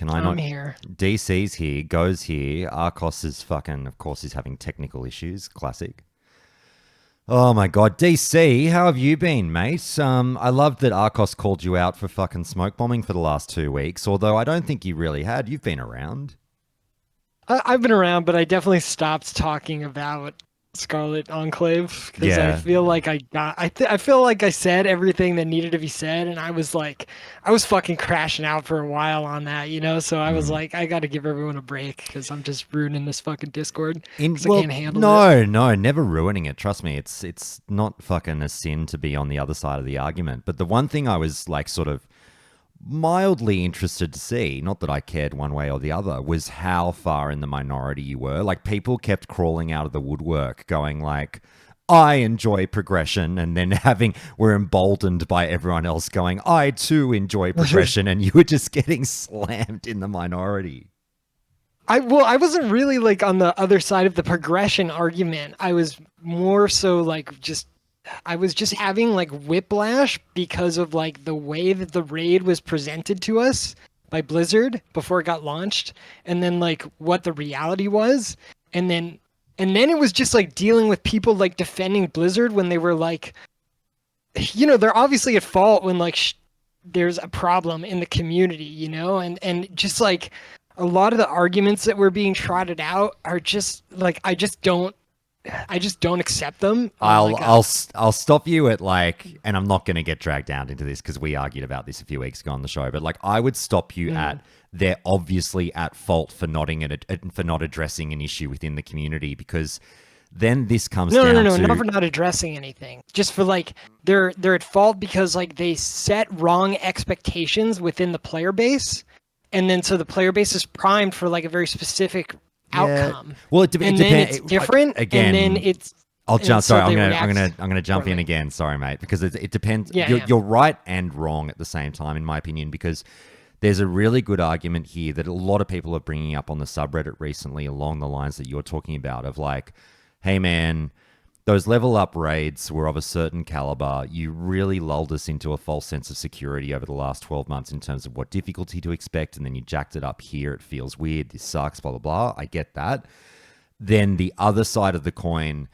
Can I I'm not? here. DC's here, goes here. Arcos is fucking, of course, he's having technical issues. Classic. Oh my god, DC, how have you been, mate? I love that Arcos called you out for fucking smoke bombing for the last 2 weeks, although I don't think you really had. You've been around. I've been around, but I definitely stopped talking about Scarlet Enclave because I Yeah. feel like I feel like I said everything that needed to be said, and I was fucking crashing out for a while on that, you know. So I was Mm. like, I got to give everyone a break because I'm just ruining this fucking Discord because I Well, can't handle it. no, no, never ruining it. Trust me, it's not fucking a sin to be on the other side of the argument. But the one thing I was like sort of mildly interested to see, not that I cared one way or the other, was how far in the minority you were. Like people kept crawling out of the woodwork going like, I enjoy progression, and then were emboldened by everyone else going, I too enjoy progression, and you were just getting slammed in the minority. I wasn't really like on the other side of the progression argument. I was more so like just I was just having like whiplash because of like the way that the raid was presented to us by Blizzard before it got launched, and then like what the reality was, and then it was just like dealing with people like defending Blizzard when they were like, you know, they're obviously at fault when like there's a problem in the community, you know, and just like a lot of the arguments that were being trotted out are just like I just don't accept them on I'll like a I'll I'll stop you at like, and I'm not going to get dragged down into this because we argued about this a few weeks ago on the show. But like, I would stop you mm. at they're obviously at fault for for not addressing an issue within the community, because then this comes No, no, no, down no, to not for not addressing anything. Just for like they're at fault because like they set wrong expectations within the player base, and then so the player base is primed for like a very specific yeah. outcome, Well, and then it's different, and then again. it's I'll and jump. so Sorry, they I'm gonna jump in poorly. again. Sorry, mate, because it depends. Yeah, yeah. You're right and wrong at the same time, in my opinion, because there's a really good argument here that a lot of people are bringing up on the subreddit recently, along the lines that you're talking about, of like, hey, man, those level up raids were of a certain caliber. You really lulled us into a false sense of security over the last 12 months in terms of what difficulty to expect, and then you jacked it up here. It feels weird. This sucks. Blah blah blah. I get that. Then the other side of the coin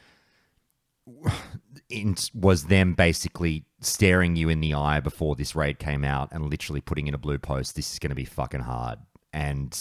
was them basically staring you in the eye before this raid came out and literally putting in a blue post, this is going to be fucking hard, and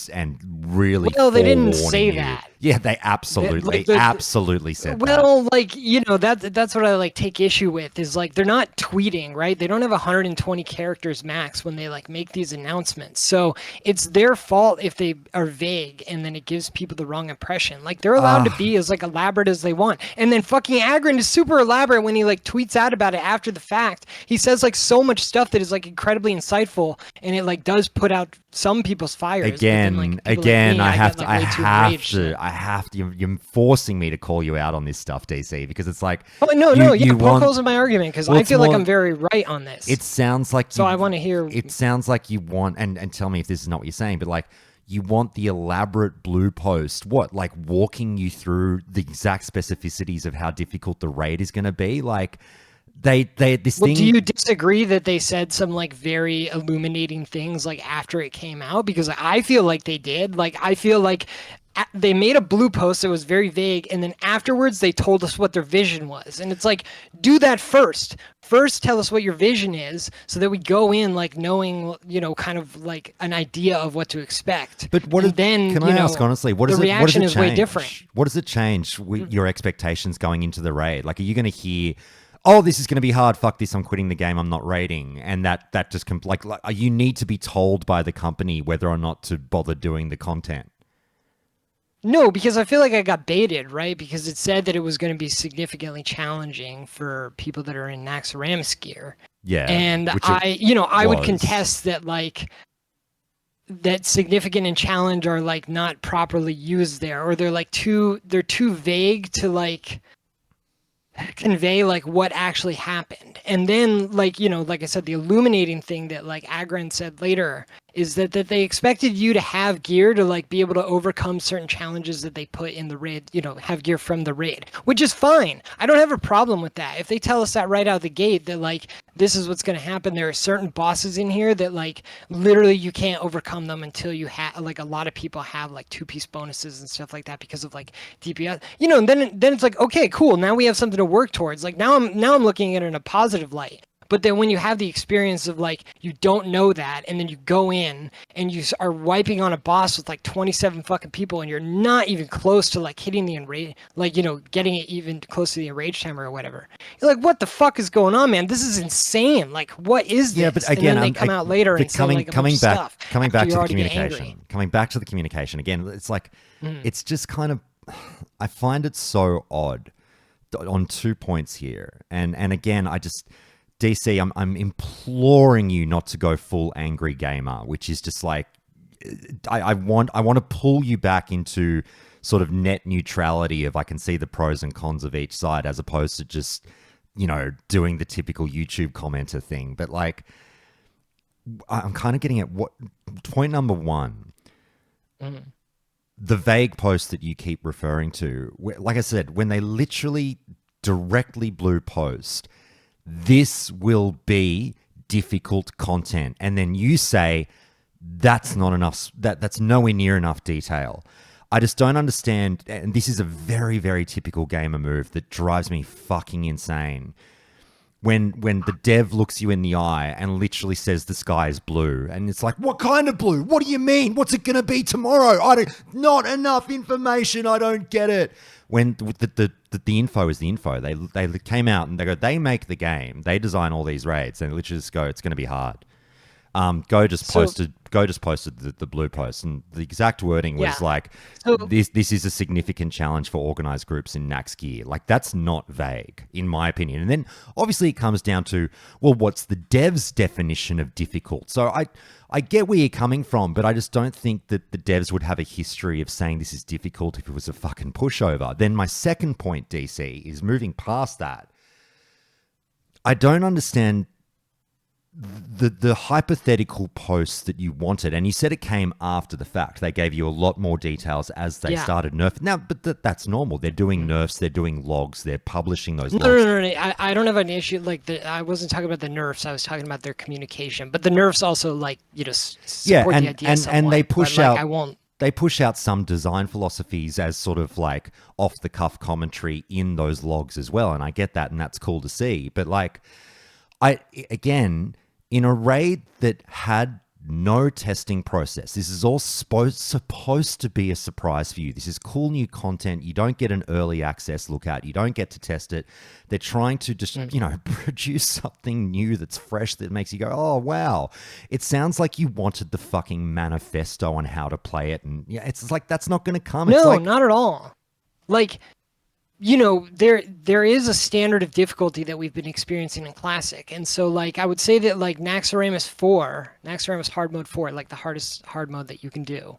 really Well, they didn't forewarning say you. that. Yeah, they absolutely Like the absolutely said that. Well, like, you know, that's what I like take issue with is like they're not tweeting, right? They don't have 120 characters max when they like make these announcements. So it's their fault if they are vague and then it gives people the wrong impression. Like they're allowed to Ah, be as like elaborate as they want. And then fucking Agron is super elaborate when he like tweets out about it after the fact. He says like so much stuff that is like incredibly insightful and it like does put out some people's fires. But then like people like me, I I have get to, like way too enraged. I have to. You're forcing me to call you out on this stuff, DC, because it's like Oh no, you no, yeah, you poke want. holes in my argument because Well, I it's feel like more. I'm very right on this. It sounds like So you. I want to hear. It sounds like you want, and tell me if this is not what you're saying, but like you want the elaborate blue post. What, like walking you through the exact specificities of how difficult the raid is going to be? Like they this Well, do thing. you disagree that they said some like very illuminating things like after it came out? Because I feel like they did. Like I feel like they made a blue post that was very vague, and then afterwards they told us what their vision was. And it's like, do that first. First, tell us what your vision is, so that we go in like knowing, you know, kind of like an idea of what to expect. But what is? And then, Can you I know, ask honestly? What the is it? What does reaction it is way different. change? What does it change with your expectations going into the raid? Like, are you going to hear, "Oh, this is going to be hard. Fuck this. I'm quitting the game. I'm not raiding," and that just like you need to be told by the company whether or not to bother doing the content. No, because I feel like I got baited, right? Because it said that it was going to be significantly challenging for people that are in Naxxramas gear. Yeah, And which it you know, I would was. contest that like that significant and challenge are like not properly used there, or they're too vague to like convey like what actually happened. And then like, you know, like I said, the illuminating thing that like Agron said later is that they expected you to have gear to like be able to overcome certain challenges that they put in the raid, have gear from the raid, which is fine. I don't have a problem with that. If they tell us that right out the gate, that like this is what's going to happen, there are certain bosses in here that like literally you can't overcome them until you have like a lot of people have like 2-piece bonuses and stuff like that because of like DPS, and then it's like, okay, cool, now we have something to work towards. Like now I'm looking at it in a positive light. But then when you have the experience of like, you don't know that, and then you go in and you are wiping on a boss with like 27 fucking people, and you're not even close to like hitting the enrage, like, getting it even close to the enrage timer or whatever. You're like, what the fuck is going on, man? This is insane. Like, what is this? Yeah, but again, and then they come out later and say like coming back to the communication. Coming back to the communication again, it's like, it's just kind of, I find it so odd on 2 points here, and again, I just. DC, I'm imploring you not to go full angry gamer, which is just like, I want to pull you back into sort of net neutrality of I can see the pros and cons of each side as opposed to just, doing the typical YouTube commenter thing. But like, I'm kind of getting at what point number one, the vague post that you keep referring to, like I said, when they literally directly blue post, this will be difficult content. And then you say, that's not enough, that's nowhere near enough detail. I just don't understand. And this is a very, very typical gamer move that drives me fucking insane. When the dev looks you in the eye and literally says the sky is blue. And it's like, what kind of blue? What do you mean? What's it going to be tomorrow? Not enough information. I don't get it. When the info is the info. They came out and they make the game. They design all these raids and literally just go, it's going to be hard. Go just posted the blue post, and the exact wording was like, this is a significant challenge for organized groups in Nax gear. Like, that's not vague, in my opinion. And then obviously it comes down to, well, what's the dev's definition of difficult? So I get where you're coming from, but I just don't think that the devs would have a history of saying this is difficult if it was a fucking pushover. Then my second point, DC, is moving past that. I don't understand the hypothetical posts that you wanted, and you said it came after the fact. They gave you a lot more details as they started nerfing. Now, but that's normal. They're doing nerfs, they're doing logs, they're publishing those logs. No. I don't have an issue. Like, I wasn't talking about the nerfs. I was talking about their communication. But the nerfs also, like, support the idea somewhat, and they push out. I won't. They push out some design philosophies as sort of like off-the-cuff commentary in those logs as well, and I get that, and that's cool to see. But like, again, in a raid that had no testing process, this is all supposed to be a surprise for you. This is cool new content. You don't get an early access look at. You don't get to test it. They're trying to just, produce something new that's fresh that makes you go, oh, wow. It sounds like you wanted the fucking manifesto on how to play it. And yeah, it's like, that's not going to come. No, it's like, not at all. Like, there is a standard of difficulty that we've been experiencing in Classic. And so, like, I would say that, like, Naxxramas Hard Mode 4, like, the hardest hard mode that you can do,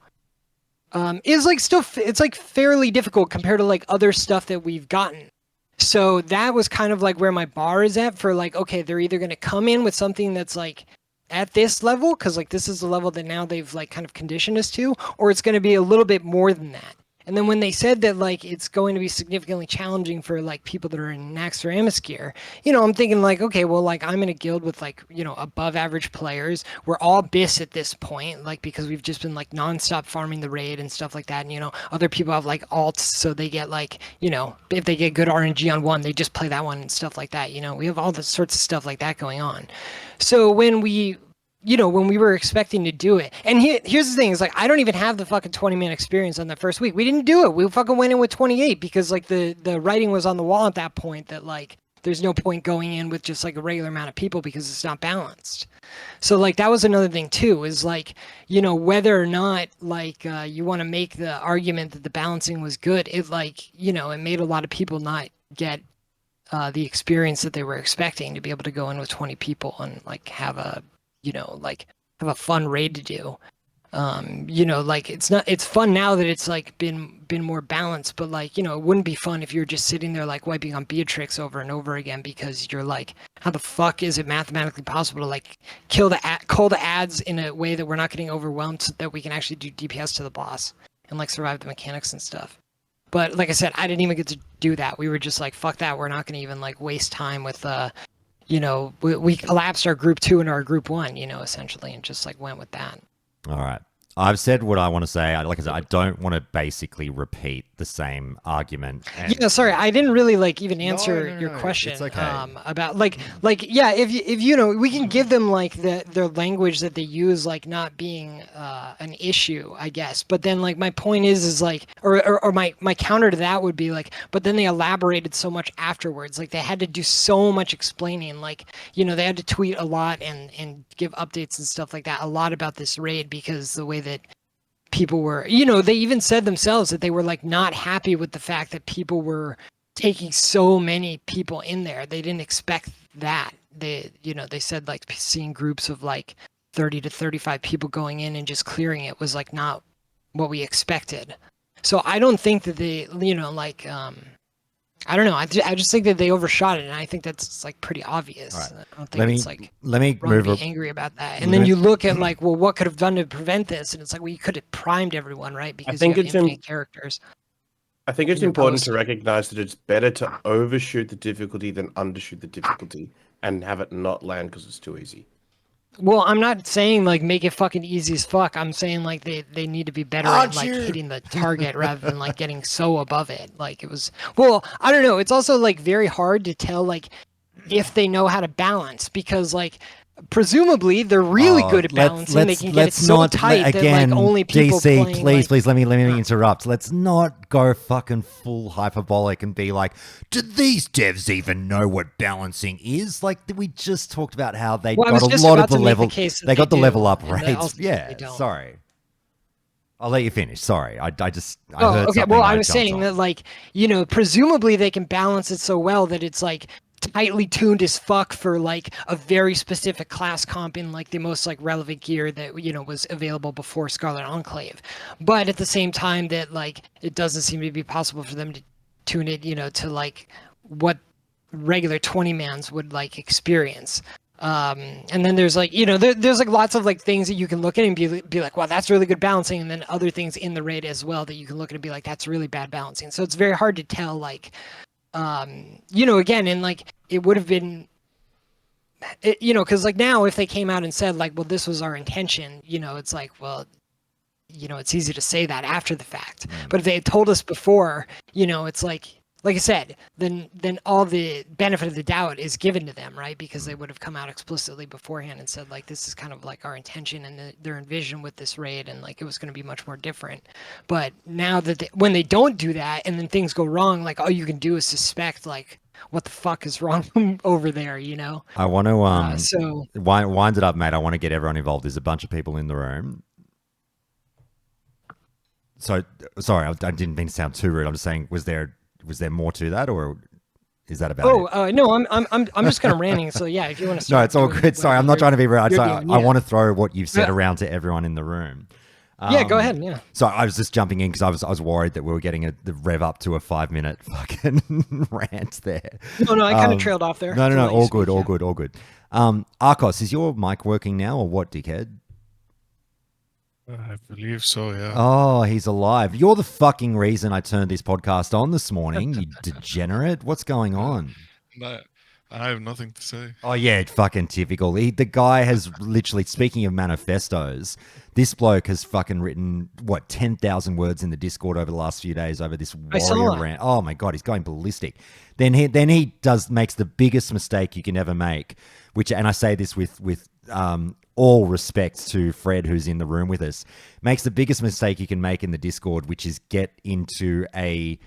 is, like, still, it's, like, fairly difficult compared to, like, other stuff that we've gotten. So that was kind of, like, where my bar is at for, like, okay, they're either going to come in with something that's, like, at this level, because, like, this is the level that now they've, like, kind of conditioned us to, or it's going to be a little bit more than that. And then when they said that, like, it's going to be significantly challenging for, like, people that are in Naxxramas gear, I'm thinking, like, okay, well, like, I'm in a guild with, like, above average players. We're all BIS at this point, like, because we've just been, like, nonstop farming the raid and stuff like that. And, other people have, like, alts, so they get, like, if they get good RNG on one, they just play that one and stuff like that. We have all the sorts of stuff like that going on. So when we were expecting to do it. And here's the thing, is like, I don't even have the fucking 20-minute experience on the first week. We didn't do it. We fucking went in with 28 because, like, the writing was on the wall at that point that, like, there's no point going in with just, like, a regular amount of people because it's not balanced. So, like, that was another thing, too, is, like, whether or not, like, you want to make the argument that the balancing was good, it, like, it made a lot of people not get the experience that they were expecting to be able to go in with 20 people and, like, have a fun raid to do. You know, like it's fun now that it's like been more balanced, but like, you know, it wouldn't be fun if you're just sitting there like wiping on Beatrix over and over again because you're like, how the fuck is it mathematically possible to like call the ads in a way that we're not getting overwhelmed so that we can actually do DPS to the boss and like survive the mechanics and stuff. But like I said, I didn't even get to do that. We were just like, fuck that. We're not going to even like waste time with, you know, we collapsed our group 2 into our group 1, you know, essentially, and just like went with that. All right. I've said what I want to say. Like I said, I don't want to basically repeat the same argument. Yeah, sorry, I didn't really like even answer No, your question. it's okay. About like yeah, if you know, we can give them like their language that they use like not being an issue, I guess. But then like my point is like, or my counter to that would be like, but then they elaborated so much afterwards. Like they had to do so much explaining. Like, you know, they had to tweet a lot and give updates and stuff like that, a lot about this raid because the way that people were, you know, they even said themselves that they were like not happy with the fact that people were taking so many people in there. They didn't expect that. They, you know, they said like seeing groups of like 30 to 35 people going in and just clearing it was like not what we expected. So I don't think that they, you know, like, I don't know. I just think that they overshot it, and I think that's like pretty obvious. Right. I don't think it's like let me wrong to move be angry about that. And then you look at like, well, what could have done to prevent this? And it's like, well, you could have primed everyone, right? Because I think you have it's infinite characters. I think it's your important post. to recognize that it's better to overshoot the difficulty than undershoot the difficulty and have it not land because it's too easy. Well, I'm not saying like make it fucking easy as fuck. I'm saying like they need to be better at like hitting the target rather than like getting so above it. Like it was, well, I don't know. It's also like very hard to tell like if they know how to balance because like presumably they're really good at balancing. They can get it so tight that like only people DC, playing, please, like, let me interrupt. Let's not go fucking full hyperbolic and be like, do these devs even know what balancing is? Like we just talked about how they got a lot of the level. They got the level up rates. Yeah, sorry. I'll let you finish. Sorry, I heard okay. something. Well, I was saying that like, you know, presumably they can balance it so well that it's like tightly tuned as fuck for like a very specific class comp in like the most like relevant gear that, you know, was available before Scarlet Enclave. But at the same time that like it doesn't seem to be possible for them to tune it, you know, to like what regular 20 mans would like experience. And then there's like, you know, there's like lots of like things that you can look at and be like, wow, that's really good balancing. And then other things in the raid as well that you can look at and be like, that's really bad balancing. So it's very hard to tell like, you know, again, and like it would have been, you know, because like now if they came out and said like, well, this was our intention, you know, it's like, well, you know, it's easy to say that after the fact. But if they had told us before, you know, it's like I said, then all the benefit of the doubt is given to them, right? Because they would have come out explicitly beforehand and said like, this is kind of like our intention and their envision with this raid, and like it was going to be much more different. But now that when they don't do that and then things go wrong, like all you can do is suspect like what the fuck is wrong over there, you know? I want to so wind it up, mate. I want to get everyone involved. There's a bunch of people in the room. So sorry, I didn't mean to sound too rude. I'm just saying, was there more to that, or is that about it? No, I'm just kind of ranting. So yeah, if you want to start. No, it's all good. Sorry, I'm not trying to be rude. I want to throw what you've said Yeah. around to everyone in the room. Yeah, go ahead. Yeah. So I was just jumping in because I was worried that we were getting the rev up to a 5-minute fucking rant there. No, I kind of trailed off there. No, all good. Arcos, is your mic working now, or what, dickhead? I believe so, yeah. Oh, he's alive. You're the fucking reason I turned this podcast on this morning, you degenerate. What's going on? No, I have nothing to say. Oh, yeah, fucking typical. The guy has literally, speaking of manifestos, this bloke has fucking written, 10,000 words in the Discord over the last few days over this Warrior rant. Oh, my God, he's going ballistic. Then he makes the biggest mistake you can ever make, and I say this with all respect to Fred, who's in the room with us, makes the biggest mistake you can make in the Discord, which is get into a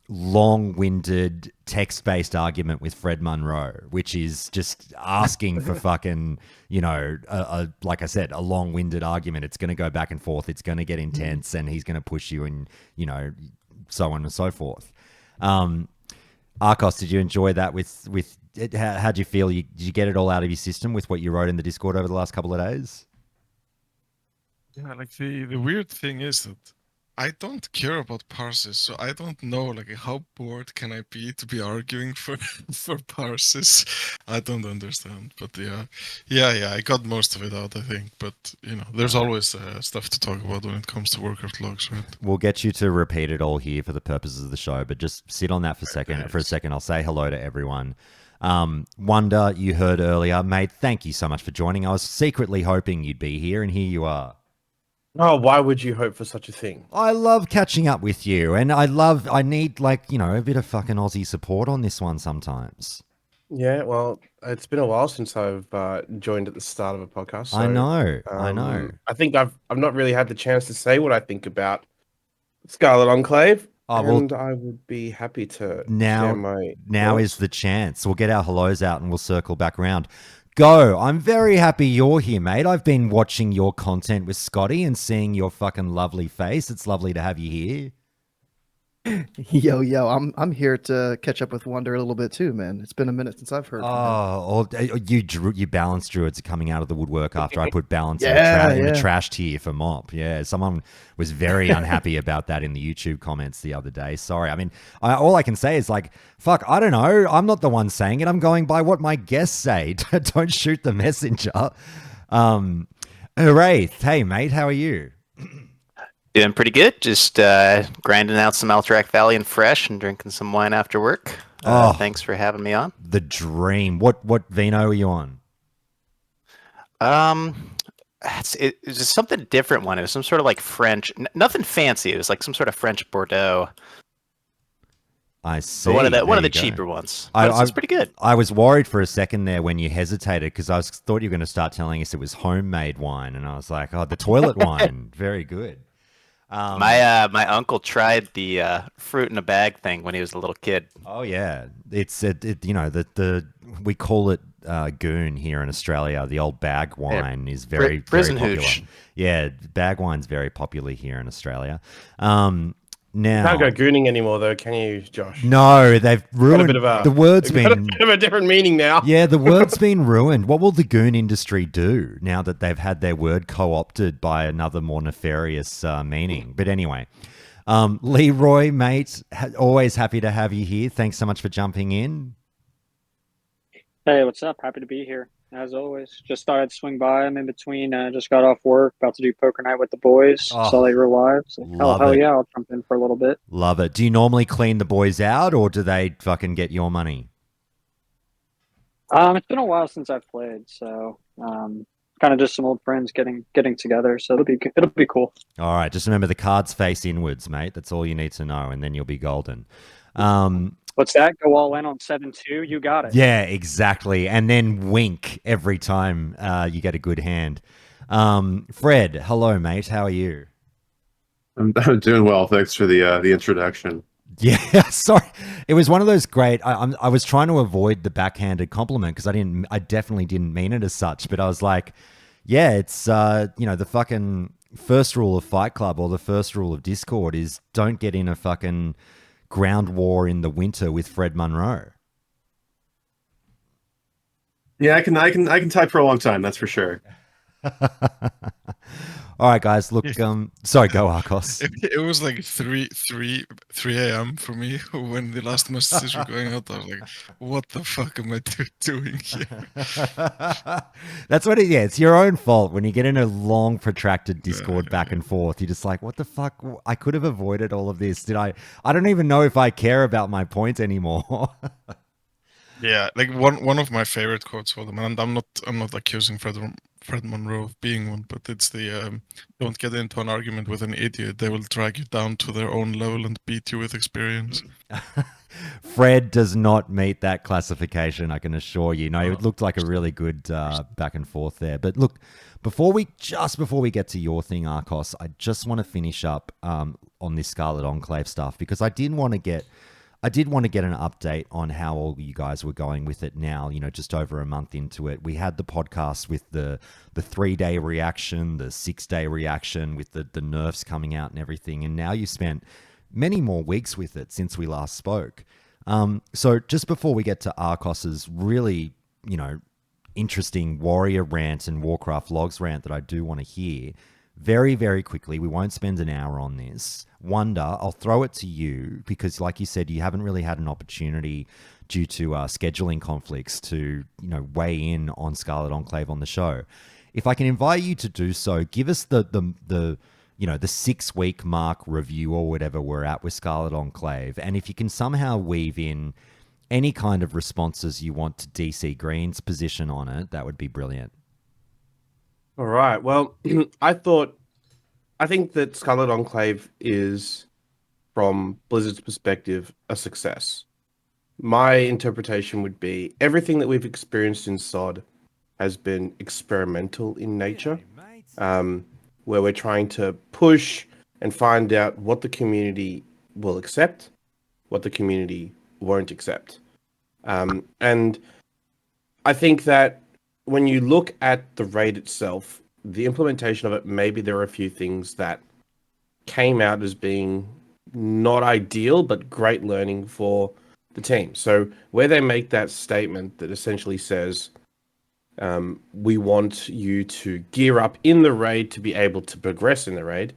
long-winded text-based argument with Fred Munro, which is just asking for fucking, you know, like I said, a long-winded argument. It's going to go back and forth. It's going to get intense, and he's going to push you, and, you know, so on and so forth. Arcos, did you enjoy that with how do you feel? Did you get it all out of your system with what you wrote in the Discord over the last couple of days? Yeah, like the weird thing is that I don't care about parses, so I don't know like how bored can I be arguing for for parses. I don't understand, but yeah, I got most of it out, I think. But there's always stuff to talk about when it comes to workout logs, right? We'll get you to repeat it all here for the purposes of the show, but just sit on that for a second. I'll say hello to everyone. Wonder, you heard earlier, mate. Thank you so much for joining. I was secretly hoping you'd be here, and here you are. Oh, why would you hope for such a thing? I love catching up with you, and I need a bit of fucking Aussie support on this one sometimes. Yeah, well, it's been a while since I've joined at the start of a podcast. So, I know. I think I've not really had the chance to say what I think about Scarlet Enclave, and I would be happy to share my now thoughts. is the chance. We'll get our hellos out and we'll circle back around. Go. I'm very happy you're here, mate. I've been watching your content with Scotty and seeing your fucking lovely face. It's lovely to have you here. Yo, I'm here to catch up with Wonder a little bit too, man. It's been a minute since I've heard from him. You balance druids are coming out of the woodwork after I put balance in the trash tier for mop. Yeah, someone was very unhappy about that in the YouTube comments the other day. Sorry. I mean, all I can say is like, fuck, I don't know. I'm not the one saying it. I'm going by what my guests say. Don't shoot the messenger. Wraith, hey mate, how are you? Doing pretty good. Just grinding out some Alterac Valley and Fresh and drinking some wine after work. Thanks for having me on. The dream. What vino are you on? It was just something different one. It was some sort of like French, nothing fancy. It was like some sort of French Bordeaux. I see. But one of the cheaper ones. It's pretty good. I was worried for a second there when you hesitated because I thought you were going to start telling us it was homemade wine, and I was like, oh, the toilet wine, very good. My uncle tried the fruit in a bag thing when he was a little kid. Oh yeah, it's we call it goon here in Australia. The old bag wine is very prison very popular. hooch. Yeah, bag wine's very popular here in Australia. Now You can't go gooning anymore, though, can you, Josh? No, they've ruined the word's been a bit of a different meaning now. Yeah, the word's been ruined. What will the goon industry do now that they've had their word co-opted by another more nefarious meaning? But anyway, Leroy, mate, always happy to have you here. Thanks so much for jumping in. Hey, what's up? Happy to be here, as always. Just thought I'd swing by. I'm in between. Just got off work, about to do poker night with the boys. Saw they were live. So hell yeah, I'll jump in for a little bit. Love it. Do you normally clean the boys out, or do they fucking get your money? It's been a while since I've played, so kind of just some old friends getting together. So it'll be cool. All right, just remember the cards face inwards, mate. That's all you need to know, and then you'll be golden. What's that? Go all in on 7-2? You got it. Yeah, exactly. And then wink every time you get a good hand. Fred, hello, mate. How are you? I'm doing well. Thanks for the introduction. Yeah, sorry. It was one of those great. I was trying to avoid the backhanded compliment because I definitely didn't mean it as such. But I was like, yeah, it's the fucking first rule of Fight Club or the first rule of Discord is don't get in a fucking ground war in the winter with Fred Munro. Yeah, I can type for a long time, that's for sure. All right, guys. Look, sorry, go Arcos. It was like 3 a.m. for me when the last messages were going out. I was like, "What the fuck am I doing here?" That's what it's your own fault when you get in a long, protracted Discord back and forth. You're just like, "What the fuck? I could have avoided all of this. Did I? I don't even know if I care about my point anymore." Yeah, like one of my favorite quotes for them, and I'm not accusing Fred Monroe of being one, but it's the don't get into an argument with an idiot. They will drag you down to their own level and beat you with experience. Fred does not meet that classification, I can assure you. No, it looked like a really good back and forth there. But look, before we get to your thing, Arcos, I just want to finish up on this Scarlet Enclave stuff because I did want to get an update on how all you guys were going with it now, just over a month into it. We had the podcast with the 3-day reaction, the 6-day reaction with the nerfs coming out and everything. And now you spent many more weeks with it since we last spoke. So just before we get to Arcos's really, interesting Warrior rant and Warcraft Logs rant that I do want to hear, very, very quickly, we won't spend an hour on this. Wonder, I'll throw it to you because, like you said, you haven't really had an opportunity due to scheduling conflicts to, weigh in on Scarlet Enclave on the show. If I can invite you to do so, give us the 6-week mark review or whatever we're at with Scarlet Enclave. And if you can somehow weave in any kind of responses you want to DC Green's position on it, that would be brilliant. All right. Well, I think that Scarlet Enclave is, from Blizzard's perspective, a success. My interpretation would be everything that we've experienced in SoD has been experimental in nature, where we're trying to push and find out what the community will accept, what the community won't accept. And I think that when you look at the raid itself, the implementation of it, maybe there are a few things that came out as being not ideal, but great learning for the team. So where they make that statement that essentially says, we want you to gear up in the raid to be able to progress in the raid.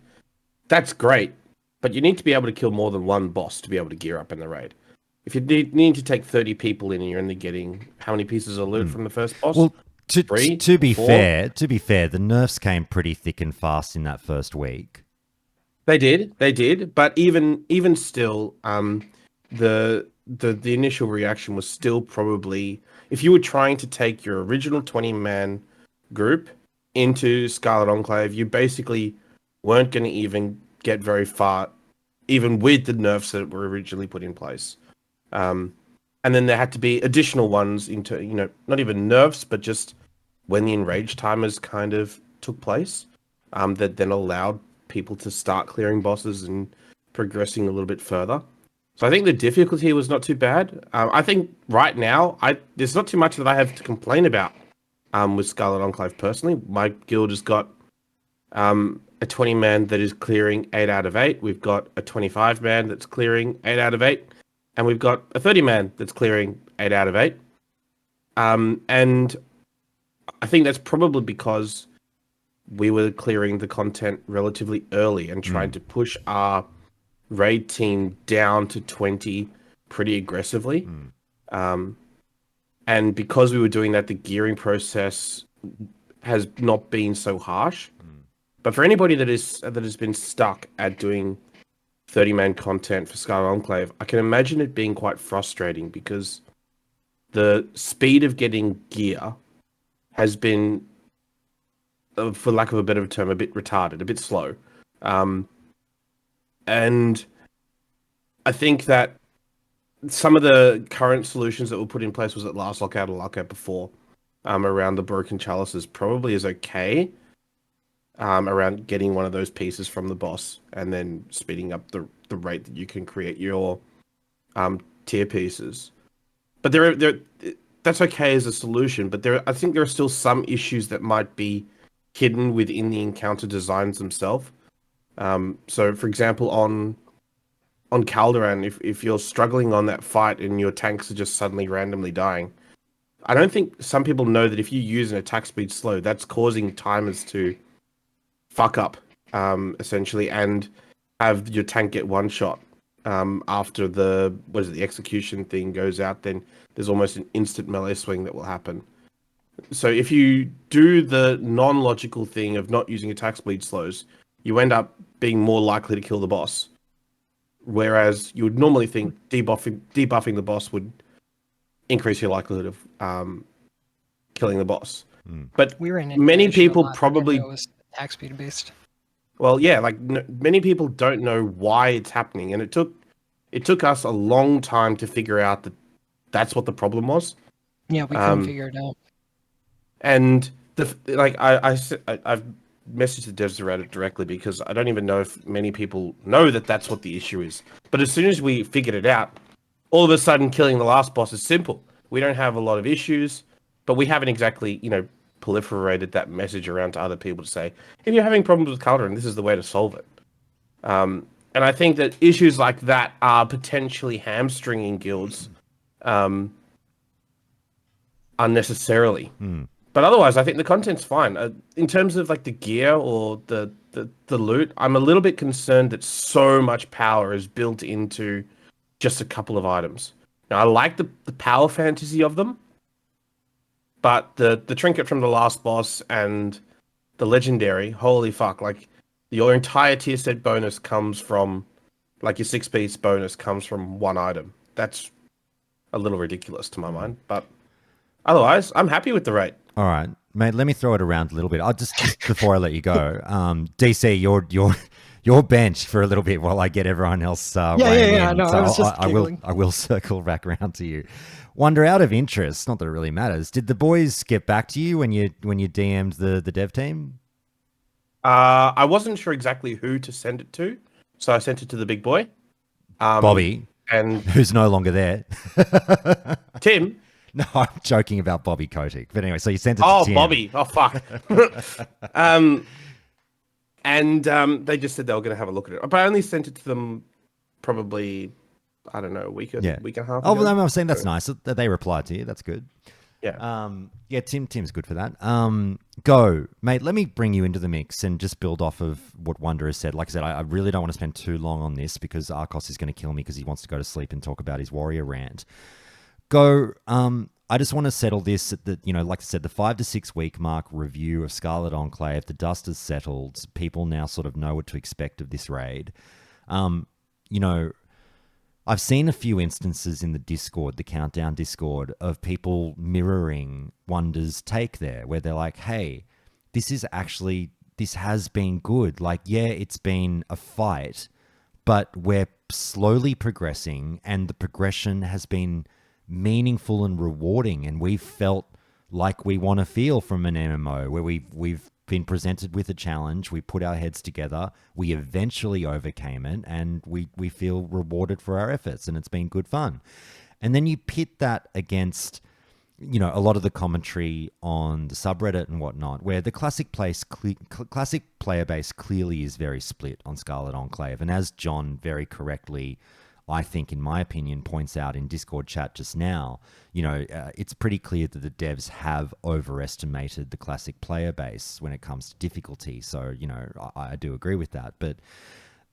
That's great, but you need to be able to kill more than one boss to be able to gear up in the raid. If you need to take 30 people in and you're only getting how many pieces of loot from the first boss? Well, Three, to be 4? fair, the nerfs came pretty thick and fast in that first week. They did, but even still, the initial reaction was still probably, if you were trying to take your original 20-man group into Scarlet Enclave, you basically weren't going to even get very far, even with the nerfs that were originally put in place. And then there had to be additional ones into, not even nerfs, but just when the enrage timers kind of took place, that then allowed people to start clearing bosses and progressing a little bit further. So I think the difficulty was not too bad. I think right now, there's not too much that I have to complain about with Scarlet Enclave personally. My guild has got a 20-man that is clearing 8 out of 8. We've got a 25-man that's clearing 8 out of 8. And we've got a 30-man that's clearing 8 out of 8. And I think that's probably because we were clearing the content relatively early and trying to push our raid team down to 20 pretty aggressively. And because we were doing that, the gearing process has not been so harsh. But for anybody that has been stuck at doing 30-man content for Scarlet Enclave, I can imagine it being quite frustrating because the speed of getting gear has been, for lack of a better term, a bit retarded, a bit slow. And I think that some of the current solutions that were put in place, was it last lockout or lockout before, around the broken chalices, probably is okay. Around getting one of those pieces from the boss and then speeding up the rate that you can create your tier pieces. But that's okay as a solution, but I think there are still some issues that might be hidden within the encounter designs themselves. So, for example, on Calderon, if you're struggling on that fight and your tanks are just suddenly randomly dying, I don't think some people know that if you use an attack speed slow, that's causing timers to fuck up, essentially, and have your tank get one shot. After the execution thing goes out, then there's almost an instant melee swing that will happen. So if you do the non-logical thing of not using attack speed slows, you end up being more likely to kill the boss. Whereas you would normally think debuffing the boss would increase your likelihood of killing the boss. But many people probably attack speed based. Well, yeah, many people don't know why it's happening, and it took us a long time to figure out that that's what the problem was. Yeah, we couldn't figure it out. And I've messaged the devs around it directly because I don't even know if many people know that that's what the issue is. But as soon as we figured it out, all of a sudden killing the last boss is simple. We don't have a lot of issues, but we haven't exactly, proliferated that message around to other people to say, if you're having problems with Calderon, this is the way to solve it. And I think that issues like that are potentially hamstringing guilds unnecessarily. But otherwise, I think the content's fine. In terms of like the gear or the loot, I'm a little bit concerned that so much power is built into just a couple of items. Now, I like the power fantasy of them, but the trinket from the last boss and the legendary, holy fuck! Like your entire tier set bonus comes from, like your 6-piece bonus comes from one item. That's a little ridiculous to my mind, but otherwise, I'm happy with the rate. All right, mate. Let me throw it around a little bit. I'll just before I let you go, DC, your bench for a little bit while I get everyone else. Yeah. No, I was just I will circle back around to you. Wonder, out of interest, not that it really matters. Did the boys get back to you when you DM'd the dev team? I wasn't sure exactly who to send it to, so I sent it to the big boy, Bobby, and who's no longer there. Tim. No, I'm joking about Bobby Kotick. But anyway, so you sent it to Tim. Bobby. Oh, fuck. And they just said they were going to have a look at it. But I only sent it to them probably, I don't know, a week and a half ago. Oh, well, I'm saying that's nice that they replied to you. That's good. Yeah. Tim's good for that. Go, mate. Let me bring you into the mix and just build off of what Wonder has said. Like I said, I really don't want to spend too long on this because Arcos is going to kill me because he wants to go to sleep and talk about his warrior rant. Go. I just want to settle this at the, like I said, the 5 to 6 week mark review of Scarlet Enclave. The dust has settled. People now sort of know what to expect of this raid. I've seen a few instances in the Discord, the Countdown Discord, of people mirroring Wonder's take there, where they're like, hey, this has been good. Like, yeah, it's been a fight, but we're slowly progressing, and the progression has been meaningful and rewarding, and we've felt like we want to feel from an MMO where we've been presented with a challenge, we put our heads together, we eventually overcame it, and we feel rewarded for our efforts, and it's been good fun. And then you pit that against a lot of the commentary on the subreddit and whatnot, where the classic player base clearly is very split on Scarlet Enclave, and as John very correctly, I think, in my opinion, points out in Discord chat just now, it's pretty clear that the devs have overestimated the classic player base when it comes to difficulty. So, I do agree with that. But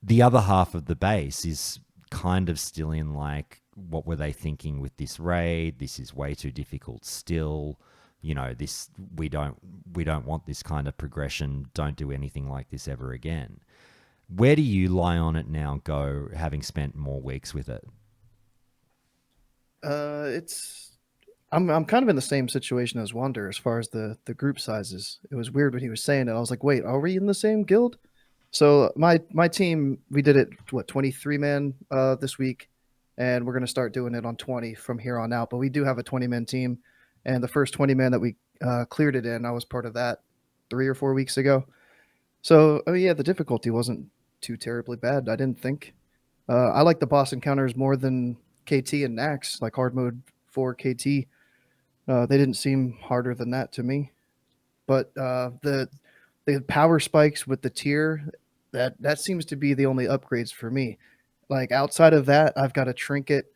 the other half of the base is kind of still in like, what were they thinking with this raid? This is way too difficult still. This we don't want this kind of progression. Don't do anything like this ever again. Where do you lie on it now, Go, having spent more weeks with it? I'm kind of in the same situation as Wonder as far as the group sizes. It was weird when he was saying it. I was like, wait, are we in the same guild? So my team, we did it 23-man this week, and we're going to start doing it on 20 from here on out. But we do have a 20-man team, and the first 20-man that we cleared it in, I was part of that 3 or 4 weeks ago. So, the difficulty wasn't too terribly bad, I didn't think. I like the boss encounters more than KT and Nax, like hard mode 4 KT. They didn't seem harder than that to me. But the power spikes with the tier, that seems to be the only upgrades for me. Like, outside of that, I've got a trinket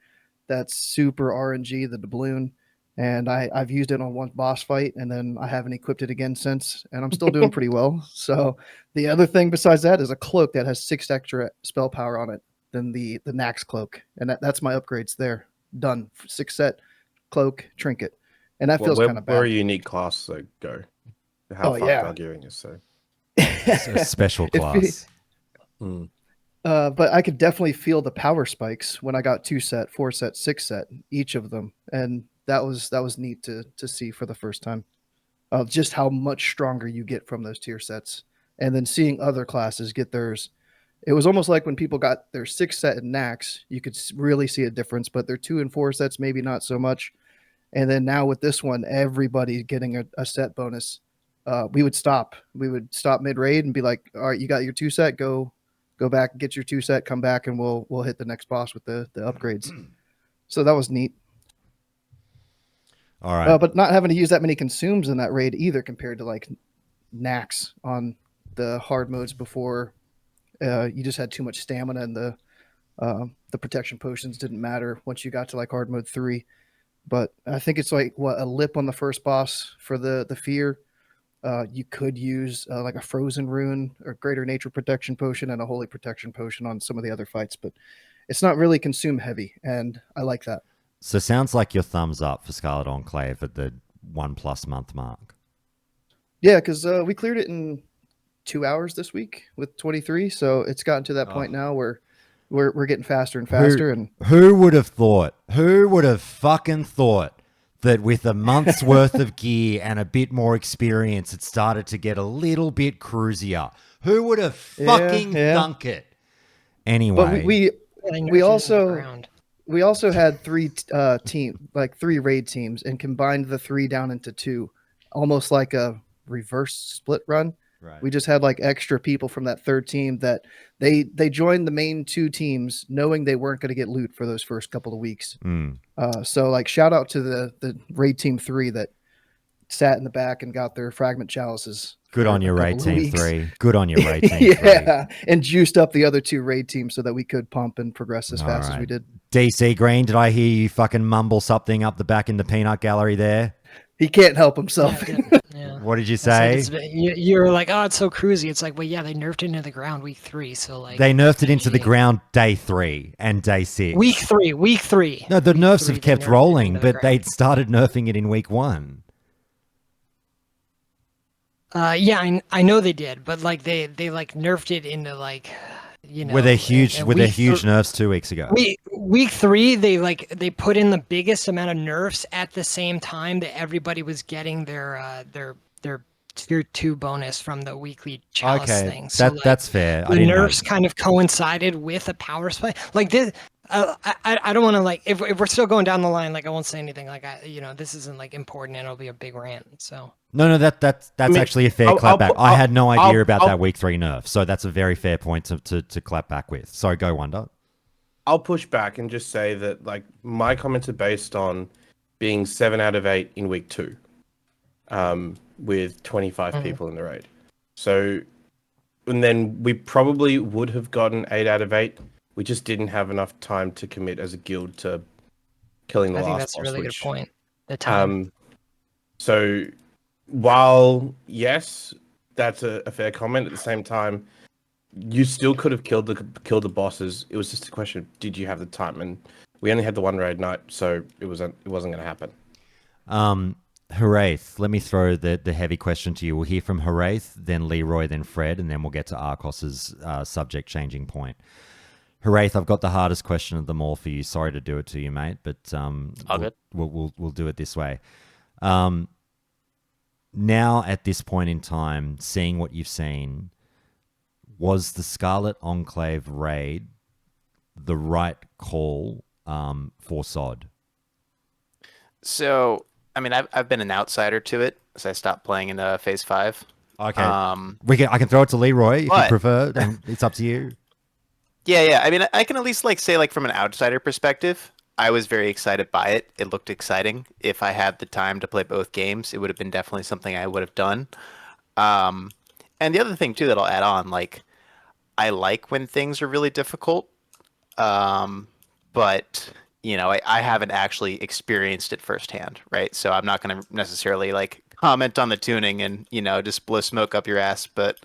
that's super RNG, the doubloon. And I've used it on one boss fight, and then I haven't equipped it again since, and I'm still doing pretty well. So the other thing besides that is a cloak that has 6 extra spell power on it than the Nax cloak, and that's my upgrades there. Done. 6 set, cloak, trinket, and that feels kind of bad. We're a unique class, so Go. How fucked our gearing is, so. It's a special class. But I could definitely feel the power spikes when I got 2 set, 4 set, 6 set, each of them, and that was neat to see for the first time. Just how much stronger you get from those tier sets, and then seeing other classes get theirs. It was almost like when people got their 6 set in Nax, you could really see a difference, but their 2 and 4 sets maybe not so much. And then now with this one, everybody getting a set bonus. We would stop mid raid and be like, all right, you got your 2 set, go back, get your 2 set, come back, and we'll hit the next boss with the upgrades. So that was neat. All right. But not having to use that many consumes in that raid either, compared to like Nax on the hard modes before. You just had too much stamina, and the protection potions didn't matter once you got to like hard mode 3. but I think it's like a lip on the first boss for the fear. You could use like a frozen rune or greater nature protection potion and a holy protection potion on some of the other fights, but it's not really consume heavy, and I like that. So sounds like your thumbs up for Scarlet Enclave at the 1+ month mark. Yeah, because we cleared it in 2 hours this week with 23, so it's gotten to that point now where we're getting faster and faster. Who would have thought? Who would have fucking thought that with a month's worth of gear and a bit more experience, it started to get a little bit cruisier? Who would have fucking thunk it? Anyway, but we also had three three raid teams, and combined the 3 down into 2, almost like a reverse split run. Right. We just had like extra people from that third team that they joined the main 2 teams knowing they weren't going to get loot for those first couple of weeks. So like shout out to the raid team 3 that sat in the back and got their fragment chalices. Good on your raid team 3. Good on your raid team 3. Yeah, and juiced up the other 2 raid teams so that we could pump and progress as fast as we did. DC Green, did I hear you fucking mumble something up the back in the peanut gallery there? He can't help himself. Yeah. What did you say? You were like, oh, it's so cruisy. It's like, well, yeah, they nerfed it into the ground week 3. So like they nerfed it into the ground day 3 and day 6. Week 3. No, the nerfs have kept rolling, but they started nerfing it in week 1. Yeah, I know they did, but like they like nerfed it into like, you know, were there huge nerfs 2 weeks ago? Week 3, they put in the biggest amount of nerfs at the same time that everybody was getting their tier 2 bonus from the weekly chalice thing. So that's fair. The nerfs kind of coincided with a power spike. Like this, I don't want to like if we're still going down the line, like I won't say anything. Like this isn't like important, and it'll be a big rant. So. No, that's actually a fair clapback. I had no idea about that week 3 nerf, so that's a very fair point to clap back with. Sorry, go Wonder. I'll push back and just say that like my comments are based on being 7 out of 8 in week 2, with 25 people in the raid. So, and then we probably would have gotten 8 out of 8. We just didn't have enough time to commit as a guild to killing the last boss. I think that's a really good point. The time. So, while yes, that's a fair comment. At the same time, you still could have killed the bosses. It was just a question of did you have the time? And we only had the 1 raid night, so it wasn't going to happen. Haraith, let me throw the heavy question to you. We'll hear from Haraith, then Leroy, then Fred, and then we'll get to Arcos's subject changing point. Haraith, I've got the hardest question of them all for you. Sorry to do it to you, mate, but we'll do it this way. Now, at this point in time, seeing what you've seen, was the Scarlet Enclave raid the right call for SoD? So, I mean, I've been an outsider to it, so I stopped playing in Phase 5. Okay. I can throw it to Leroy if you prefer. It's up to you. Yeah. I mean, I can at least say from an outsider perspective, I was very excited by it. It looked exciting. If I had the time to play both games, it would have been definitely something I would have done. And the other thing too that I'll add on, like, I like when things are really difficult, but I haven't actually experienced it firsthand, right? So I'm not going to necessarily like comment on the tuning and just blow smoke up your ass, but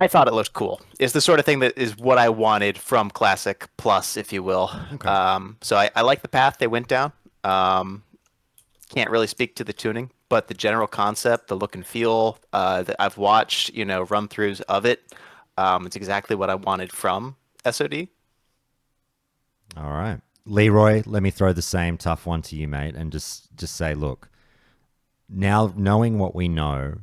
I thought it looked cool. It's the sort of thing that is what I wanted from Classic Plus, if you will. Okay. So I like the path they went down. Can't really speak to the tuning, but the general concept, the look and feel that I've watched, run-throughs of it, it's exactly what I wanted from SoD. All right. Leroy, let me throw the same tough one to you, mate, and just say, look, now knowing what we know,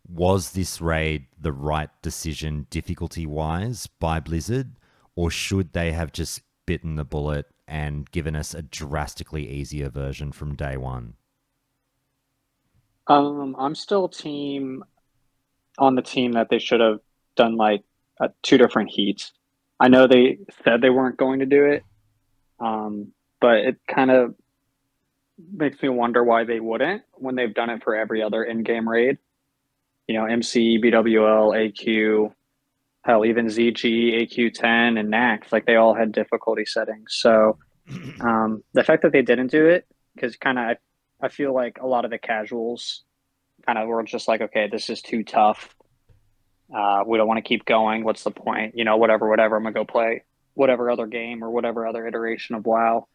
was this raid the right decision difficulty-wise by Blizzard, or should they have just bitten the bullet and given us a drastically easier version from day 1? I'm still on the team that they should have done like 2 different heats. I know they said they weren't going to do it, but it kind of makes me wonder why they wouldn't when they've done it for every other in-game raid. MC, BWL, AQ, hell, even ZG, AQ10, and NAX, like they all had difficulty settings. So The fact that they didn't do it, because kind of I feel like a lot of the casuals kind of were just like, okay, this is too tough. We don't want to keep going. What's the point? You know, whatever. I'm gonna go play whatever other game or whatever other iteration of WoW.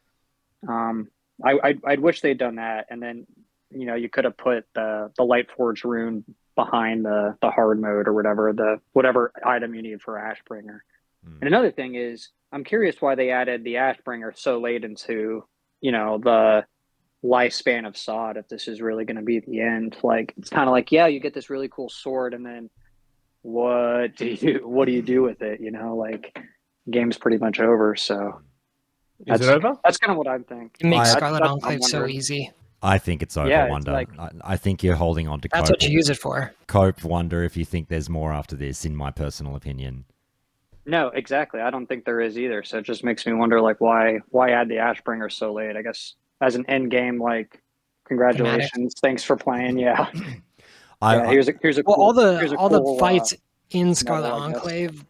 I'd wish they'd done that, and then you know you could have put the Lightforge rune behind the hard mode or whatever item you need for Ashbringer. And another thing is, I'm curious why they added the Ashbringer so late into the lifespan of SoD. If this is really going to be the end, like it's kind of like, yeah, you get this really cool sword, and then what do you do with it? You know, like game's pretty much over. So Is it over? That's kind of what I think. It makes I- Scarlet that's what I'm Enclave so wondering. easy. I think it's over, Yeah, it's Wonder. like- I think you're holding on to That's Cope. what you use it for. Cope, Wonder, if you think there's more after this, in my personal opinion. No, exactly. I don't think there is either. So it just makes me wonder, like, why add the Ashbringer so late? I guess as an end game, like, congratulations, thanks for playing. Yeah, here's a Well, cool, all the here's a all cool, the fights in Scarlet medal, I guess. Enclave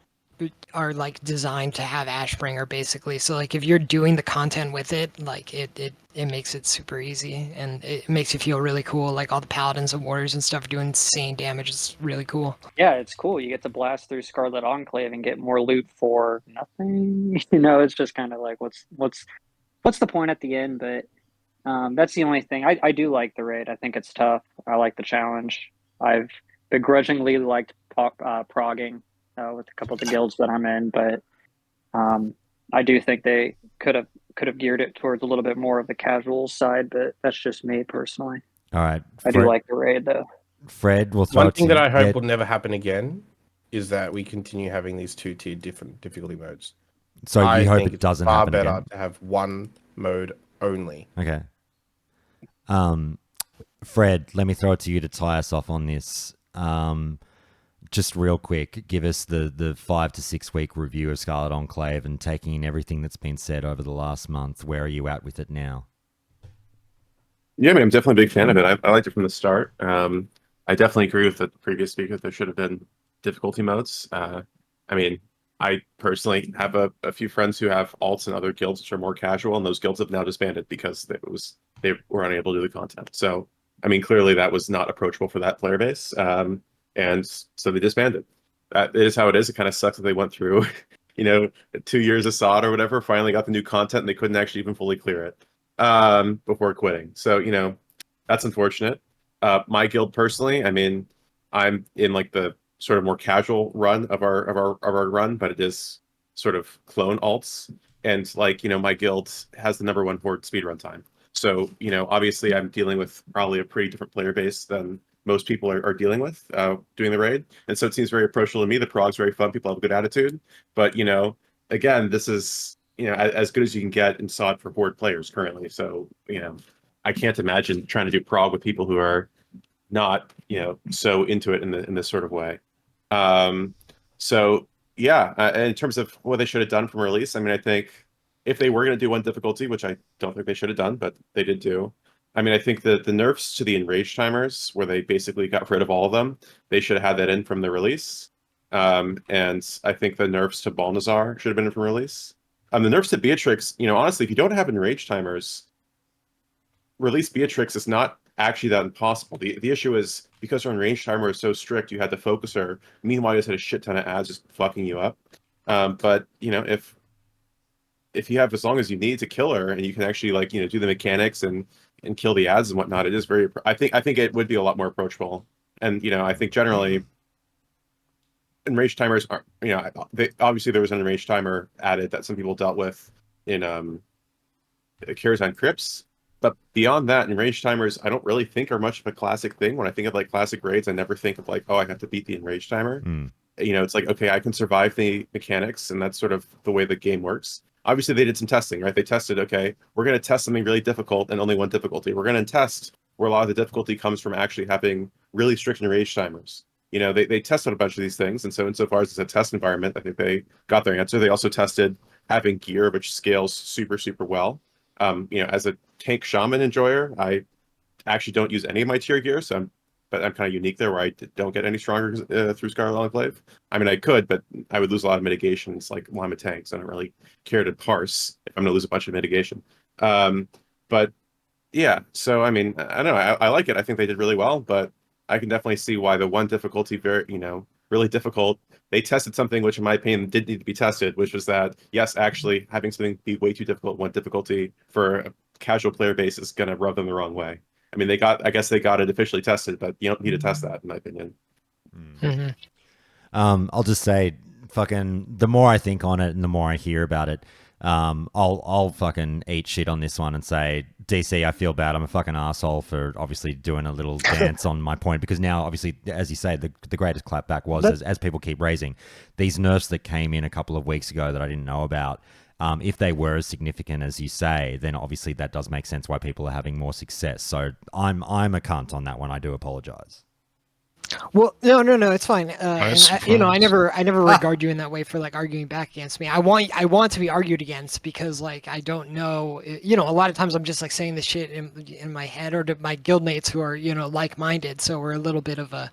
are like designed to have Ashbringer basically. So like if you're doing the content with it, like it makes it super easy and it makes you feel really cool. Like all the paladins and warriors and stuff are doing insane damage. It's really cool. Yeah, it's cool. You get to blast through Scarlet Enclave and get more loot for nothing. You know, it's just kind of like what's the point at the end? But that's the only thing. I do like the raid. I think it's tough. I like the challenge. I've begrudgingly liked progging with a couple of the guilds that I'm in, but I do think they could have geared it towards a little bit more of the casual side. But that's just me personally. All right. I do like the raid though. Fred, we'll throw One it to thing that you. I hope Yeah, will never happen again is that we continue having these two-tier different difficulty modes. so I you hope think it it's doesn't far happen better again. to have one mode only. Okay. Fred, let me throw it to you to tie us off on this. Just real quick, give us the 5 to 6 week review of Scarlet Enclave and taking in everything that's been said over the last month. Where are you at with it now? Yeah, I mean, I'm definitely a big fan of it. I liked it from the start. I definitely agree with the previous speaker. There should have been difficulty modes. I mean, I personally have a few friends who have alts and other guilds which are more casual, and those guilds have now disbanded because they were unable to do the content. So, I mean, clearly that was not approachable for that player base, and so they disbanded. That is how it is. It kind of sucks that they went through, 2 years of SoD or whatever, finally got the new content, and they couldn't actually even fully clear it before quitting. So, that's unfortunate. My guild personally, I mean, I'm in like the sort of more casual run of our run, but it is sort of clone alts. And like, my guild has the #1 horde speedrun time. So, obviously I'm dealing with probably a pretty different player base than most people are dealing with doing the raid. And so it seems very approachable to me. The prog's very fun. People have a good attitude. But, again, this is, as good as you can get in SoD for horde players currently. So, I can't imagine trying to do prog with people who are not, so into it in this sort of way. So yeah, in terms of what they should have done from release, I mean, I think if they were going to do one difficulty, which I don't think they should have done, but they did do. I mean, I think that the nerfs to the enrage timers, where they basically got rid of all of them, they should have had that in from the release. And I think the nerfs to Balnazar should have been in from release. The nerfs to Beatrix, honestly, if you don't have enrage timers, release Beatrix is not actually that impossible. The issue is because her range timer is so strict, you had to focus her. Meanwhile, you just had a shit ton of ads just fucking you up. But if you have as long as you need to kill her, and you can actually do the mechanics and kill the ads and whatnot, it is very. I think it would be a lot more approachable. And I think generally, enrage timers are obviously there was an enrage timer added that some people dealt with in Curazon Crypts. But beyond that, enrage timers, I don't really think are much of a classic thing. When I think of like classic raids, I never think of like, oh, I have to beat the enrage timer. It's like, okay, I can survive the mechanics, and that's sort of the way the game works. Obviously, they did some testing, right? They tested, okay, we're going to test something really difficult and only one difficulty. We're going to test where a lot of the difficulty comes from actually having really strict enrage timers. They tested a bunch of these things, and so insofar as it's a test environment, I think they got their answer. They also tested having gear which scales super, super well. As a tank shaman enjoyer, I actually don't use any of my tier gear, so I'm but I'm kind of unique there where I don't get any stronger through Scarlet Enclave. I mean, I could, but I would lose a lot of mitigations like Lima tanks. I don't really care to parse if I'm going to lose a bunch of mitigation. But yeah, so I mean, I don't know. I like it. I think they did really well, but I can definitely see why the one difficulty, really difficult. They tested something which, in my opinion, did need to be tested, which was that yes, actually having something be way too difficult, one difficulty for a casual player base is going to rub them the wrong way. I mean, I guess they got it officially tested, but you don't need to test that, in my opinion. Mm-hmm. I'll just say, fucking, the more I think on it and the more I hear about it, I'll fucking eat shit on this one and say, DC, I feel bad. I'm a fucking asshole for obviously doing a little dance on my point, because now, obviously, as you say, the greatest clapback was, as people keep raising, these nerfs that came in a couple of weeks ago that I didn't know about. If they were as significant as you say, then obviously that does make sense why people are having more success. So I'm a cunt on that one. I do apologize. Well, no, it's fine. I never regard you in that way for like arguing back against me. I want to be argued against because like I don't know, a lot of times I'm just like saying this shit in my head or to my guildmates who are like-minded, so we're a little bit of a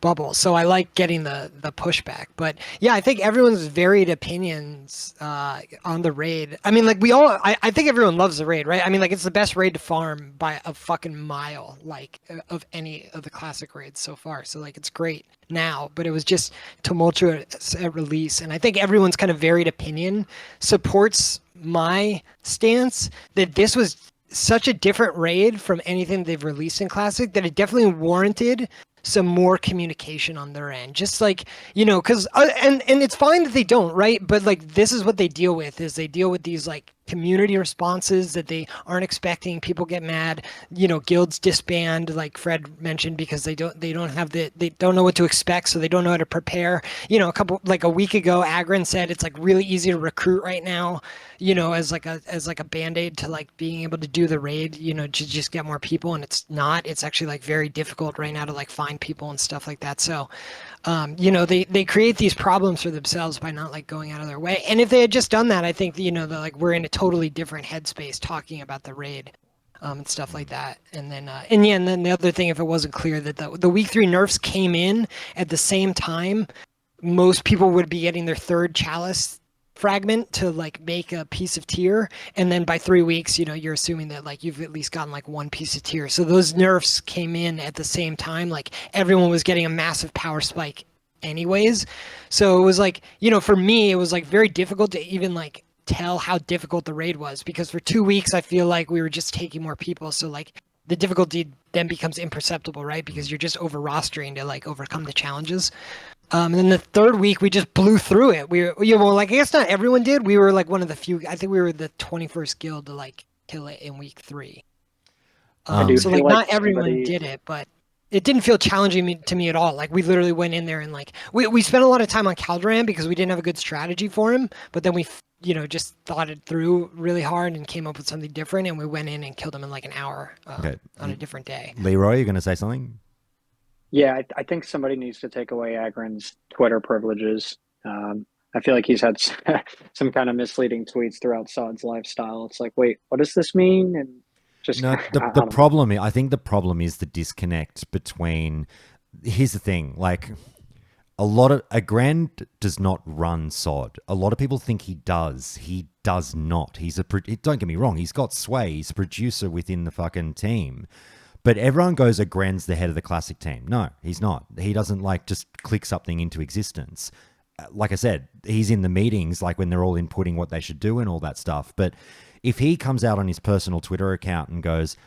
bubble. So I like getting the pushback. But yeah, I think everyone's varied opinions on the raid. I mean, like I think everyone loves the raid, right? I mean, like it's the best raid to farm by a fucking mile, like of any of the classic raids so far. So like it's great now, but it was just tumultuous at release. And I think everyone's kind of varied opinion supports my stance that this was such a different raid from anything they've released in Classic that it definitely warranted some more communication on their end, just like because and it's fine that they don't, right? But like this is what they deal with these like community responses that they aren't expecting. People get mad, guilds disband, like Fred mentioned, because they don't know what to expect, so they don't know how to prepare. A week ago, Agron said it's like really easy to recruit right now, as like a band-aid to like being able to do the raid, to just get more people, and it's not. It's actually like very difficult right now to like find people and stuff like that. So they create these problems for themselves by not like going out of their way. And if they had just done that, I think like we're in a totally different headspace talking about the raid and stuff like that. And then and then the other thing, if it wasn't clear that the week 3 nerfs came in at the same time, most people would be getting their third chalice fragment to like make a piece of tier, and then by 3 weeks you're assuming that like you've at least gotten like one piece of tier. So those nerfs came in at the same time, like everyone was getting a massive power spike anyways. So it was like for me it was like very difficult to even like tell how difficult the raid was, because for 2 weeks I feel like we were just taking more people, so like the difficulty then becomes imperceptible, right? Because you're just over rostering to like overcome the challenges. And then the third week we just blew through it. I guess not everyone did. We were like one of the few. I think we were the 21st guild to like kill it in week 3. So like not everyone did it, but it didn't feel challenging to me at all. Like we literally went in there and like we spent a lot of time on Calderan because we didn't have a good strategy for him. But then we just thought it through really hard and came up with something different, and we went in and killed him in like an hour on a different day. Leroy, you're going to say something? Yeah, I think somebody needs to take away Agron's Twitter privileges. I feel like he's had some kind of misleading tweets throughout SoD's lifestyle. It's like, wait, what does this mean? And just the problem. I think the problem is the disconnect between. Here's the thing, like a Grand does not run SoD. A lot of people think he does. He does not. Don't get me wrong. He's got sway. He's a producer within the fucking team. But everyone goes, a Gren's the head of the Classic team. No, he's not. He doesn't like just click something into existence. Like I said, he's in the meetings, like when they're all inputting what they should do and all that stuff. But if he comes out on his personal Twitter account and goes,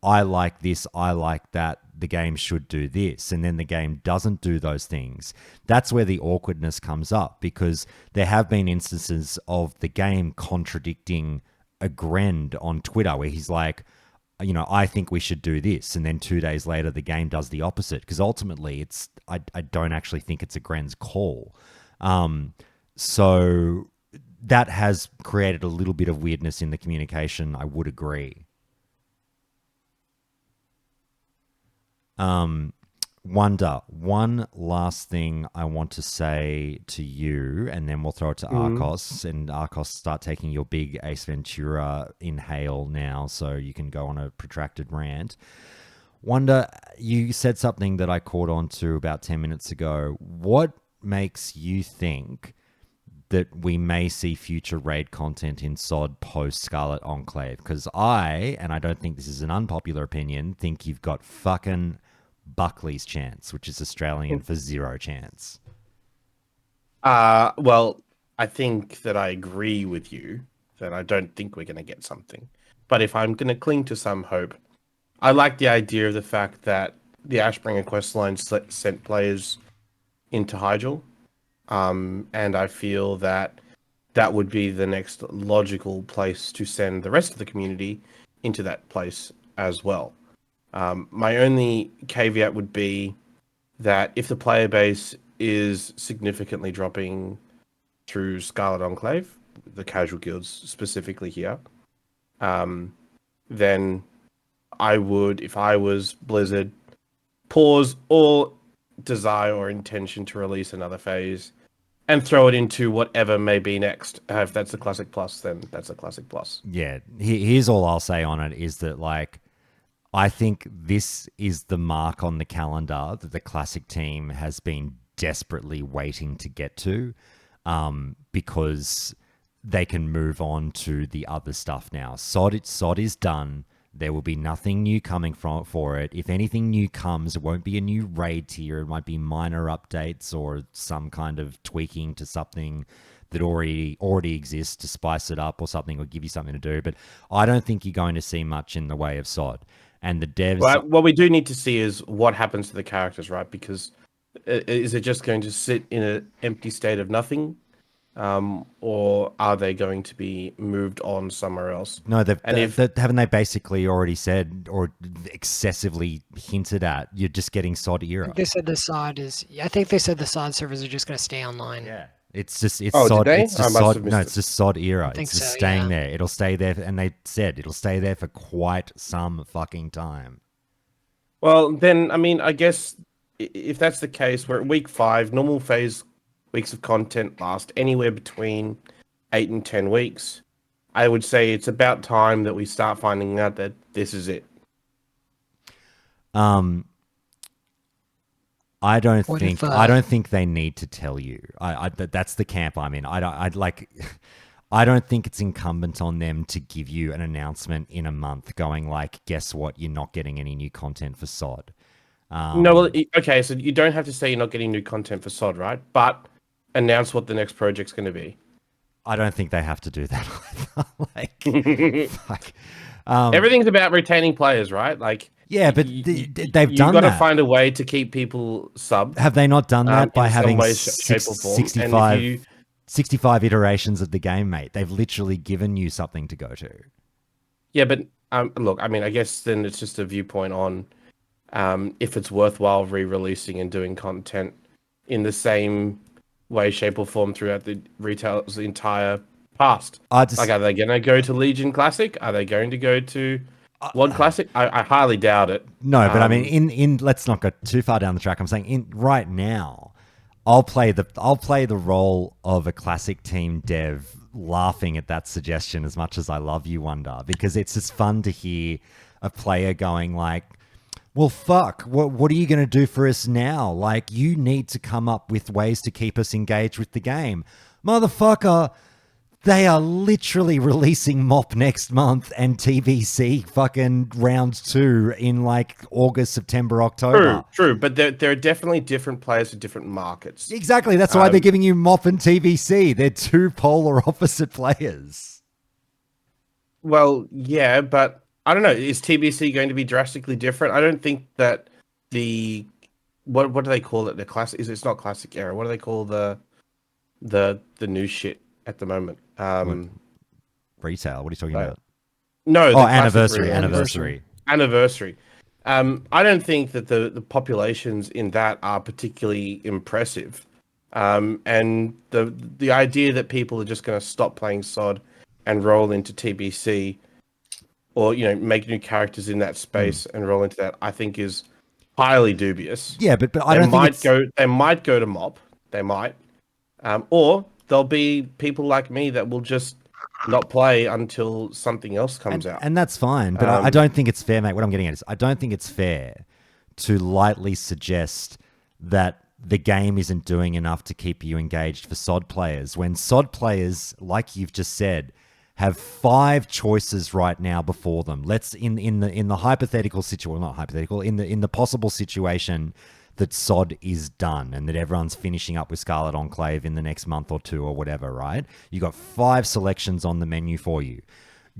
I like this, I like that, the game should do this, and then the game doesn't do those things, that's where the awkwardness comes up, because there have been instances of the game contradicting a Gren on Twitter where he's like, I think we should do this, and then 2 days later the game does the opposite, because ultimately I don't actually think it's a Gren's call. So that has created a little bit of weirdness in the communication, I would agree. Wonder, one last thing I want to say to you, and then we'll throw it to Arcos, and Arcos, start taking your big Ace Ventura inhale now so you can go on a protracted rant. Wonder, you said something that I caught on to about 10 minutes ago. What makes you think that we may see future raid content in SoD post Scarlet Enclave? Because and I don't think this is an unpopular opinion, think you've got fucking Buckley's chance, which is Australian for zero chance. Well, I think that I agree with you that I don't think we're going to get something. But if I'm going to cling to some hope, I like the idea of the fact that the Ashbringer questline sent players into Hyjal. And I feel that that would be the next logical place to send the rest of the community into that place as well. My only caveat would be that if the player base is significantly dropping through Scarlet Enclave, the casual guilds specifically here, then I would, if I was Blizzard, pause all desire or intention to release another phase and throw it into whatever may be next. If that's a Classic Plus, then that's a Classic Plus. Yeah, here's all I'll say on it is that, like, I think this is the mark on the calendar that the Classic team has been desperately waiting to get to, because they can move on to the other stuff now. SoD is done. There will be nothing new coming for it. If anything new comes, it won't be a new raid tier. It might be minor updates or some kind of tweaking to something that already exists to spice it up or something, or give you something to do. But I don't think you're going to see much in the way of SoD. And the devs... Well, what we do need to see is what happens to the characters, right? Because is it just going to sit in an empty state of nothing? Or are they going to be moved on somewhere else? No, haven't they basically already said or excessively hinted at you're just getting SoD era? They said the SoD is. I think they said the SoD servers are just going to stay online. Yeah, it's SoD. Did they? It's just SoD. No, it's just SoD era. It's just staying there. It'll stay there, and they said it'll stay there for quite some fucking time. Well, then, I mean, I guess if that's the case, we're at week 5. Normal phase weeks of content last anywhere between 8 and 10 weeks. I would say it's about time that we start finding out that this is it. I don't think they need to tell you. That's the camp I'm in. I don't think it's incumbent on them to give you an announcement in a month going like, guess what? You're not getting any new content for SoD. No, well, okay, so you don't have to say you're not getting new content for SoD, right? But announce what the next project's going to be. I don't think they have to do that. Everything's about retaining players, right? Like, yeah, but they've done that. You've got to find a way to keep people subbed. Have they not done that by having way, shape, or form? 65 iterations of the game, mate? They've literally given you something to go to. Yeah, but look, I mean, I guess then it's just a viewpoint on if it's worthwhile re-releasing and doing content in the same way, shape, or form throughout the retail's entire past. Are they going to go to Legion Classic? Are they going to go to WoD Classic? I highly doubt it. No, but I mean, in let's not go too far down the track. I'm saying right now, I'll play the role of a Classic team dev, laughing at that suggestion as much as I love you, Wonder, because it's just fun to hear a player going like, well, fuck, what are you going to do for us now? Like, you need to come up with ways to keep us engaged with the game. Motherfucker, they are literally releasing MOP next month and TVC fucking round 2 in like August, September, October. True, but there are definitely different players for different markets. Exactly, that's why they're giving you MOP and TVC. They're two polar opposite players. Well, yeah, but I don't know. Is TBC going to be drastically different? I don't think that the what do they call it? The classic it's not classic era. What do they call the new shit at the moment? Retail. What are you talking about? No. Anniversary. I don't think that the populations in that are particularly impressive. And the idea that people are just going to stop playing SoD and roll into TBC, or make new characters in that space and roll into that, I think is highly dubious. Yeah, but I don't think they might go to MOP. They might, or there'll be people like me that will just not play until something else comes out. And that's fine, but I don't think it's fair, mate. What I'm getting at is I don't think it's fair to lightly suggest that the game isn't doing enough to keep you engaged for SoD players when SoD players, like you've just said, have 5 choices right now before them. Let's in the hypothetical situation, not hypothetical, in the possible situation that SoD is done and that everyone's finishing up with Scarlet Enclave in the next month or 2 or whatever, right? You got 5 selections on the menu for you.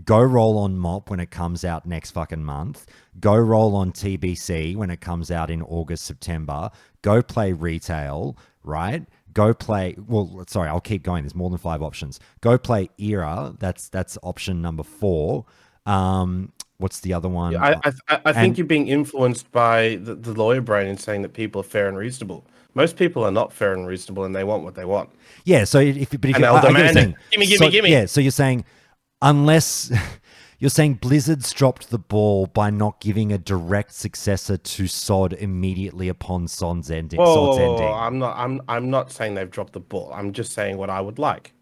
Go roll on MOP when it comes out next fucking month. Go roll on TBC when it comes out in August, September. Go play retail, right? Go play, well, sorry, I'll keep going. There's more than 5 options. Go play Era. That's option number 4. What's the other one? I think you're being influenced by the lawyer brain in saying that people are fair and reasonable. Most people are not fair and reasonable, and they want what they want. Yeah, so if they'll demand it. Gimme. Yeah, so you're saying unless you're saying Blizzard's dropped the ball by not giving a direct successor to SoD immediately upon SoD's ending. Whoa, I'm not saying they've dropped the ball. I'm just saying what I would like.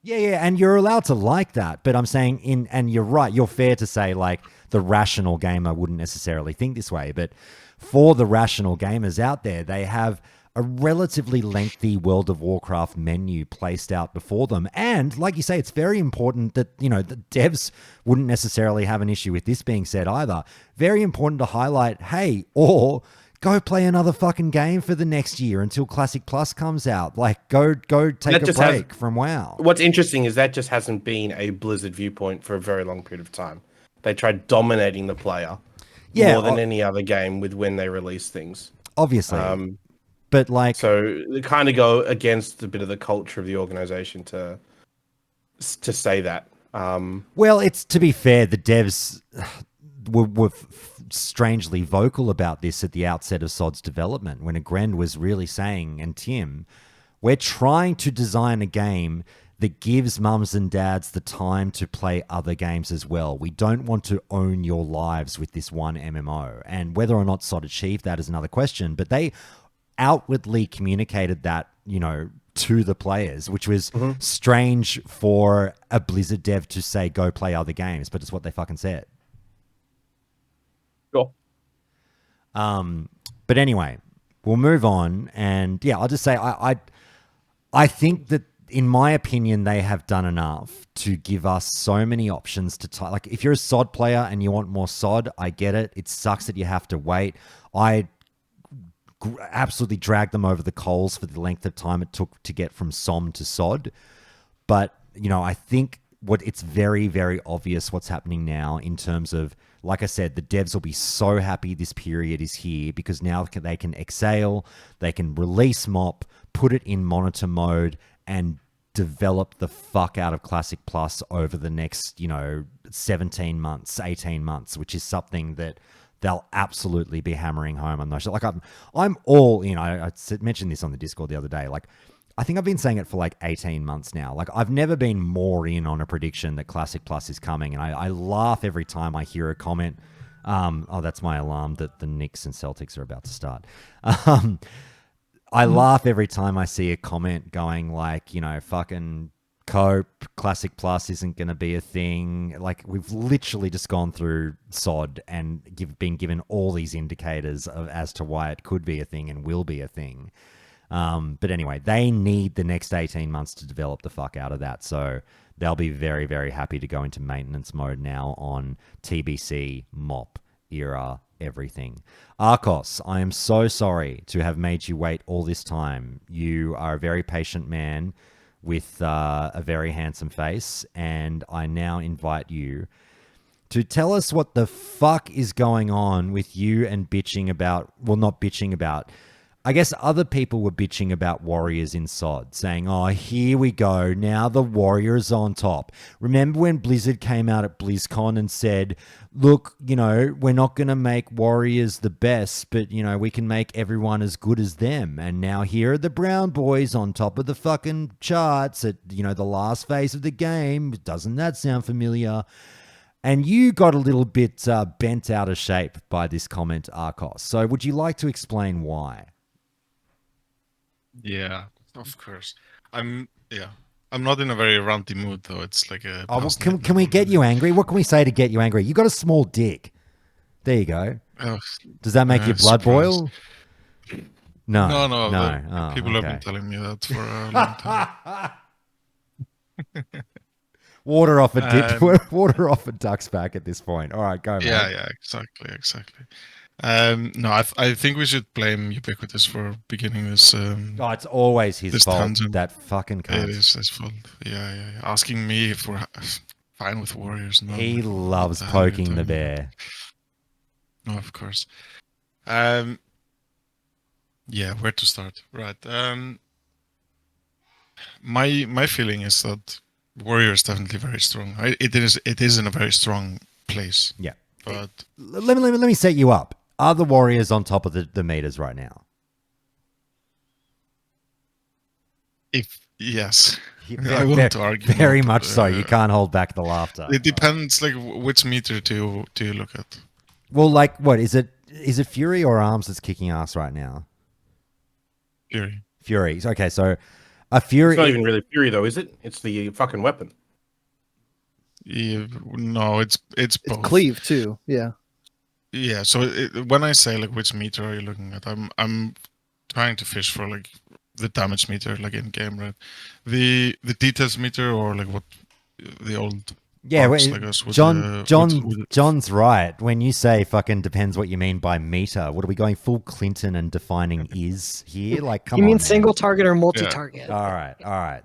Yeah, and you're allowed to like that, but I'm saying and you're right, you're fair to say like the rational gamer wouldn't necessarily think this way, but for the rational gamers out there, they have a relatively lengthy World of Warcraft menu placed out before them. And like you say, it's very important that, the devs wouldn't necessarily have an issue with this being said either. Very important to highlight, hey, or go play another fucking game for the next year until Classic Plus comes out. Like, go take a break from WoW. What's interesting is that just hasn't been a Blizzard viewpoint for a very long period of time. They tried dominating the player more than any other game with when they release things. Obviously. But like, so they kind of go against a bit of the culture of the organization to say that. Well, it's to be fair, the devs were strangely vocal about this at the outset of SoD's development when Agrend was really saying, and Tim, we're trying to design a game that gives mums and dads the time to play other games as well. We don't want to own your lives with this one MMO. And whether or not SoD achieved that is another question, but they outwardly communicated that, to the players, which was strange for a Blizzard dev to say, go play other games, but it's what they fucking said. Sure. But anyway, we'll move on. And yeah, I'll just say, I think that in my opinion, they have done enough to give us so many options to like, if you're a SoD player and you want more SoD, I get it. It sucks that you have to wait. I absolutely dragged them over the coals for the length of time it took to get from SOM to SoD. But, I think it's very, very obvious what's happening now in terms of, like I said, the devs will be so happy this period is here because now they can exhale, they can release MOP, put it in monitor mode, and develop the fuck out of Classic Plus over the next, 17 months, 18 months, which is something that they'll absolutely be hammering home on those. Like I'm all, I mentioned this on the Discord the other day. Like, I think I've been saying it for like 18 months now. Like, I've never been more in on a prediction that Classic Plus is coming. And I laugh every time I hear a comment. That's my alarm that the Knicks and Celtics are about to start. I laugh every time I see a comment going like, fucking cope, Classic Plus isn't going to be a thing. Like, we've literally just gone through SoD and been given all these indicators as to why it could be a thing and will be a thing. But anyway, they need the next 18 months to develop the fuck out of that. So they'll be very, very happy to go into maintenance mode now on TBC, MOP, Era, everything. Arcos, I am so sorry to have made you wait all this time. You are a very patient man with a very handsome face, and I now invite you to tell us what the fuck is going on with you and bitching about, well, not bitching about, I guess other people were bitching about Warriors in SoD, saying, oh, here we go, now the Warriors on top. Remember when Blizzard came out at BlizzCon and said, look, we're not going to make Warriors the best, but, we can make everyone as good as them. And now here are the Brown Boys on top of the fucking charts at, the last phase of the game. Doesn't that sound familiar? And you got a little bit bent out of shape by this comment, Arcos. So would you like to explain why? Yeah, of course. I'm not in a very ranty mood though. It's like a. Oh, well, can we get you angry? What can we say to get you angry? You got a small dick. There you go. Oh, Does that make your blood surprise. boil? No, No. no. Oh, People have been okay. telling me that for a long time. Water off a dip. Water off a duck's back at this point. All right, go, man. Yeah, exactly. No, I think we should blame Ubiquitous for beginning this. Oh, it's always his this fault. tangent. That fucking cunt. It is his fault. Yeah. Asking me if we're fine with Warriors. No, He what loves the hell are you poking the talking bear. about? No, of course. Yeah, where to start? Right. My feeling is that Warrior is definitely very strong. It is in a very strong place. Yeah. But Let me set you up. Are the Warriors on top of the meters right now? Yes, I won't argue. Very much so. You can't hold back the laughter. It depends, like which meter do you look at? Well, like what is it? Is it Fury or Arms that's kicking ass right now? Fury. Fury. Okay, so a Fury. It's not even really Fury though, is it? It's the fucking weapon. Yeah, no, it's both. It's cleave too. Yeah. Yeah. So when I say like which meter are you looking at, I'm trying to fish for like the damage meter, like in game, right? The details meter or like what the old. Yeah, parts, wait, like us with John's right. When you say fucking depends what you mean by meter, what are we going full Clinton and defining is here? Like, come on. You mean man. single target or multi-target? All right.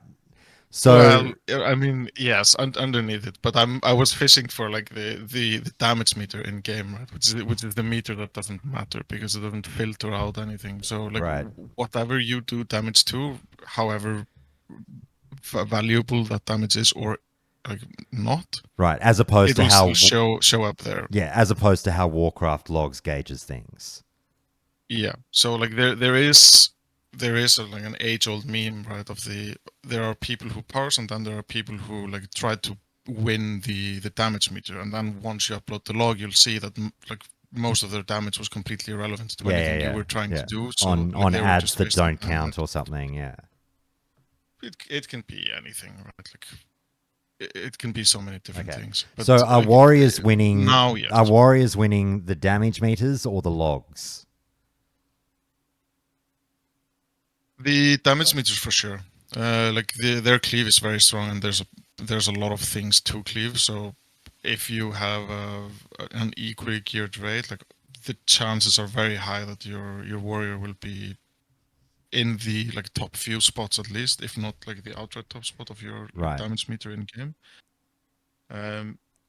So, well, I mean, yes, underneath it, but I was fishing for like the damage meter in game, right? Which is the meter that doesn't matter because it doesn't filter out anything. So like whatever you do damage to, however valuable that damage is, or like not, right, as opposed to how show up there. Yeah, as opposed to how Warcraft logs gauges things. Yeah, so like there is like an age-old meme, right? There are people who parse, and then there are people who like try to win the damage meter, and then once you upload the log, you'll see that like most of their damage was completely irrelevant to anything you were trying to do. So on ads that don't count or something. Yeah, it can be anything, right? Like it can be so many different things. But so are like, Warriors winning? Now, yes. Are Warriors winning the damage meters or the logs? The damage meters for sure. Like their cleave is very strong, and there's a lot of things to cleave. So if you have an equally geared raid, like the chances are very high that your warrior will be in the like top few spots at least, if not like the outright top spot of your damage meter in game.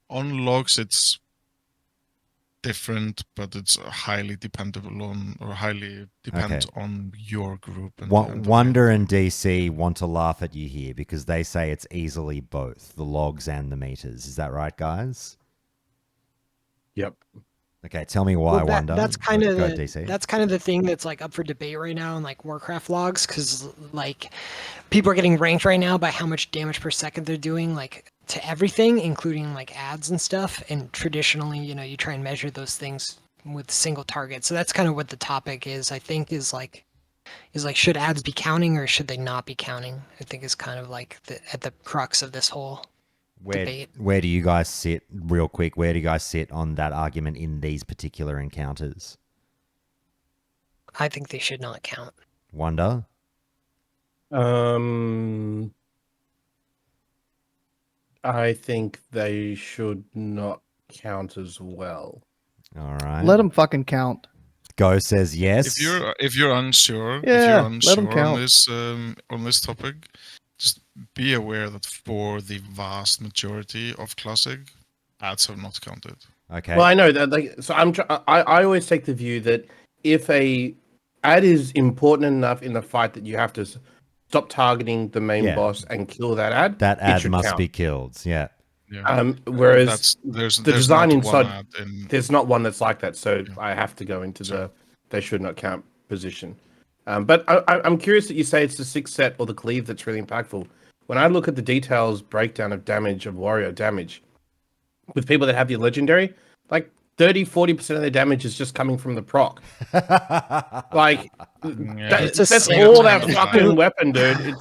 On logs, it's different, but it's highly dependable on, or highly depends on your group. And Wonder and DC want to laugh at you here because they say it's easily both the logs and the meters. Is that right, guys? Yep. Okay, tell me why. Wonder. That's kind of DC. That's kind of the thing that's like up for debate right now in like Warcraft logs, because like people are getting ranked right now by how much damage per second they're doing, like to everything, including like ads and stuff. And traditionally, you try and measure those things with single targets. So that's kind of what the topic is. I think is like should ads be counting or should they not be counting? I think is kind of like at the crux of this whole debate. Where do you guys sit, real quick? Where do you guys sit on that argument in these particular encounters? I think they should not count. Wonder. I think they should not count as well. All right. Let them fucking count. Go says yes. If you're unsure, let them count. on this topic, just be aware that for the vast majority of Classic, ads have not counted. Okay. Well, I know that. Like, so I always take the view that if a ad is important enough in the fight that you have to stop targeting the main boss and kill that ad. That ad must be killed. Yeah. Whereas there's the design inside, there's not one that's like that. So I have to go into the they should not count position. But I'm curious that you say it's the 6 set or the cleave that's really impactful. When I look at the details breakdown of damage, of warrior damage, with people that have the legendary, like 30-40% of their damage is just coming from the proc. Like, that's all that fucking weapon, dude.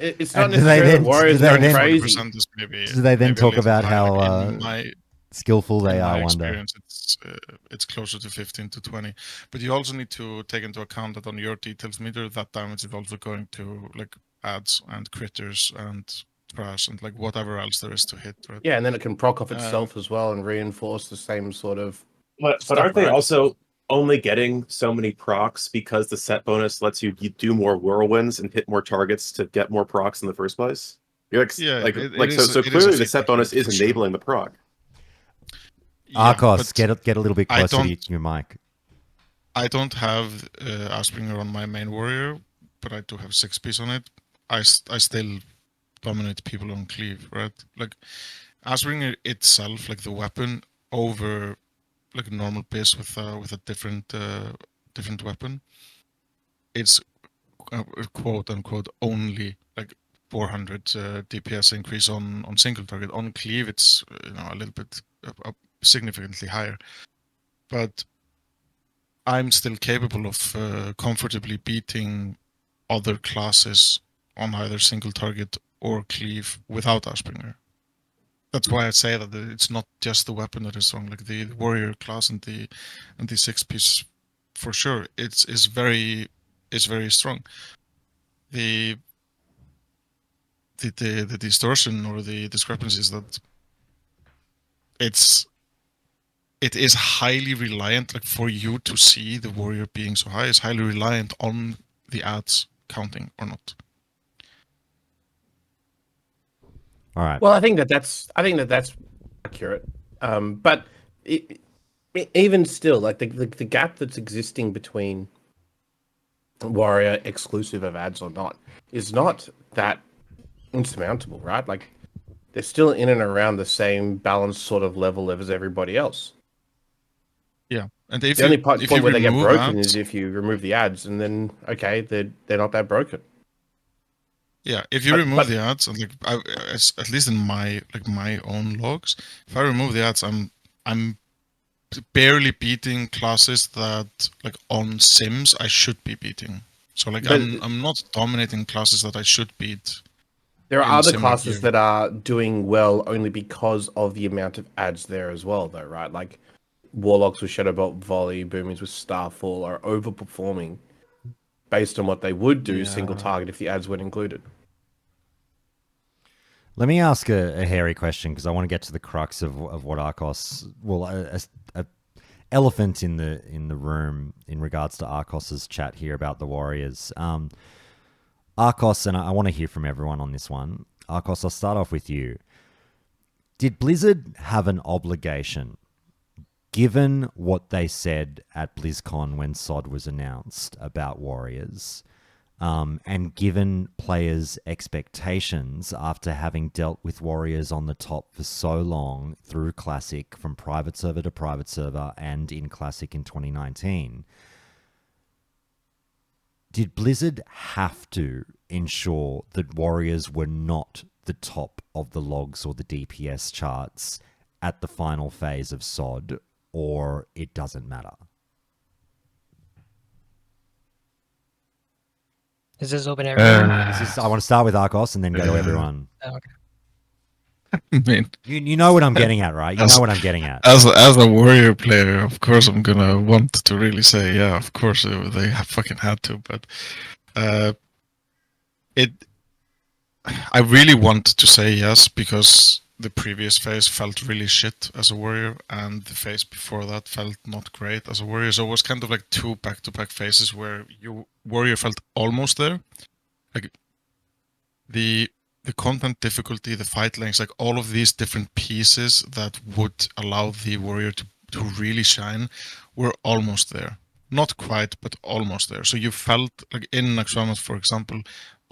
It's not And do they necessarily then- Warriors do they going then- crazy. 40% is maybe, Do they then maybe a talk little about high. how Like skillful they in are? my I wonder. experience, it's closer to 15 to 20. But you also need to take into account that on your details meter, that damage is also going to like ads and critters and trash and like whatever else there is to hit. Right? Yeah, and then it can proc off itself as well and reinforce the same sort of. But stuff, aren't they right? also only getting so many procs because the set bonus lets you do more whirlwinds and hit more targets to get more procs in the first place? You're like, Yeah, so it is a clearly the set feedback bonus loop is for sure. enabling the proc. Yeah, Arcos, but get a little bit I closer to don't- your mic. I don't have Aspringer on my main warrior, but I do have 6-piece on it. I still dominate people on cleave, right? Like Aspringer itself, like the weapon over like a normal piece with a different weapon, it's quote unquote only like 400 DPS increase on single target. On cleave, it's a little bit significantly higher, but I'm still capable of comfortably beating other classes on either single target or cleave without Aspringer. That's why I say that it's not just the weapon that is strong. Like the warrior class and the 6-piece, for sure, is very strong. The distortion or the discrepancy is that it is highly reliant, like for you to see the warrior being so high, is highly reliant on the ads counting or not. All right. Well, I think that's accurate. But even still, like the gap that's existing between Warrior exclusive of ads or not is not that insurmountable, right? Like they're still in and around the same balanced sort of level as everybody else. Yeah, and if The only if point you where they get remove broken ads, is if you remove the ads, and then okay, they're not that broken. yeah, if you But- remove but- the ads, and like at least in my own logs, if I remove the ads, I'm barely beating classes that like on sims I should be beating. So like But- I'm not dominating classes that I should beat. There in are other similar classes gear. that are doing well only because of the amount of ads there as well, though, right? Like Warlocks with Shadowbolt Volley, Boomings with Starfall are overperforming based on what they would do single Yeah. target if the ads weren't included. Let me ask a hairy question because I want to get to the crux of what Arcos. Well, a elephant in the room in regards to Arcos's chat here about the Warriors. Arcos, and I want to hear from everyone on this one. Arcos, I'll start off with you. Did Blizzard have an obligation, given what they said at BlizzCon when SoD was announced about Warriors, and given players' expectations after having dealt with Warriors on the top for so long through Classic, from private server to private server, and in Classic in 2019, did Blizzard have to ensure that Warriors were not the top of the logs or the DPS charts at the final phase of SoD, or it doesn't matter? Is this open to everyone? I want to start with Arcos and then go to everyone. Oh, okay. I mean, You know what I'm getting at, right? You know what I'm getting at. as a warrior player, of course I'm gonna want to really say, yeah, of course they have fucking had to, but I really want to say yes because the previous phase felt really shit as a warrior, and the phase before that felt not great as a warrior. So it was kind of like two back-to-back phases where warrior felt almost there, like the content difficulty, the fight lengths, like all of these different pieces that would allow the warrior to really shine were almost there. Not quite, but almost there. So you felt like in Naxxramas, for example,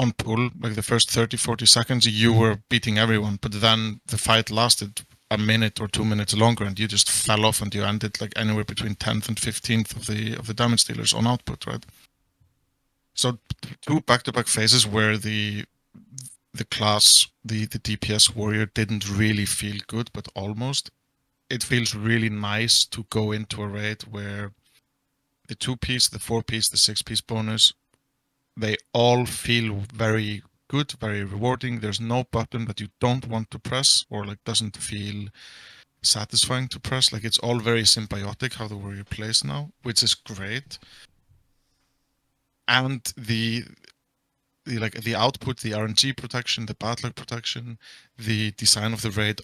on pull, like the first 30, 40 seconds, you were beating everyone, but then the fight lasted a minute or 2 minutes longer and you just fell off and you ended like anywhere between 10th and 15th of the damage dealers on output, right? So two back-to-back phases where the class, the DPS warrior didn't really feel good, but almost. It feels really nice to go into a raid where the 2-piece, the 4-piece, the 6-piece bonus, they all feel very good, very rewarding. There's no button that you don't want to press or like doesn't feel satisfying to press. Like it's all very symbiotic how the warrior plays now, which is great. And the output, the RNG protection, the bad luck protection, the design of the raid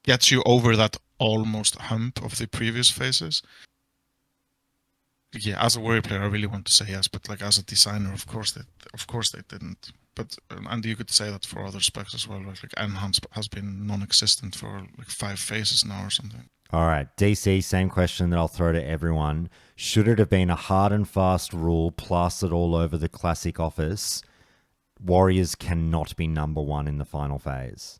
gets you over that almost hump of the previous phases. Yeah, as a warrior player, I really want to say yes, but like as a designer, of course they didn't. But and you could say that for other specs as well. Like enhance has been non-existent for like 5 phases now or something. All right, DC, same question that I'll throw to everyone. Should it have been a hard and fast rule plastered all over the classic office? Warriors cannot be number 1 in the final phase.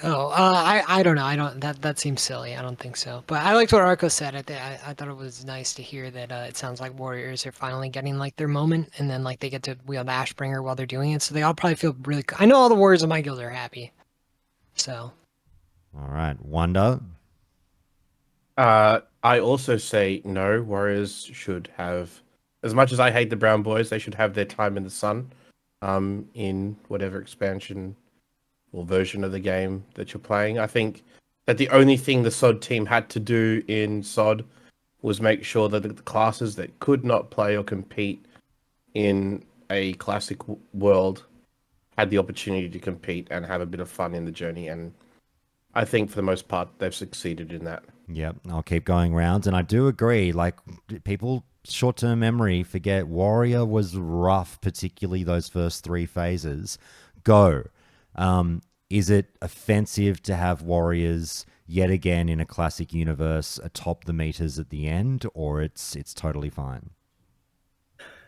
Oh, I don't know. That seems silly. I don't think so. But I liked what Arcos said. I thought it was nice to hear that it sounds like Warriors are finally getting like their moment, and then like they get to wield Ashbringer while they're doing it. So they all probably feel really. I know all the Warriors in my guild are happy. So. All right, Wonder. I also say no. Warriors should have, as much as I hate the Brown Boys, they should have their time in the sun, in whatever expansion or version of the game that you're playing. I think that the only thing the SoD team had to do in SoD was make sure that the classes that could not play or compete in a classic world had the opportunity to compete and have a bit of fun in the journey. And I think for the most part, they've succeeded in that. Yep, I'll keep going rounds. And I do agree, like, people, short-term memory, forget Warrior was rough, particularly those first 3 phases. Go. Is it offensive to have Warriors yet again in a classic universe atop the meters at the end, or it's totally fine?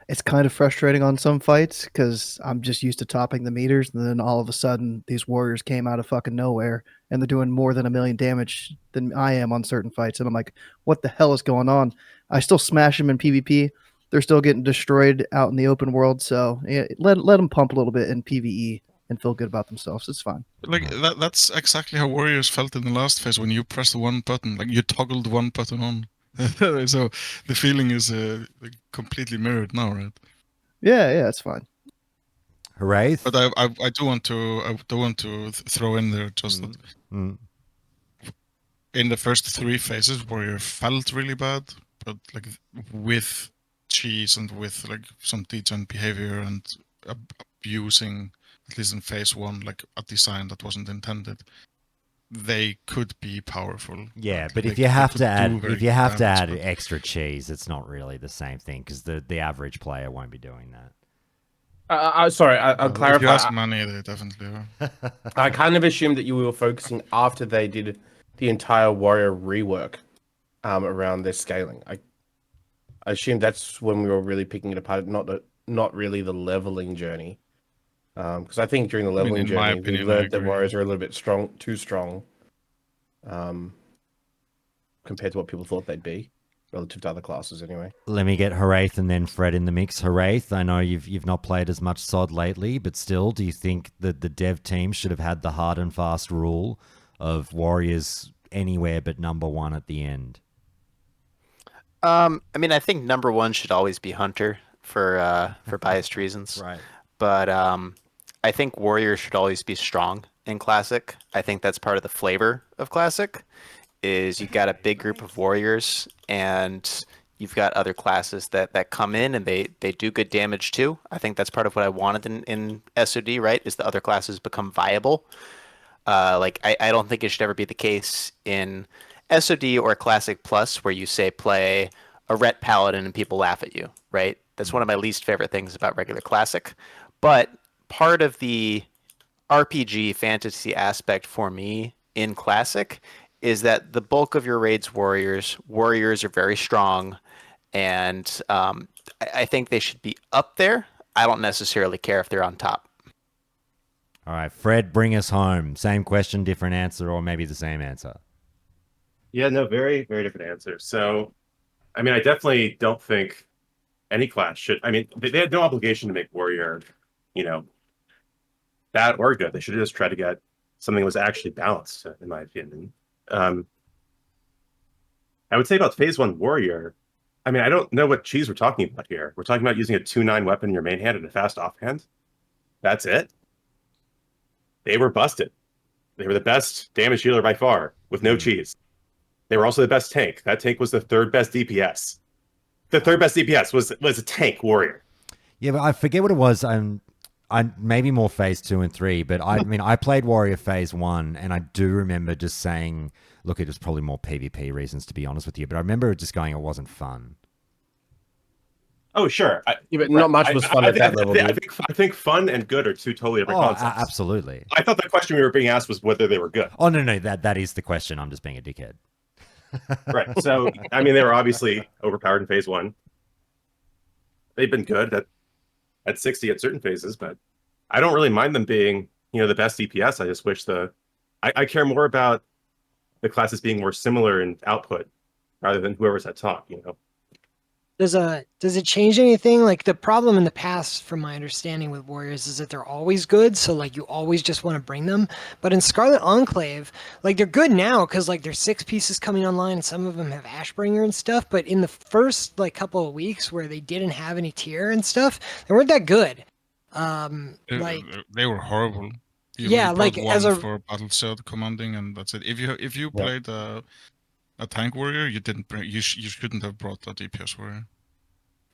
It's kind of frustrating on some fights because I'm just used to topping the meters, and then all of a sudden these warriors came out of fucking nowhere and they're doing more than 1 million damage than I am on certain fights, and I'm like, what the hell is going on? I still smash them in PvP. They're still getting destroyed out in the open world, so yeah, let them pump a little bit in PvE and feel good about themselves. It's fine. Like that's exactly how Warriors felt in the last phase when you pressed one button, like you toggled one button on. So the feeling is like completely mirrored now, right? Yeah, it's fine. Hooray! But I do want to throw in there just that in the first 3 phases, Warrior felt really bad, but like with cheese and with like some degen behavior and abusing, at least in phase 1, like a design that wasn't intended, they could be powerful. Yeah, Like, but they if you have to damage, add but extra cheese, it's not really the same thing because the average player won't be doing that. Sorry, I'll clarify. If you ask Manny, they definitely are. I kind of assumed that you were focusing after they did the entire Warrior rework around their scaling. I assumed that's when we were really picking it apart, not really the leveling journey. Because I think during the leveling in my journey, opinion, we I learned that agree. Warriors are a little bit too strong, compared to what people thought they'd be, relative to other classes anyway. Let me get Haraith and then Fred in the mix. Haraith, I know you've not played as much SoD lately, but still, do you think that the dev team should have had the hard and fast rule of Warriors anywhere but number 1 at the end? I mean, I think number 1 should always be Hunter for biased reasons. Right. But I think Warrior should always be strong in Classic. I think that's part of the flavor of Classic, is you've got a big group of Warriors and you've got other classes that come in and they do good damage too. I think that's part of what I wanted in SoD, right, is the other classes become viable. Like, I don't think it should ever be the case in SoD or Classic Plus where you say play a Ret Paladin and people laugh at you, right? That's one of my least favorite things about regular Classic. But part of the RPG fantasy aspect for me in Classic is that the bulk of your raids Warriors are very strong, and I think they should be up there. I don't necessarily care if they're on top. All right, Fred, bring us home. Same question, different answer, or maybe the same answer. Yeah, no, very, very different answer. So, I mean, I definitely don't think any class should. I mean, they had no obligation to make Warrior, bad or good. They should have just tried to get something that was actually balanced, in my opinion. I would say about phase 1 Warrior, I mean, I don't know what cheese we're talking about here. We're talking about using a 2-9 weapon in your main hand and a fast offhand. That's it. They were busted. They were the best damage dealer by far, with no cheese. They were also the best tank. That tank was the third best DPS. The third best DPS was a tank warrior. Yeah, but I forget what it was. I maybe more phase 2 and 3, but I mean, I played Warrior phase 1, and I do remember just saying, look, it was probably more PvP reasons, to be honest with you, but I remember just going, it wasn't fun. Oh, sure. But not much was fun at that level. I think fun and good are two totally different concepts. Absolutely. I thought the question we were being asked was whether they were good. Oh, no, that is the question. I'm just being a dickhead. Right. So, I mean, they were obviously overpowered in phase 1. They've been good at 60 at certain phases, but I don't really mind them being, the best DPS. I just wish I care more about the classes being more similar in output rather than whoever's at top, Does it change anything? Like, the problem in the past, from my understanding with Warriors, is that they're always good, so like you always just want to bring them. But in Scarlet Enclave, like, they're good now because like there's 6 pieces coming online, and some of them have Ashbringer and stuff. But in the first like couple of weeks where they didn't have any tier and stuff, they weren't that good. They were horrible. Yeah, like as a for battle SoD commanding, and that's it. If you played a tank warrior, you didn't bring. You shouldn't have brought a DPS warrior.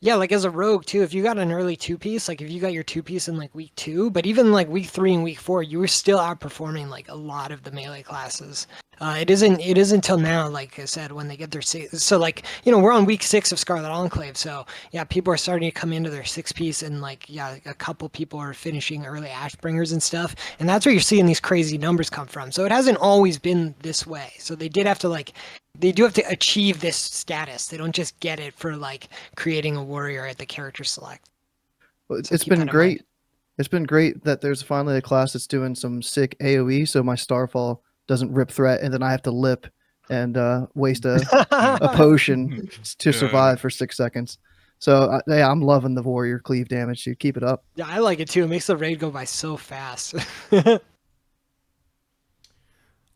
Yeah, like as a rogue too, if you got an early 2-piece, like if you got your 2-piece in like week 2, but even like week 3 and week 4, you were still outperforming like a lot of the melee classes. It isn't until now, like I said, when they get their so like, we're on week 6 of Scarlet Enclave, so yeah, people are starting to come into their 6-piece, and like, yeah, a couple people are finishing early Ashbringers and stuff, and that's where you're seeing these crazy numbers come from. So it hasn't always been this way. So they do have to achieve this status. They don't just get it for like creating a warrior at the character select. Well, it's been great. It's been great that there's finally a class that's doing some sick AoE, so my Starfall doesn't rip threat, and then I have to lip and waste a potion to survive for 6 seconds. So yeah, I'm loving the warrior cleave damage. You keep it up. Yeah, I like it too. It makes the raid go by so fast. All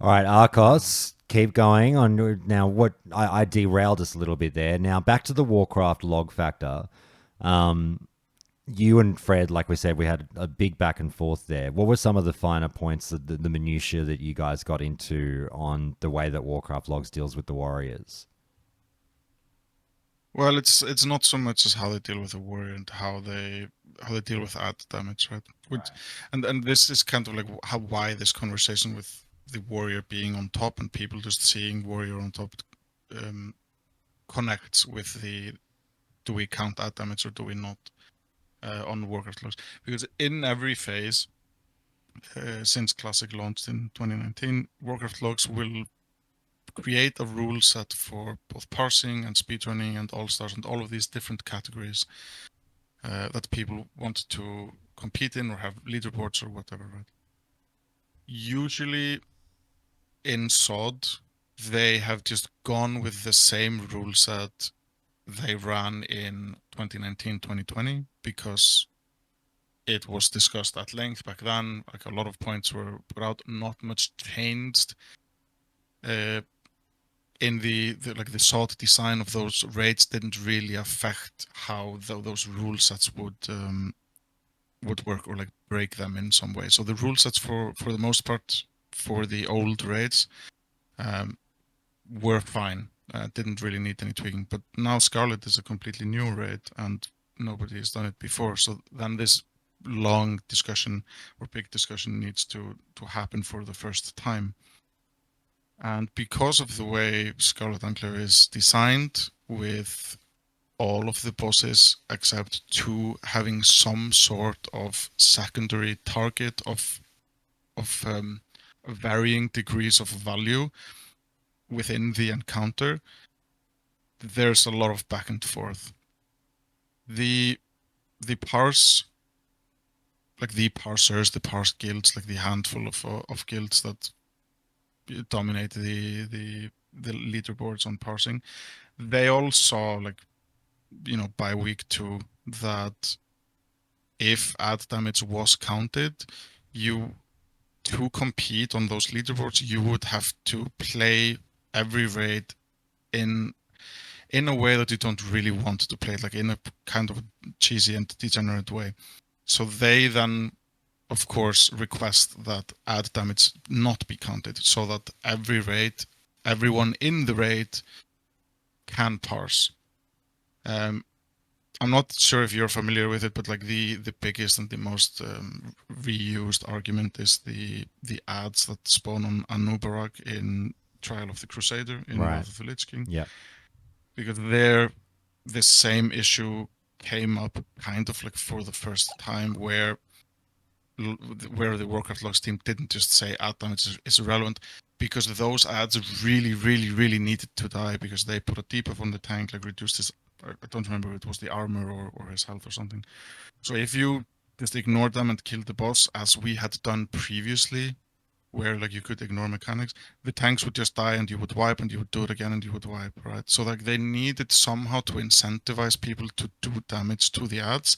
right, Arcos, keep going on. Now, what I derailed us a little bit there. Now, back to the Warcraft log factor. You and Fred, like we said, we had a big back and forth there. What were some of the finer points, the minutiae that you guys got into on the way that Warcraft logs deals with the warriors? Well, it's not so much as how they deal with the warrior and how they deal with add damage, right? And this is kind of like why this conversation with the warrior being on top and people just seeing warrior on top connects with the do we count add damage or do we not on Warcraft logs, because in every phase since Classic launched in 2019, Warcraft logs will create a rule set for both parsing and speedrunning and all-stars and all of these different categories that people want to compete in or have leaderboards or whatever, right? Usually in SoD, they have just gone with the same rule set they ran in 2019, 2020, because it was discussed at length back then. Like, a lot of points were put out, not much changed in the SoD design of those raids didn't really affect how those rule sets would work or like break them in some way. So the rule sets for the most part for the old raids were fine. Didn't really need any tweaking. But now Scarlet is a completely new raid and nobody has done it before. So then this long discussion or big discussion needs to happen for the first time. And because of the way Scarlet Enclave is designed, with all of the bosses except 2 having some sort of secondary target of varying degrees of value within the encounter, there's a lot of back and forth. The parse, like the parsers, the parse guilds, like the handful of guilds that dominate the leaderboards on parsing, they all saw, like, by week 2 that if add damage was counted, to compete on those leaderboards, you would have to play every raid in in a way that you don't really want to play it, like in a kind of a cheesy and degenerate way. So they then, of course, request that add damage not be counted, so that everyone in the raid can parse. I'm not sure if you're familiar with it, but like the biggest and the most reused argument is the ads that spawn on Anubarak in Trial of the Crusader in Wrath of the Lich King. Yeah. Because there, the same issue came up kind of like for the first time where the Warcraft Logs team didn't just say add damage is irrelevant, because those ads really needed to die because they put a debuff on the tank, like reduced his, I don't remember if it was the armor or his health or something. So if you just ignore them and kill the boss, as we had done previously, where like you could ignore mechanics, the tanks would just die and you would wipe and you would do it again and you would wipe, right? So like they needed somehow to incentivize people to do damage to the ads.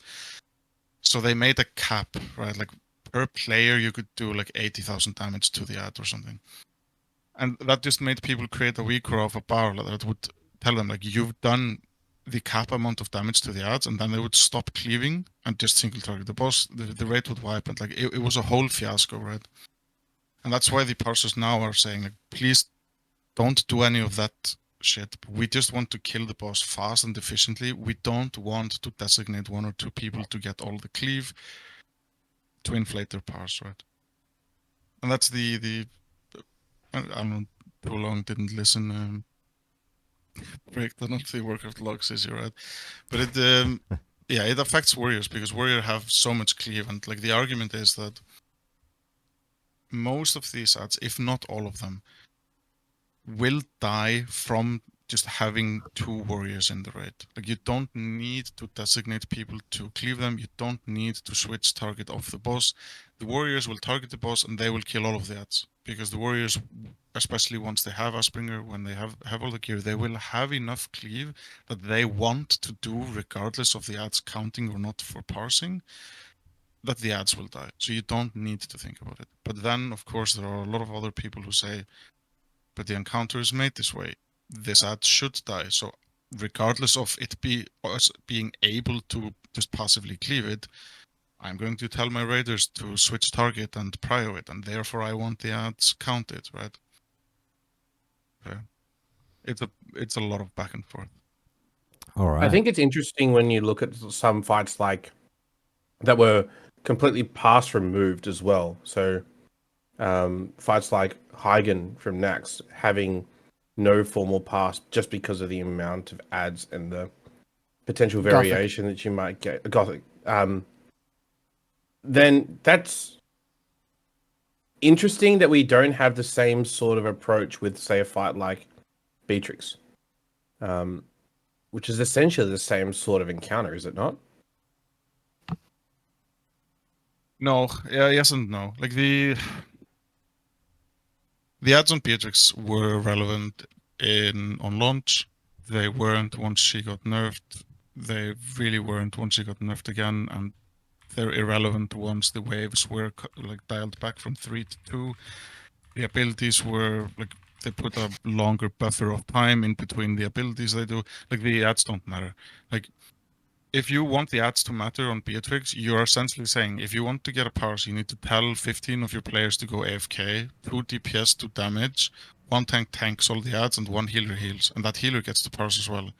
So they made a cap, right? Like per player you could do like 80,000 damage to the ad or something. And that just made people create a weaker of a bar that would tell them like, you've done the cap amount of damage to the ads, and then they would stop cleaving and just single target the boss. The rate would wipe, and like it was a whole fiasco, right? And that's why the parsers now are saying, like, please don't do any of that shit. We just want to kill the boss fast and efficiently. We don't want to designate 1 or 2 people to get all the cleave to inflate their parse, right? And that's the I don't know, too long, didn't listen. Breakdown of the Warcraft logs issue, right? But it, yeah, it affects warriors because warrior have so much cleave, and like the argument is that most of these ads, if not all of them, will die from just having 2 warriors in the raid. Like you don't need to designate people to cleave them. You don't need to switch target off the boss. The warriors will target the boss and they will kill all of the ads, because the warriors, especially once they have Aspringer, when they have all the gear, they will have enough cleave that they want to do, regardless of the ads counting or not for parsing, that the ads will die. So you don't need to think about it. But then, of course, there are a lot of other people who say, but the encounter is made this way. This ad should die. So regardless of it us being able to just passively cleave it, I'm going to tell my raiders to switch target and prio it, and therefore I want the ads counted, right? It's a lot of back and forth. All right. I think it's interesting when you look at some fights like that were completely pass removed as well. So fights like Hagen from Nax having no formal pass just because of the amount of ads and the potential variation that you might get. Gothic. Then that's interesting that we don't have the same sort of approach with, say, a fight like Beatrix, which is essentially the same sort of encounter, is it not? No, yeah, yes and no. Like the ads on Beatrix were relevant on launch. They weren't once she got nerfed. They really weren't once she got nerfed again, and they're irrelevant once the waves were like dialed back from 3 to 2. The abilities were like, they put a longer buffer of time in between the abilities they do. Like the ads don't matter. Like if you want the ads to matter on Beatrix, you're essentially saying if you want to get a parse, you need to tell 15 of your players to go AFK, 2 DPS, 2 damage, 1 tank tanks all the ads, and 1 healer heals, and that healer gets the parse as well.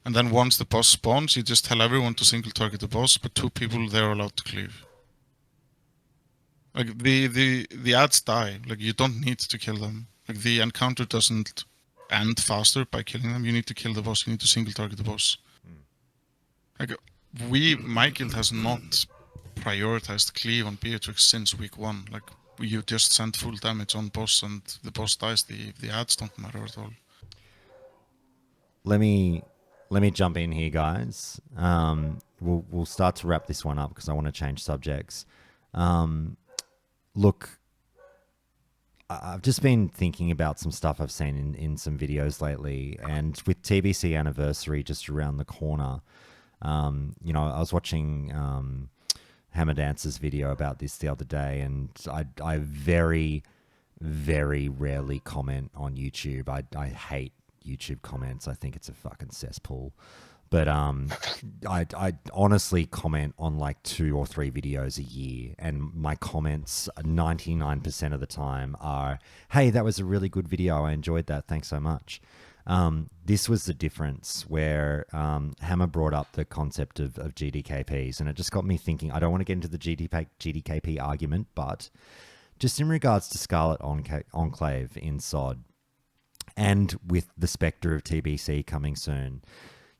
And then once the boss spawns, you just tell everyone to single target the boss, but 2 people they're allowed to cleave. Like the ads die. Like you don't need to kill them. Like the encounter doesn't end faster by killing them. You need to kill the boss. You need to single target the boss. Like my guild has not prioritized cleave on Beatrix since week 1. Like you just send full damage on boss and the boss dies. The ads don't matter at all. Let me jump in here, guys. We'll start to wrap this one up because I want to change subjects. Look, I've just been thinking about some stuff I've seen in some videos lately, and with TBC anniversary just around the corner, you know, I was watching Hammer Dancer's video about this the other day, and I very, very rarely comment on YouTube. I hate YouTube comments. I think it's a fucking cesspool. But I honestly comment on like 2 or 3 videos a year, and my comments 99% of the time are, "Hey, that was a really good video. I enjoyed that. Thanks so much." This was the difference where Hammer brought up the concept of GDKPs, and it just got me thinking. I don't want to get into the GDKP argument, but just in regards to Scarlet Enclave in SoD, and with the spectre of TBC coming soon,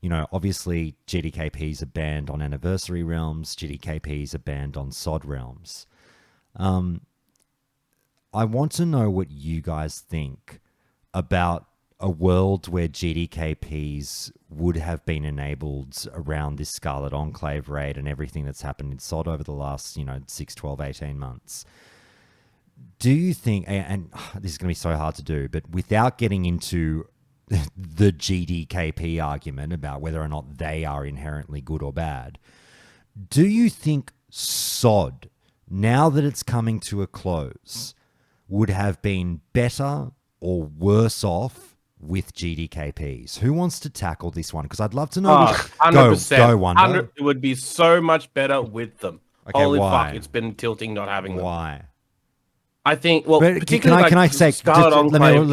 you know, obviously GDKPs are banned on anniversary realms, GDKPs are banned on SoD realms. I want to know what you guys think about a world where GDKPs would have been enabled around this Scarlet Enclave raid and everything that's happened in SoD over the last, 6, 12, 18 months. Do you think, and this is going to be so hard to do, but without getting into the GDKP argument about whether or not they are inherently good or bad, do you think SoD, now that it's coming to a close, would have been better or worse off with GDKPs? Who wants to tackle this one? Because I'd love to know. 100%. Go, Wonder. It would be so much better with them. Okay, Holy why? fuck, it's been tilting not having them. Why? I think. Well, But particularly can I say? Scarlet Enclave.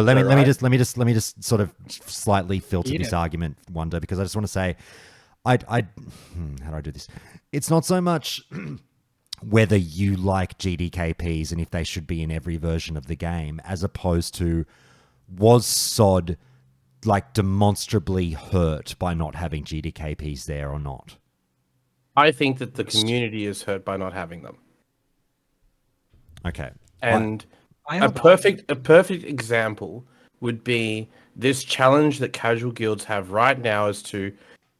Let me just sort of slightly filter this argument, Wonder, because I just want to say, how do I do this? It's not so much whether you like GDKPs and if they should be in every version of the game, as opposed to, was SoD like demonstrably hurt by not having GDKPs there or not? I think that the community is hurt by not having them. Okay. And a perfect example would be this challenge that casual guilds have right now as to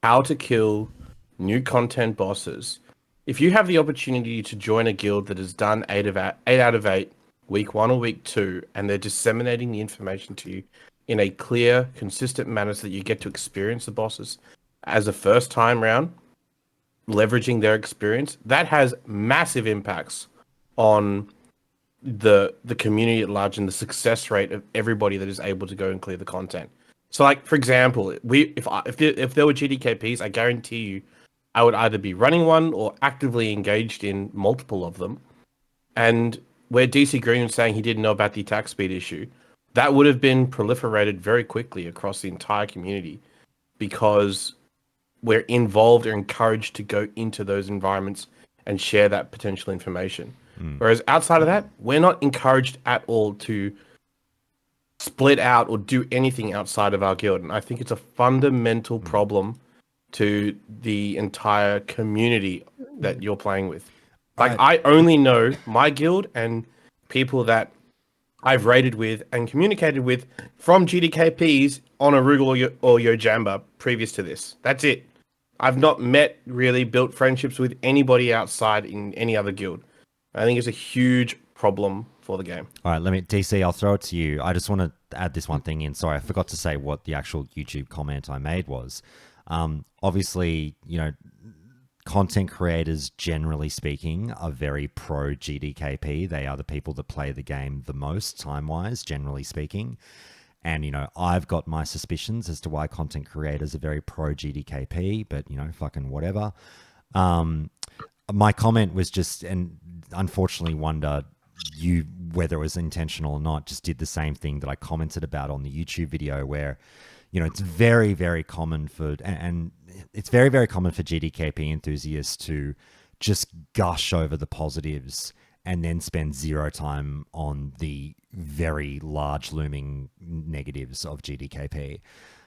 how to kill new content bosses. If you have the opportunity to join a guild that has done 8 out of 8, week 1 or week 2, and they're disseminating the information to you in a clear, consistent manner so that you get to experience the bosses as a first time round, leveraging their experience, that has massive impacts on the community at large and the success rate of everybody that is able to go and clear the content. So, like, for example, if there were GDKPs, I guarantee you I would either be running one or actively engaged in multiple of them. And where DC Green was saying he didn't know about the attack speed issue, that would have been proliferated very quickly across the entire community, because we're involved or encouraged to go into those environments and share that potential information. Whereas outside of that, we're not encouraged at all to split out or do anything outside of our guild. And I think it's a fundamental problem to the entire community that you're playing with. Like, I only know my guild and people that I've raided with and communicated with from GDKPs on Arugal or Yojamba previous to this. That's it. I've not built friendships with anybody outside in any other guild. I think it's a huge problem for the game. All right, DC, I'll throw it to you. I just want to add this one thing in. Sorry, I forgot to say what the actual YouTube comment I made was. Obviously, content creators, generally speaking, are very pro GDKP. They are the people that play the game the most, time-wise, generally speaking. And, I've got my suspicions as to why content creators are very pro GDKP, but, fucking whatever. My comment was just, and unfortunately, Wonder, you, whether it was intentional or not, just did the same thing that I commented about on the YouTube video, where, it's very, very common for, and it's very, very common for GDKP enthusiasts to just gush over the positives and then spend zero time on the very large looming negatives of GDKP.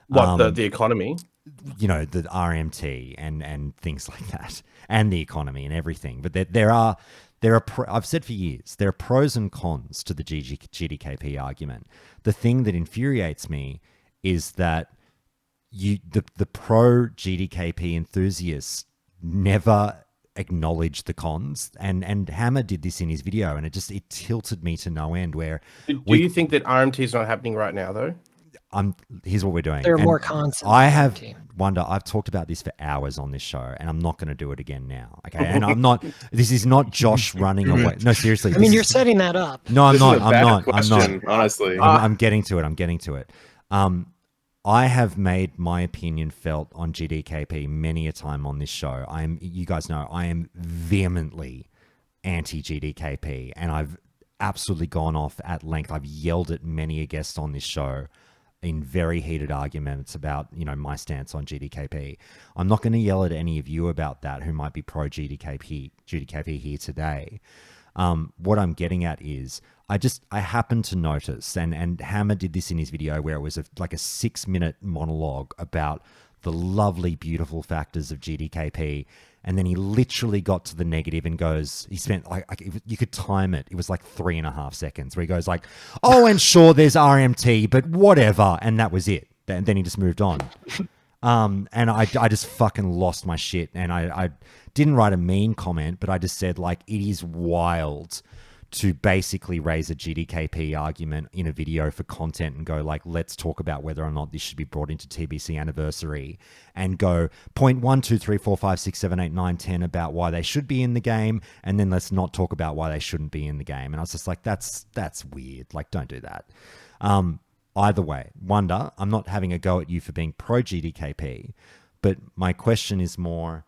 What, the economy? The RMT and things like that, and the economy and everything. But there are I've said for years, there are pros and cons to the GDKP argument. The thing that infuriates me is that the pro GDKP enthusiasts never acknowledge the cons, and Hammer did this in his video, and it tilted me to no end. Where do you think that RMT is not happening right now, though? Here's what we're doing. There are more cons. I've talked about this for hours on this show, and I'm not going to do it again now. Okay, and I'm not. This is not Josh running away. No, seriously. I mean, you're setting that up. No, I'm not. Question, honestly. I'm getting to it. I have made my opinion felt on GDKP many a time on this show. You guys know, I am vehemently anti-GDKP, and I've absolutely gone off at length. I've yelled at many a guest on this show in very heated arguments about, you know, my stance on GDKP. I'm not going to yell at any of you about that who might be pro GDKP here today. What I'm getting at is I happened to notice, and Hammer did this in his video where it was like a 6-minute monologue about the lovely, beautiful factors of GDKP. And then he literally got to the negative and goes, he spent you could time it. It was like 3.5 seconds where he goes like, oh, and sure, there's RMT, but whatever. And that was it. And then he just moved on. And I just fucking lost my shit. And I didn't write a mean comment, but I just said like, it is wild to basically raise a GDKP argument in a video for content and go like, let's talk about whether or not this should be brought into TBC anniversary, and go point 1, 2, 3, 4, 5, 6, 7, 8, 9, 10 about why they should be in the game. And then let's not talk about why they shouldn't be in the game. And I was just like, that's weird. Like, don't do that. Either way, Wonder, I'm not having a go at you for being pro GDKP, but my question is more,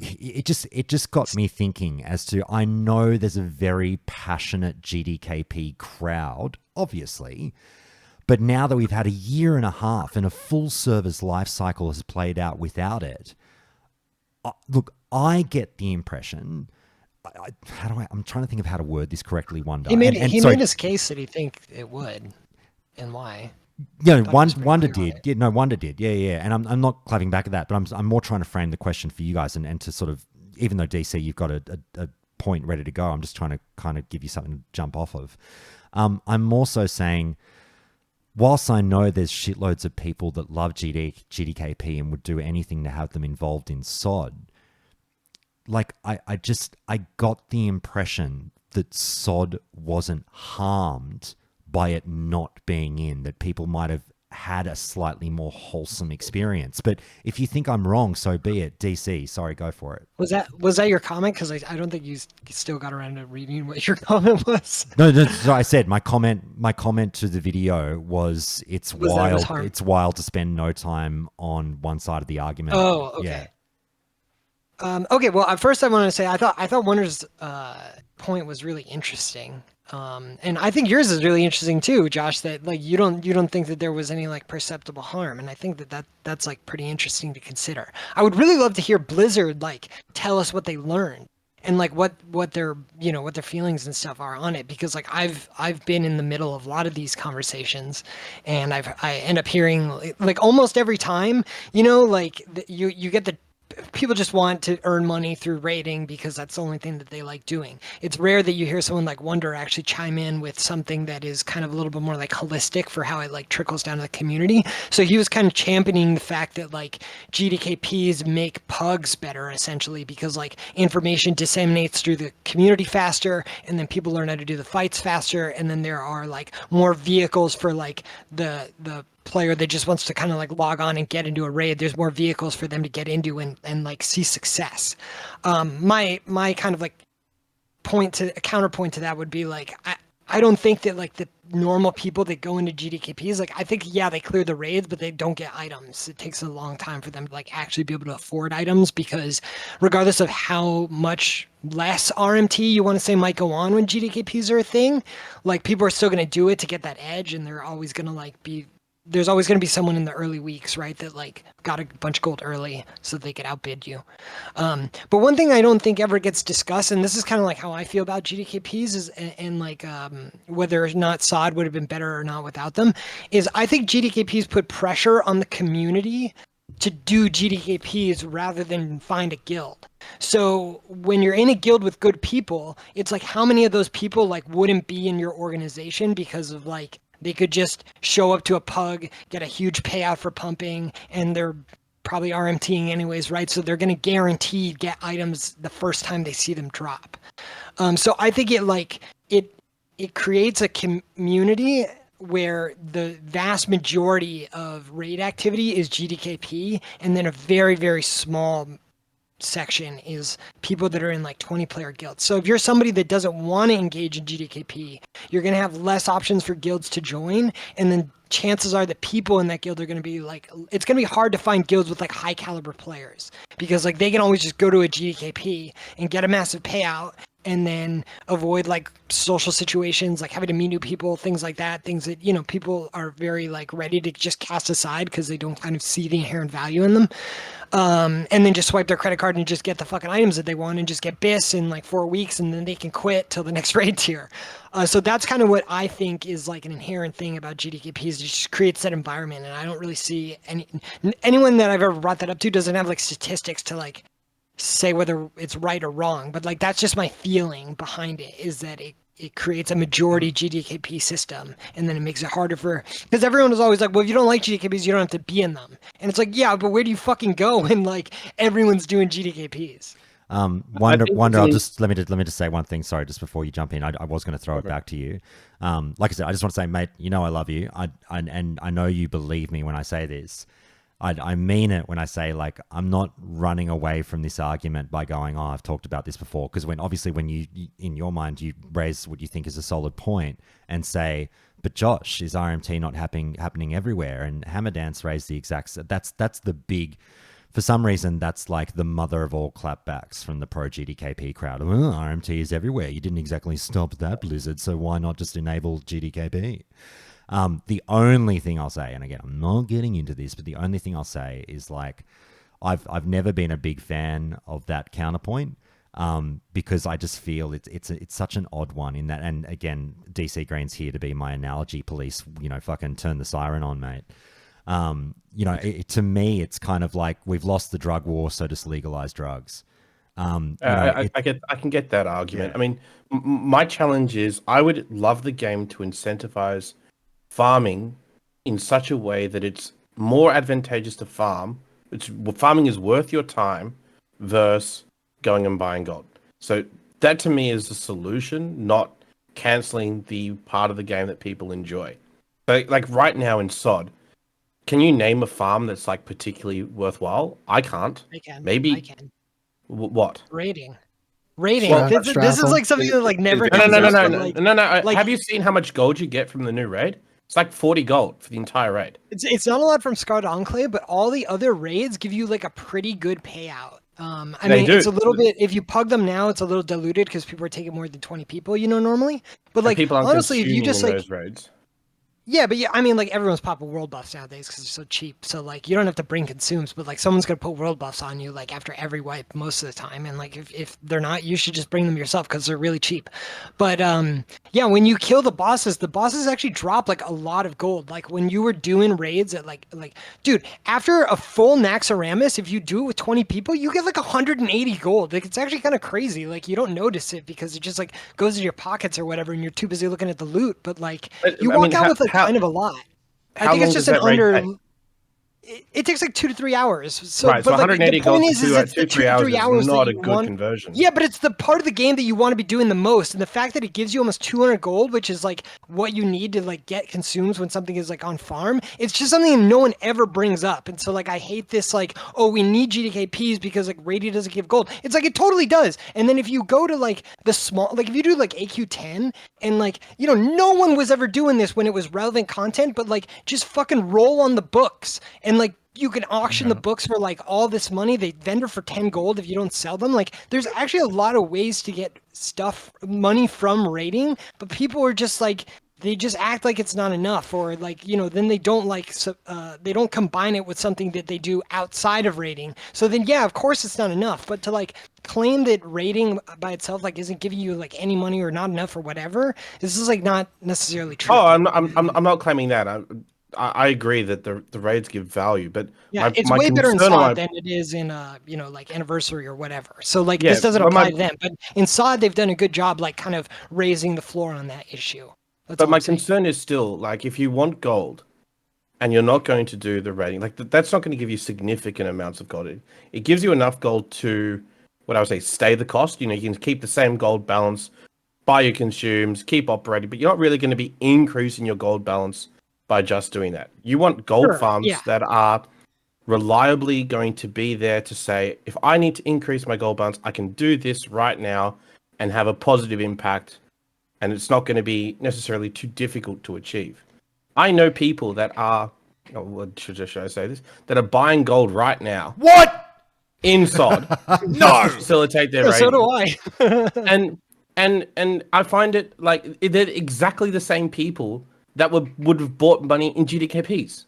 it just got me thinking as to, I know there's a very passionate GDKP crowd, obviously, but now that we've had 1.5 years and a full service life cycle has played out without it, look, I get the impression, I'm trying to think of how to word this correctly, Wonder. He made his case that he think it would, and why. Yeah, Wonder did. Yeah, no, Wonder did. Yeah. And I'm not clapping back at that, but I'm more trying to frame the question for you guys and to sort of, even though DC, you've got a point ready to go, I'm just trying to kind of give you something to jump off of. I'm more so saying, whilst I know there's shitloads of people that love GDKP and would do anything to have them involved in SoD, like I got the impression that SoD wasn't harmed by it not being in, that people might have had a slightly more wholesome experience. But if you think I'm wrong, so be it. DC, sorry, go for it. Was that your comment? Because I don't think you still got around to reading what your comment was. No, so I said my comment to the video was it's wild to spend no time on one side of the argument. Oh, okay. Yeah. Okay, well, at first I want to say I thought Wonder's point was really interesting. And I think yours is really interesting too, Josh, that like you don't think that there was any like perceptible harm. And I think that's like pretty interesting to consider. I would really love to hear Blizzard like tell us what they learned and like what their, you know, what their feelings and stuff are on it, because like I've been in the middle of a lot of these conversations, and I end up hearing like almost every time, you know, like you get the people just want to earn money through raiding because that's the only thing that they like doing. It's rare that you hear someone like Wonder actually chime in with something that is kind of a little bit more like holistic for how it like trickles down to the community. So he was kind of championing the fact that like GDKPs make pugs better, essentially, because like information disseminates through the community faster, and then people learn how to do the fights faster, and then there are like more vehicles for like the player that just wants to kind of like log on and get into a raid. There's more vehicles for them to get into and like see success. My kind of like counterpoint to that would be like, I don't think that like the normal people that go into GDKPs, like I think, yeah, they clear the raids, but they don't get items. It takes a long time for them to like actually be able to afford items, because regardless of how much less RMT you want to say might go on when GDKPs are a thing, like people are still going to do it to get that edge, and they're always going to like there's always going to be someone in the early weeks, right, that like got a bunch of gold early so that they could outbid you. But one thing I don't think ever gets discussed, and this is kind of like how I feel about GDKPs, is and like whether or not SoD would have been better or not without them, is I think GDKPs put pressure on the community to do GDKPs rather than find a guild. So when you're in a guild with good people, it's like how many of those people like wouldn't be in your organization because of like they could just show up to a pug, get a huge payout for pumping, and they're probably RMTing anyways, right? So they're going to guaranteed get items the first time they see them drop. So I think it creates a community where the vast majority of raid activity is GDKP, and then a very, very small section is people that are in like 20-player guilds. So if you're somebody that doesn't want to engage in GDKP, you're going to have less options for guilds to join, and then chances are that people in that guild are going to be like, it's going to be hard to find guilds with like high caliber players, because like they can always just go to a GDKP and get a massive payout and then avoid like social situations, like having to meet new people, things like that, things that, you know, people are very like ready to just cast aside because they don't kind of see the inherent value in them. And then just swipe their credit card and just get the fucking items that they want and just get BIS in like 4 weeks, and then they can quit till the next raid tier. So that's kind of what I think is like an inherent thing about GDKP, is it just creates that environment. And I don't really see anyone that I've ever brought that up to doesn't have like statistics to like say whether it's right or wrong, but like that's just my feeling behind it, is that it creates a majority GDKP system, and then it makes it harder for, because everyone is always like, well, if you don't like GDKPs, you don't have to be in them. And it's like, yeah, but where do you fucking go when like everyone's doing GDKPs? Wonder. I'll just let me just say one thing. Sorry, just before you jump in, I was going to throw it back to you. Like I said, I just want to say, mate, you know I love you. And I know you believe me when I say this. I mean it when I say, like, I'm not running away from this argument by going, oh, I've talked about this before. Because when you, in your mind, you raise what you think is a solid point and say, but Josh, is RMT not happening everywhere? And Hammer Dance raised the exact, that's the big, for some reason, that's like the mother of all clapbacks from the pro GDKP crowd. Well, RMT is everywhere. You didn't exactly stop that, Blizzard, so why not just enable GDKP? The only thing I'll say, and again, I'm not getting into this, but the only thing I'll say is, like, I've never been a big fan of that counterpoint, because I just feel it's such an odd one in that. And again, DC Green's here to be my analogy police. You know, fucking turn the siren on, mate. You know, to me, it's kind of like we've lost the drug war, so just legalize drugs. I can get that argument. Yeah. I mean, my challenge is I would love the game to incentivize farming in such a way that it's more advantageous to farm. Farming is worth your time versus going and buying gold. So that to me is the solution, not canceling the part of the game that people enjoy. So like right now in SoD, can you name a farm that's like particularly worthwhile? I can't. I can. Maybe. I can. What? Rating. Well, this is like something that like never comes up. No. Like, Have you seen how much gold you get from the new raid? It's like 40 gold for the entire raid. It's not a lot from Scarlet Enclave, but all the other raids give you like a pretty good payout. I mean, it's a little bit, if you pug them now, it's a little diluted because people are taking more than 20 people, you know, normally. But like, people aren't honestly, if you consuming just in like, those raids. yeah, but yeah, I mean, like everyone's popping world buffs nowadays because they're so cheap. So like, you don't have to bring consumes, but like someone's gonna put world buffs on you like after every wipe most of the time. And like, if they're not, you should just bring them yourself because they're really cheap. But yeah, when you kill the bosses actually drop like a lot of gold. Like when you were doing raids at like, dude, after a full Naxxramas, if you do it with 20 people, you get like 180 gold. Like it's actually kind of crazy. Like you don't notice it because it just like goes into your pockets or whatever, and you're too busy looking at the loot. But like, you walk out with like kind of a lot. I think it's just an under. It takes like 2 to 3 hours. So, right, so but 180 like, the point gold is, to it's 2 the 3 hours is not a good want. conversion. Yeah, but it's the part of the game that you want to be doing the most, and the fact that it gives you almost 200 gold, which is like what you need to like get consumes when something is like on farm. It's just something that no one ever brings up, and so like I hate this like, oh, we need GDKPs because like Radi doesn't give gold. It's like it totally does. And then if you go to like the small, like if you do like AQ10 and like, you know, no one was ever doing this when it was relevant content, but like just fucking roll on the books and like. You can auction the books for like all this money. They vendor for 10 gold if you don't sell them. Like there's actually a lot of ways to get money from raiding, but people are just like, they just act like it's not enough, or like, you know, then they don't like, they don't combine it with something that they do outside of raiding. So then, yeah, of course it's not enough, but to like claim that raiding by itself like isn't giving you like any money or not enough or whatever, this is like not necessarily true. Oh, I'm not claiming that. I agree that the raids give value, but yeah, it's way better in SoD than it is in you know, like Anniversary or whatever. So like this doesn't apply to them, but in SoD they've done a good job like kind of raising the floor on that issue. But my concern is still like if you want gold and you're not going to do the raiding, like that's not going to give you significant amounts of gold. It gives you enough gold to, what I would say, stay the cost. You know, you can keep the same gold balance, buy your consumes, keep operating, but you're not really going to be increasing your gold balance by just doing that. You want gold farms that are reliably going to be there to say, if I need to increase my gold balance, I can do this right now and have a positive impact, and it's not going to be necessarily too difficult to achieve. I know people that are, should I say this, that are buying gold right now. What? In SoD. No! To facilitate their Yeah, so rating. do I. And I find it like they're exactly the same people that would have bought money in GDKPs.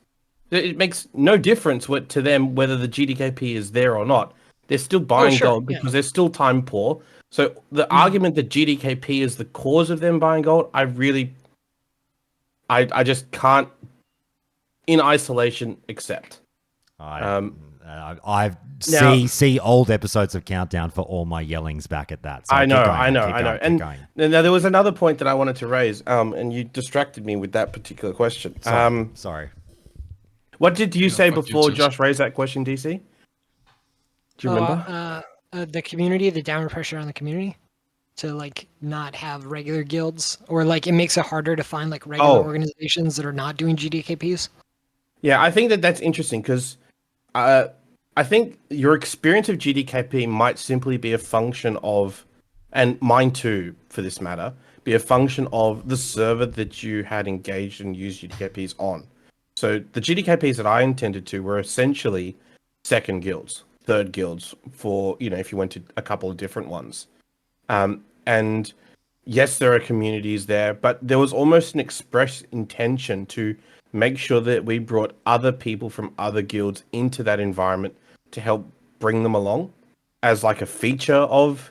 It makes no difference to them whether the GDKP is there or not. They're still buying gold because they're still time poor. So the argument that GDKP is the cause of them buying gold, I just can't, in isolation, accept. I see old episodes of Countdown for all my yellings back at that. So I know. And now there was another point that I wanted to raise, and you distracted me with that particular question. Sorry. What did you say before Josh raised that question, DC? Do you remember? The community, the downward pressure on the community to like not have regular guilds, or like it makes it harder to find like regular organizations that are not doing GDKPs. Yeah, I think that's interesting because I think your experience of GDKP might simply be a function of, and mine too, for this matter, be a function of the server that you had engaged and used GDKPs on. So the GDKPs that I intended to were essentially second guilds, third guilds for, if you went to a couple of different ones. And yes, there are communities there, but there was almost an express intention to make sure that we brought other people from other guilds into that environment to help bring them along as like a feature of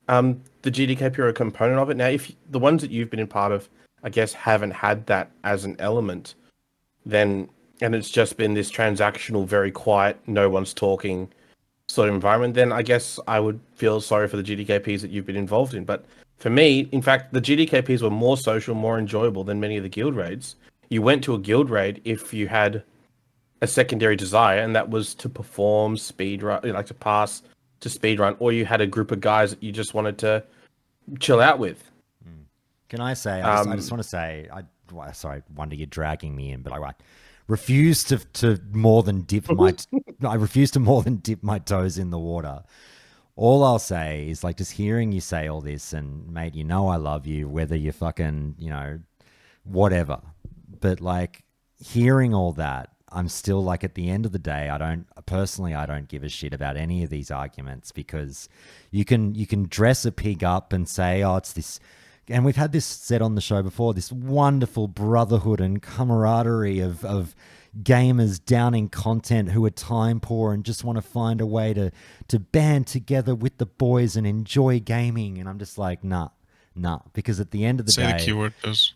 the GDKP or a component of it. Now, if the ones that you've been a part of, I guess, haven't had that as an element, then, and it's just been this transactional, very quiet, no one's talking sort of environment, then I guess I would feel sorry for the GDKPs that you've been involved in. But for me, in fact, the GDKPs were more social, more enjoyable than many of the guild raids. You went to a guild raid if you had a secondary desire, and that was to perform speedrun, like to pass to speedrun, or you had a group of guys that you just wanted to chill out with. Can I say, I just want to say, sorry, Wonder, you're dragging me in, but I refuse to more than dip my, I refuse to more than dip my toes in the water. All I'll say is like just hearing you say all this, and mate, I love you, whether you're fucking, whatever. But like hearing all that, I'm still like, at the end of the day, I don't give a shit about any of these arguments, because you can dress a pig up and say, oh, it's this. And we've had this said on the show before, this wonderful brotherhood and camaraderie of gamers downing content who are time poor and just want to find a way to band together with the boys and enjoy gaming. And I'm just like, nah, because at the end of the day, the keyword does.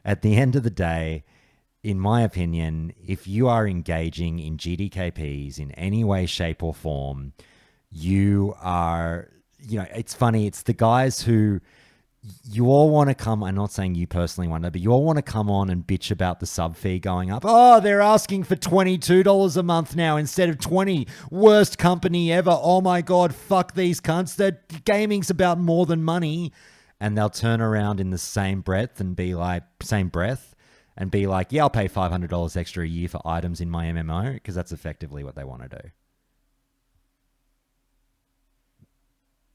At the end of the day, in my opinion, if you are engaging in GDKPs in any way, shape, or form, you are, it's funny. It's the guys who, you all want to come, I'm not saying you personally want to, but you all want to come on and bitch about the sub fee going up. Oh, they're asking for $22 a month now instead of $20. Worst company ever. Oh my God, fuck these cunts. Gaming's about more than money. And they'll turn around in the same breath and be like, yeah, I'll pay $500 extra a year for items in my MMO, because that's effectively what they want to do.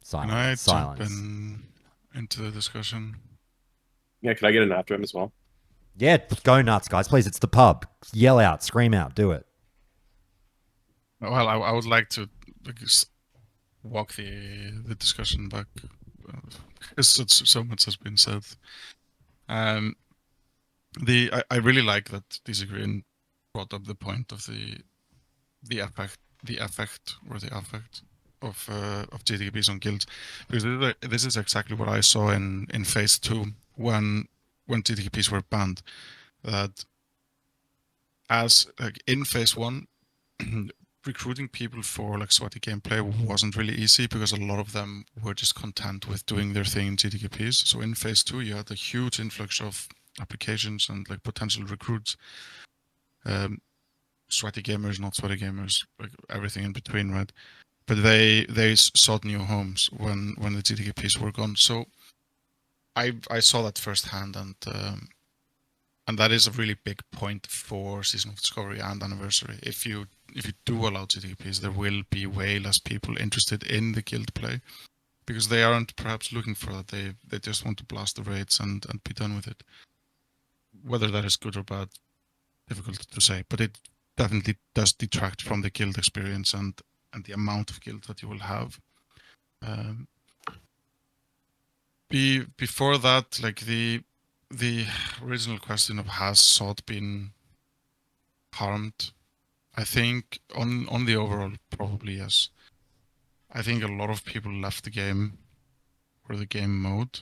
Silence. Jump into the discussion? Yeah, can I get an after him as well? Yeah, go nuts, guys. Please, it's the pub. Yell out, scream out, do it. Well, I would like to walk the discussion back, because so much has been said. I really like that Disagreeing brought up the point of the effect of GDKPs on guilds, because this is exactly what I saw in phase 2 when GDKPs were banned. That as like in phase 1, recruiting people for like sweaty gameplay wasn't really easy, because a lot of them were just content with doing their thing in GDKPs. So in phase 2, you had a huge influx of applications and like potential recruits, sweaty gamers, not sweaty gamers, like everything in between, right? But they sought new homes when the GDKPs were gone. So I saw that firsthand, and And that is a really big point for Season of Discovery and Anniversary. If you do allow GDKPs, there will be way less people interested in the guild play, because they aren't perhaps looking for that. They just want to blast the raids and be done with it. Whether that is good or bad, difficult to say, but it definitely does detract from the guild experience and the amount of guild that you will have. Before that, like the original question of has SoD been harmed, I think on the overall, probably yes. I think a lot of people left the game or the game mode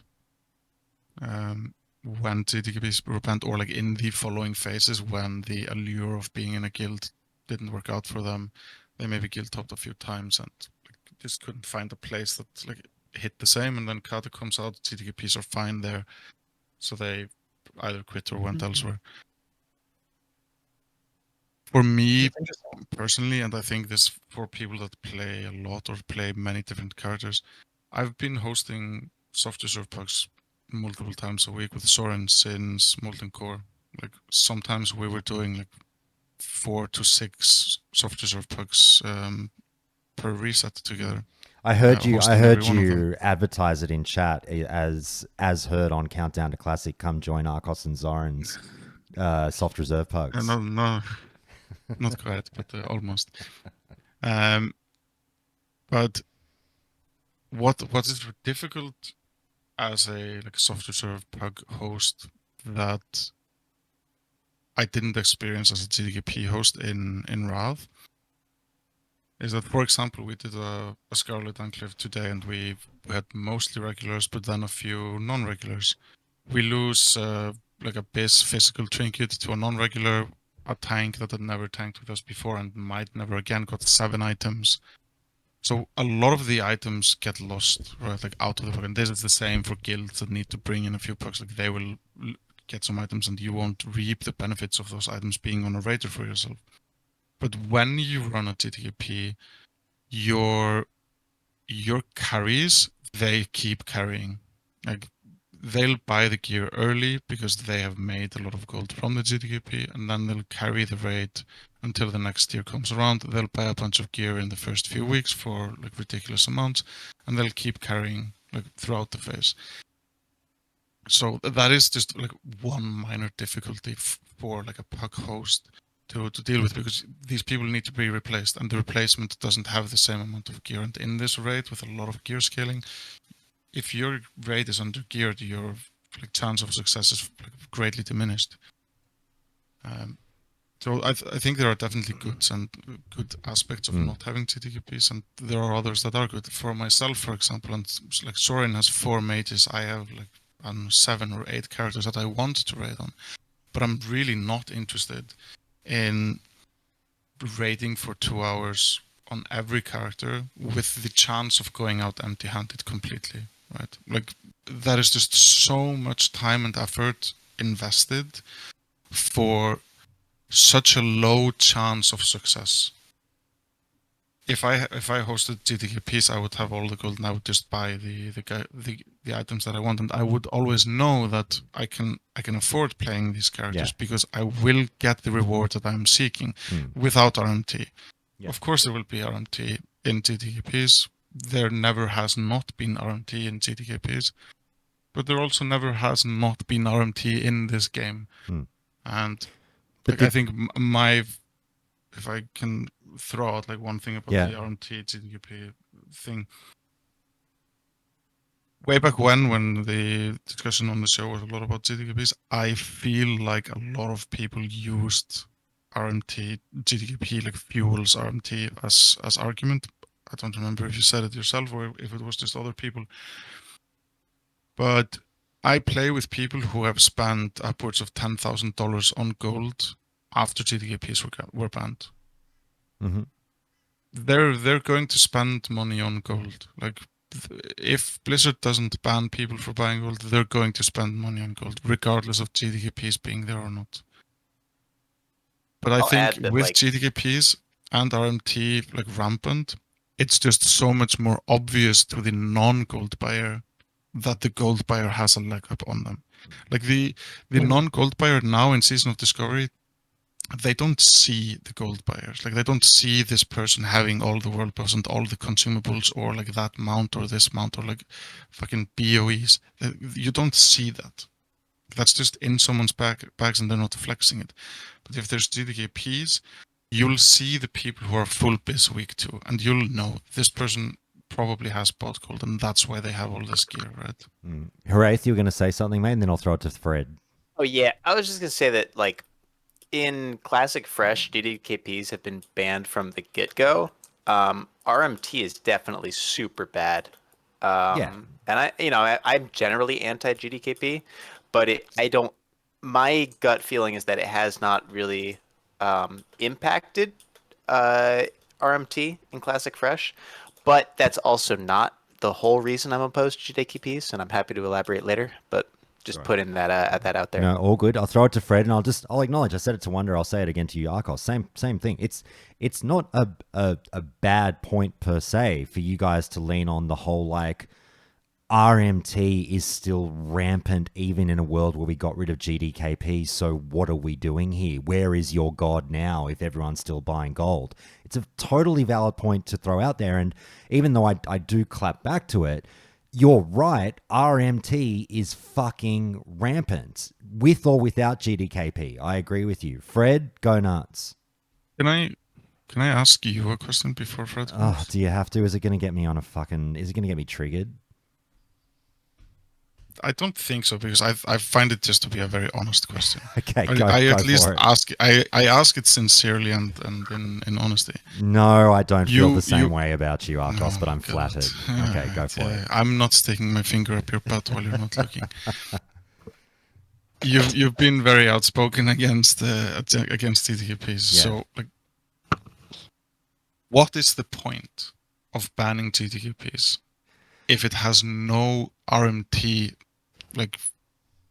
when GDKPs were banned, or like in the following phases when the allure of being in a guild didn't work out for them. They maybe guild topped a few times and just couldn't find a place that like hit the same, and then Kata comes out, GDKPs are fine there, so they either quit or went elsewhere. For me personally, and I think this for people that play a lot or play many different characters, I've been hosting soft reserve pucks multiple times a week with Soren since Molten Core. Like sometimes we were doing like 4 to 6 soft reserve pucks per reset together. I heard you advertise it in chat as heard on Countdown to Classic. Come join Arcos and Zoran's soft reserve pugs. No, not quite, but almost. But what is difficult as a like soft reserve pug host that I didn't experience as a GDKP host in Wrath is that, for example, we did a Scarlet Enclave today, and we had mostly regulars, but then a few non-regulars. We lose like a base physical trinket to a non-regular, a tank that had never tanked with us before and might never again, got 7 items. So a lot of the items get lost, right? Like out of the puck. And this is the same for guilds that need to bring in a few pucks. Like they will get some items and you won't reap the benefits of those items being on a raider for yourself. But when you run a GDKP, your carries, they keep carrying. Like they'll buy the gear early because they have made a lot of gold from the GDKP, and then they'll carry the raid until the next year comes around. They'll buy a bunch of gear in the first few weeks for like ridiculous amounts, and they'll keep carrying like throughout the phase. So that is just like one minor difficulty for like a puck host to deal with, because these people need to be replaced, and the replacement doesn't have the same amount of gear. And in this raid with a lot of gear scaling, if your raid is under geared, your like chance of success is greatly diminished. So I think there are definitely good aspects of not having GDKPs, and there are others that are good. For myself, for example, and like Soren has 4 mages, I have like 7 or 8 characters that I want to raid on, but I'm really not interested in raiding for 2 hours on every character with the chance of going out empty-handed completely, right? Like that is just so much time and effort invested for such a low chance of success. If I hosted GDKPs, I would have all the gold and I would just buy the items that I want, and I would always know that I can afford playing these characters because I will get the reward that I'm seeking without RMT. Yeah. Of course there will be RMT in GDKPs. There never has not been RMT in GDKPs, but there also never has not been RMT in this game. And like, I think if I can throw out like one thing about the RMT GDKP thing. Way back when the discussion on the show was a lot about GDKPs, I feel like a lot of people used RMT, GDKP, like fuels RMT as argument. I don't remember if you said it yourself or if it was just other people. But I play with people who have spent upwards of $10,000 on gold after GDKPs were banned. Mm-hmm. They're going to spend money on gold. Like if Blizzard doesn't ban people for buying gold, they're going to spend money on gold, regardless of GDKPs being there or not. But I think with GDKPs and RMT like rampant, it's just so much more obvious to the non-gold buyer that the gold buyer has a leg up on them. Like the non-gold buyer now in Season of Discovery, they don't see the gold buyers. Like they don't see this person having all the world pass and all the consumables, or like that mount or this mount, or like fucking BOEs. You don't see that. That's just in someone's bags and they're not flexing it. But if there's GDKPs, you'll see the people who are full biz week 2, and you'll know this person probably has bought gold, and that's why they have all this gear, right? Horace, you were going to say something, mate, and then I'll throw it to Fred. Oh yeah, I was just gonna say that like in Classic Fresh, GDKPs have been banned from the get-go. RMT is definitely super bad. And I'm generally anti-GDKP, but my gut feeling is that it has not really impacted RMT in Classic Fresh, but that's also not the whole reason I'm opposed to GDKPs, and I'm happy to elaborate later, but just putting that out there. No, all good. I'll throw it to Fred, and I'll acknowledge. I said it to Wonder. I'll say it again to you, Arcos. Same thing. It's not a bad point per se for you guys to lean on the whole like RMT is still rampant even in a world where we got rid of GDKP. So what are we doing here? Where is your God now if everyone's still buying gold? It's a totally valid point to throw out there. And even though I do clap back to it, you're right, RMT is fucking rampant, with or without GDKP. I agree with you. Fred, go nuts. Can I ask you a question before Fred goes? Oh, do you have to? Is it going to get me is it going to get me triggered? I don't think so, because I find it just to be a very honest question. Okay, I go at least for it. I ask it sincerely and in honesty. No, I don't feel the same way about you, Arcos, but I'm God. flattered. Okay, go for it. I'm not sticking my finger up your butt while you're not looking. You've been very outspoken against TTPs. Yeah. So, like, what is the point of banning TTPs if it has no RMT like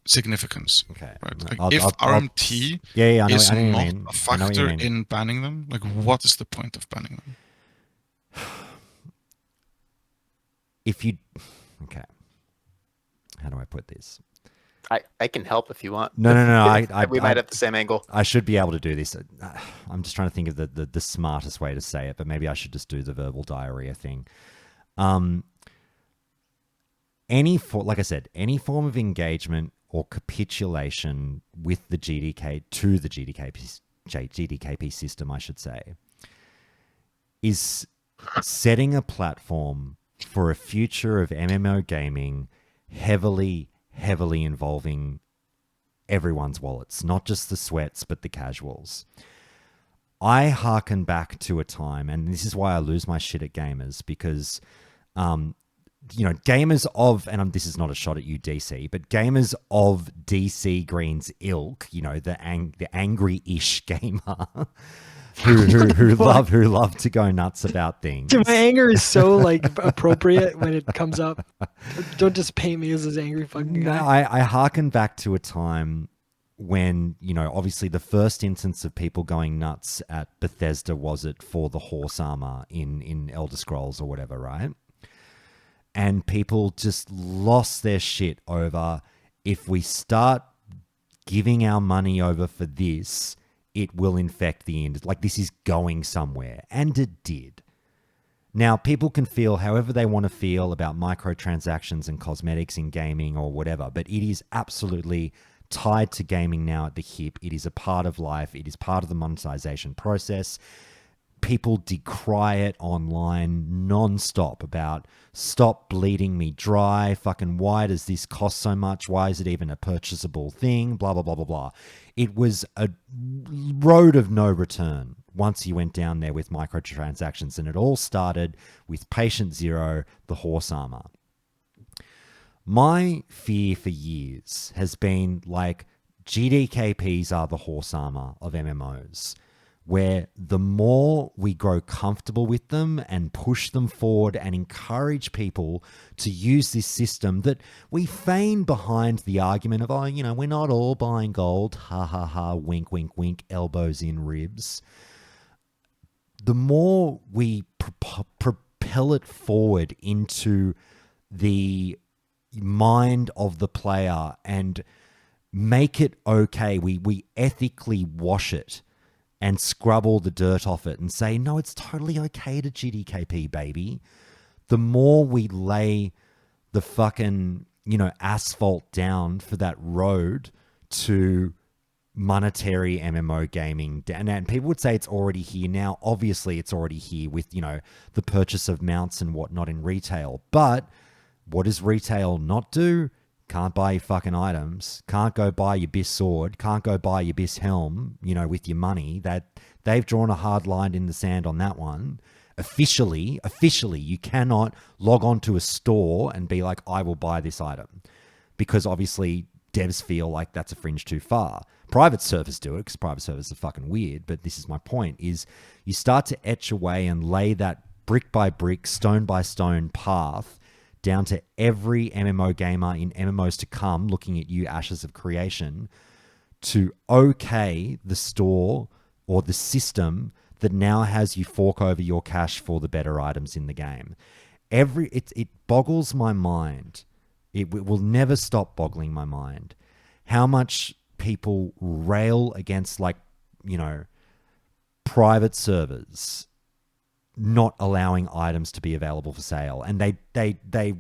significance? Okay. Right? Like, if RMT is not a factor in banning them, like, what is the point of banning them? Okay. How do I put this? I can help if you want. No. We might have the same angle. I should be able to do this. I'm just trying to think of the smartest way to say it, but maybe I should just do the verbal diarrhea thing. Any form of engagement or capitulation with the GDKP system, I should say, is setting a platform for a future of MMO gaming heavily involving everyone's wallets, not just the sweats, but the casuals. I hearken back to a time, and this is why I lose my shit at gamers, because gamers of, and this is not a shot at you, DC, but gamers of DC Green's ilk, the angry-ish gamer who love to go nuts about things. Dude, my anger is so appropriate when it comes up. Don't just paint me as this angry fucking guy. No, I hearken back to a time when, obviously the first instance of people going nuts at Bethesda was it for the horse armor in Elder Scrolls or whatever, right? And people just lost their shit over, if we start giving our money over for this, it will infect the end. Like, this is going somewhere. And it did. Now, people can feel however they want to feel about microtransactions and cosmetics in gaming or whatever, but it is absolutely tied to gaming now at the hip. It is a part of life. It is part of the monetization process. People decry it online non-stop about, stop bleeding me dry, fucking why does this cost so much, why is it even a purchasable thing, blah, blah, blah, blah, blah. It was a road of no return once you went down there with microtransactions, and it all started with Patient Zero, the horse armor. My fear for years has been like, GDKPs are the horse armor of MMOs, where the more we grow comfortable with them and push them forward and encourage people to use this system that we feign behind the argument of, we're not all buying gold, ha ha ha, wink, wink, wink, elbows in ribs. The more we propel it forward into the mind of the player and make it okay. We ethically wash it and scrub all the dirt off it and say, no, it's totally okay to GDKP, baby. The more we lay the fucking, asphalt down for that road to monetary MMO gaming. And people would say it's already here now. Obviously, it's already here with, the purchase of mounts and whatnot in retail. But what does retail not do? Can't buy your fucking items. Can't go buy your BIS sword. Can't go buy your BIS helm, with your money. That they've drawn a hard line in the sand on that one. Officially, you cannot log on to a store and be like, I will buy this item. Because obviously devs feel like that's a fringe too far. Private servers do it because private servers are fucking weird. But this is my point, is you start to etch away and lay that brick by brick, stone by stone path down to every MMO gamer in MMOs to come, looking at you, Ashes of Creation, to okay the store or the system that now has you fork over your cash for the better items in the game. It boggles my mind. It will never stop boggling my mind how much people rail against, private servers not allowing items to be available for sale. And they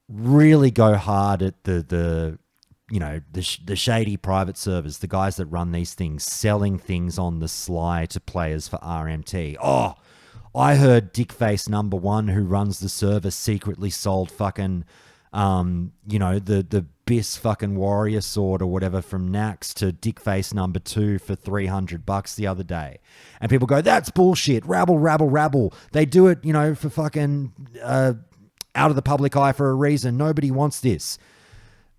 really go hard at the shady private servers, the guys that run these things, selling things on the sly to players for RMT. Oh, I heard Dickface number 1, who runs the server, secretly sold fucking, the BIS fucking warrior sword or whatever from Nax to Dickface number 2 for $300 the other day. And people go, that's bullshit. Rabble, rabble, rabble. They do it, for fucking out of the public eye for a reason. Nobody wants this.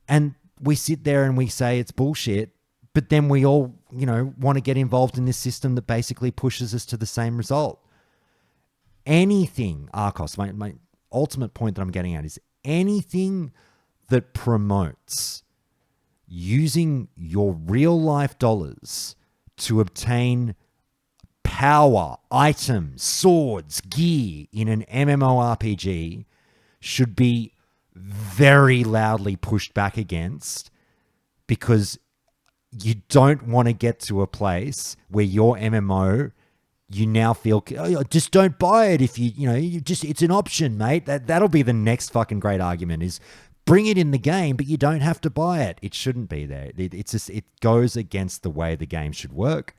And we sit there and we say it's bullshit, but then we all, want to get involved in this system that basically pushes us to the same result. Anything, Arcos, my ultimate point that I'm getting at is anything that promotes using your real life dollars to obtain power, items, swords, gear in an MMORPG should be very loudly pushed back against, because you don't want to get to a place where your MMO, you now feel, just don't buy it if it's an option, mate. That'll be the next fucking great argument, is bring it in the game, but you don't have to buy it. It shouldn't be there. It goes against the way the game should work.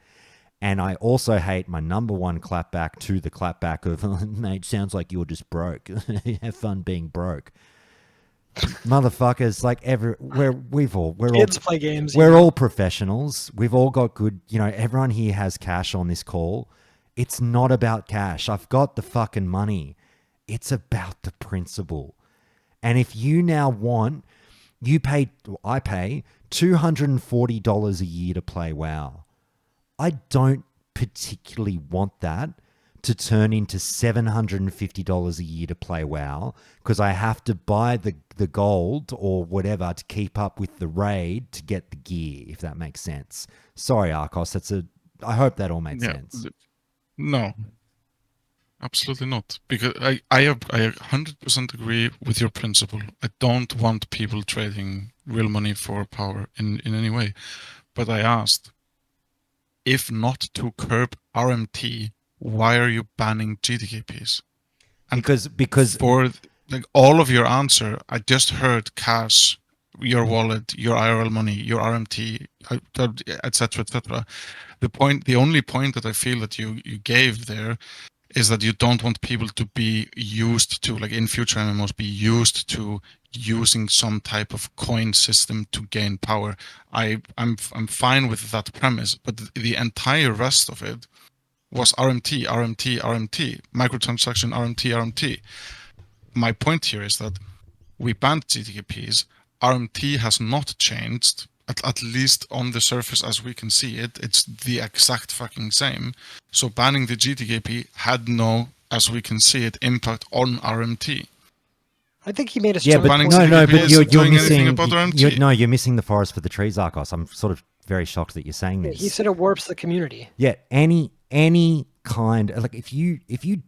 And I also hate my number one clapback to the clapback of, mate, sounds like you're just broke. Have fun being broke. Motherfuckers, Kids play games. We're all professionals. We've all got good, everyone here has cash on this call. It's not about cash. I've got the fucking money. It's about the principle. And if you now I pay $240 a year to play WoW. I don't particularly want that to turn into $750 a year to play WoW, because I have to buy the gold or whatever to keep up with the raid to get the gear, if that makes sense. Sorry, Arcos. I hope that all made sense. No, absolutely not. Because I 100% agree with your principle. I don't want people trading real money for power in any way. But I asked, if not to curb RMT, why are you banning GDKPs? And because for all of your answer, I just heard cash, your wallet, your IRL money, your RMT, etc., etc. The only point that I feel that you gave there is that you don't want people to be used to, in future MMOs, be used to using some type of coin system to gain power. I'm fine with that premise, but the entire rest of it was RMT, RMT, RMT, microtransaction, RMT, RMT. My point here is that we banned GDKPs. RMT has not changed, at least on the surface as we can see it. It's the exact fucking same. So banning the GDKP had no, as we can see it, impact on RMT. I think he made a strong point. But you're missing. About RMT. You're missing the forest for the trees, Arcos. I'm sort of very shocked that you're saying this. He said it warps the community. Yeah, any any kind, like if you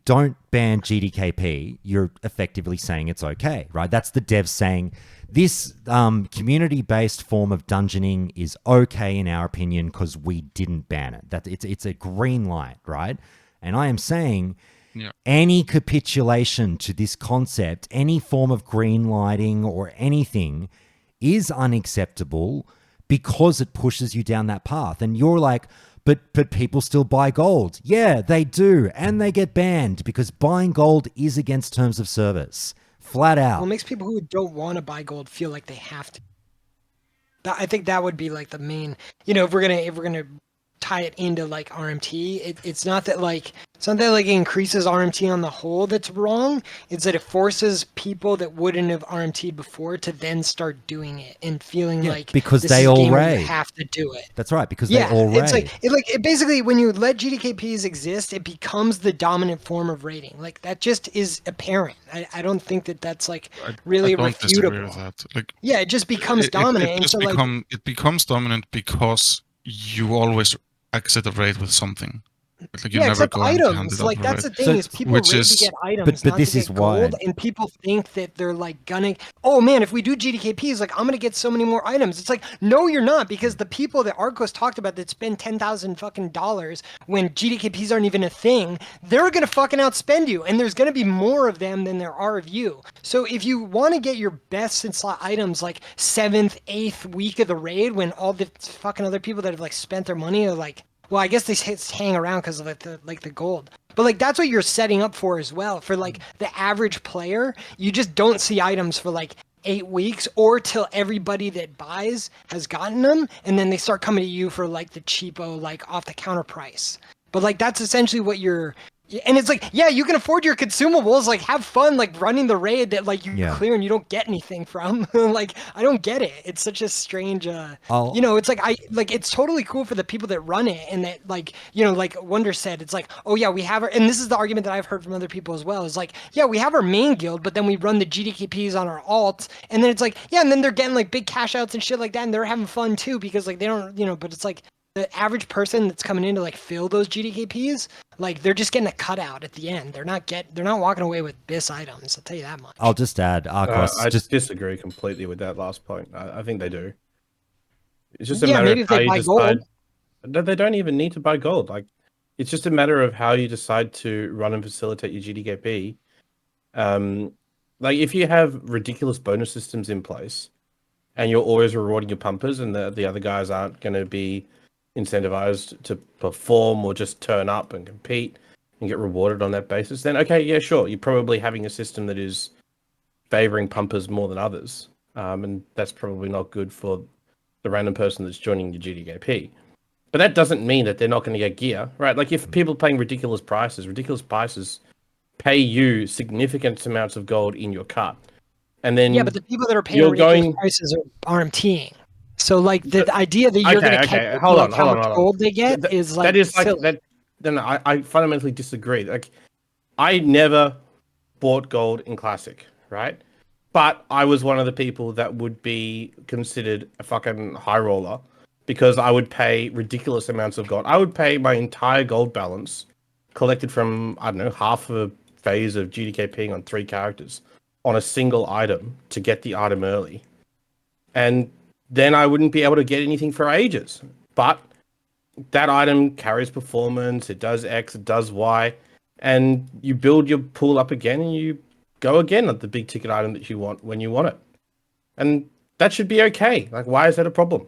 don't ban GDKP, you're effectively saying it's okay, right? That's the devs saying this community-based form of dungeoning is okay in our opinion because we didn't ban it. That it's a green light, right? And I am saying any capitulation to this concept, any form of green lighting or anything is unacceptable because it pushes you down that path. And you're like, but people still buy gold. Yeah, they do. And they get banned because buying gold is against terms of service. Flat out. Well, it makes people who don't want to buy gold feel like they have to. I think that would be like the main, if we're gonna tie it into like RMT, it's not that like it increases RMT on the whole that's wrong. It's that it forces people that wouldn't have RMT'd before to then start doing it and feeling like because this they is a all game where raid. you have to do it. That's right, because they all raid. It basically when you let GDKPs exist, it becomes the dominant form of raiding. Like that just is apparent. I don't think that's like really refutable. With that. Like, it just becomes dominant. It becomes dominant because you always exit a raid with something. Like you never except go items. Like that's the thing is people raid to get items, but not this to is get gold, and people think that they're like gonna. Oh man, if we do GDKPs, like I'm gonna get so many more items. It's like no, you're not, because the people that Arcos talked about that spend $10,000 fucking dollars when GDKPs aren't even a thing, they're gonna fucking outspend you, and there's gonna be more of them than there are of you. So if you want to get your best in slot items like 7th, 8th week of the raid, when all the fucking other people that have like spent their money are like. Well, I guess they hang around because of the gold. But like that's what you're setting up for as well. For like the average player, you just don't see items for like 8 weeks or till everybody that buys has gotten them, and then they start coming to you for like the cheapo, like off the counter price. But like that's essentially what you're. And it's like, yeah, you can afford your consumables, like have fun, like running the raid that like you clear and you don't get anything from. Like, I don't get it. It's such a strange, it's like, it's totally cool for the people that run it. And that like, like Wonder said, it's like, oh yeah, we have and this is the argument that I've heard from other people as well, is like, yeah, we have our main guild, but then we run the GDKPs on our alts. And then it's like, yeah, and then they're getting like big cash outs and shit like that. And they're having fun too, because like they don't, but it's like, the average person that's coming in to like fill those GDKPs, like they're just getting a cutout at the end. They're not walking away with BIS items. I'll tell you that much. I'll just add, Arcos. I just disagree completely with that last point. I think they do. It's just a matter of how you decide. No, they don't even need to buy gold. Like, it's just a matter of how you decide to run and facilitate your GDKP. Like if you have ridiculous bonus systems in place, and you're always rewarding your pumpers, and the other guys aren't going to be incentivized to perform or just turn up and compete and get rewarded on that basis, then okay, yeah, sure, you're probably having a system that is favoring pumpers more than others, and that's probably not good for the random person that's joining your GDKP. But that doesn't mean that they're not going to get gear, right? Like if people are paying ridiculous prices pay you significant amounts of gold in your cut, and then but the people that are paying ridiculous prices are RMTing. So like the idea that you're going to catch how much gold they get is like that is like silly. That. Then I fundamentally disagree. Like I never bought gold in Classic, right? But I was one of the people that would be considered a fucking high roller because I would pay ridiculous amounts of gold. I would pay my entire gold balance collected from, I don't know, half a phase of GDKPing on 3 characters on a single item to get the item early. And then I wouldn't be able to get anything for ages. But that item carries performance, it does X, it does Y, and you build your pool up again and you go again at the big ticket item that you want when you want it. And that should be okay. Like, why is that a problem?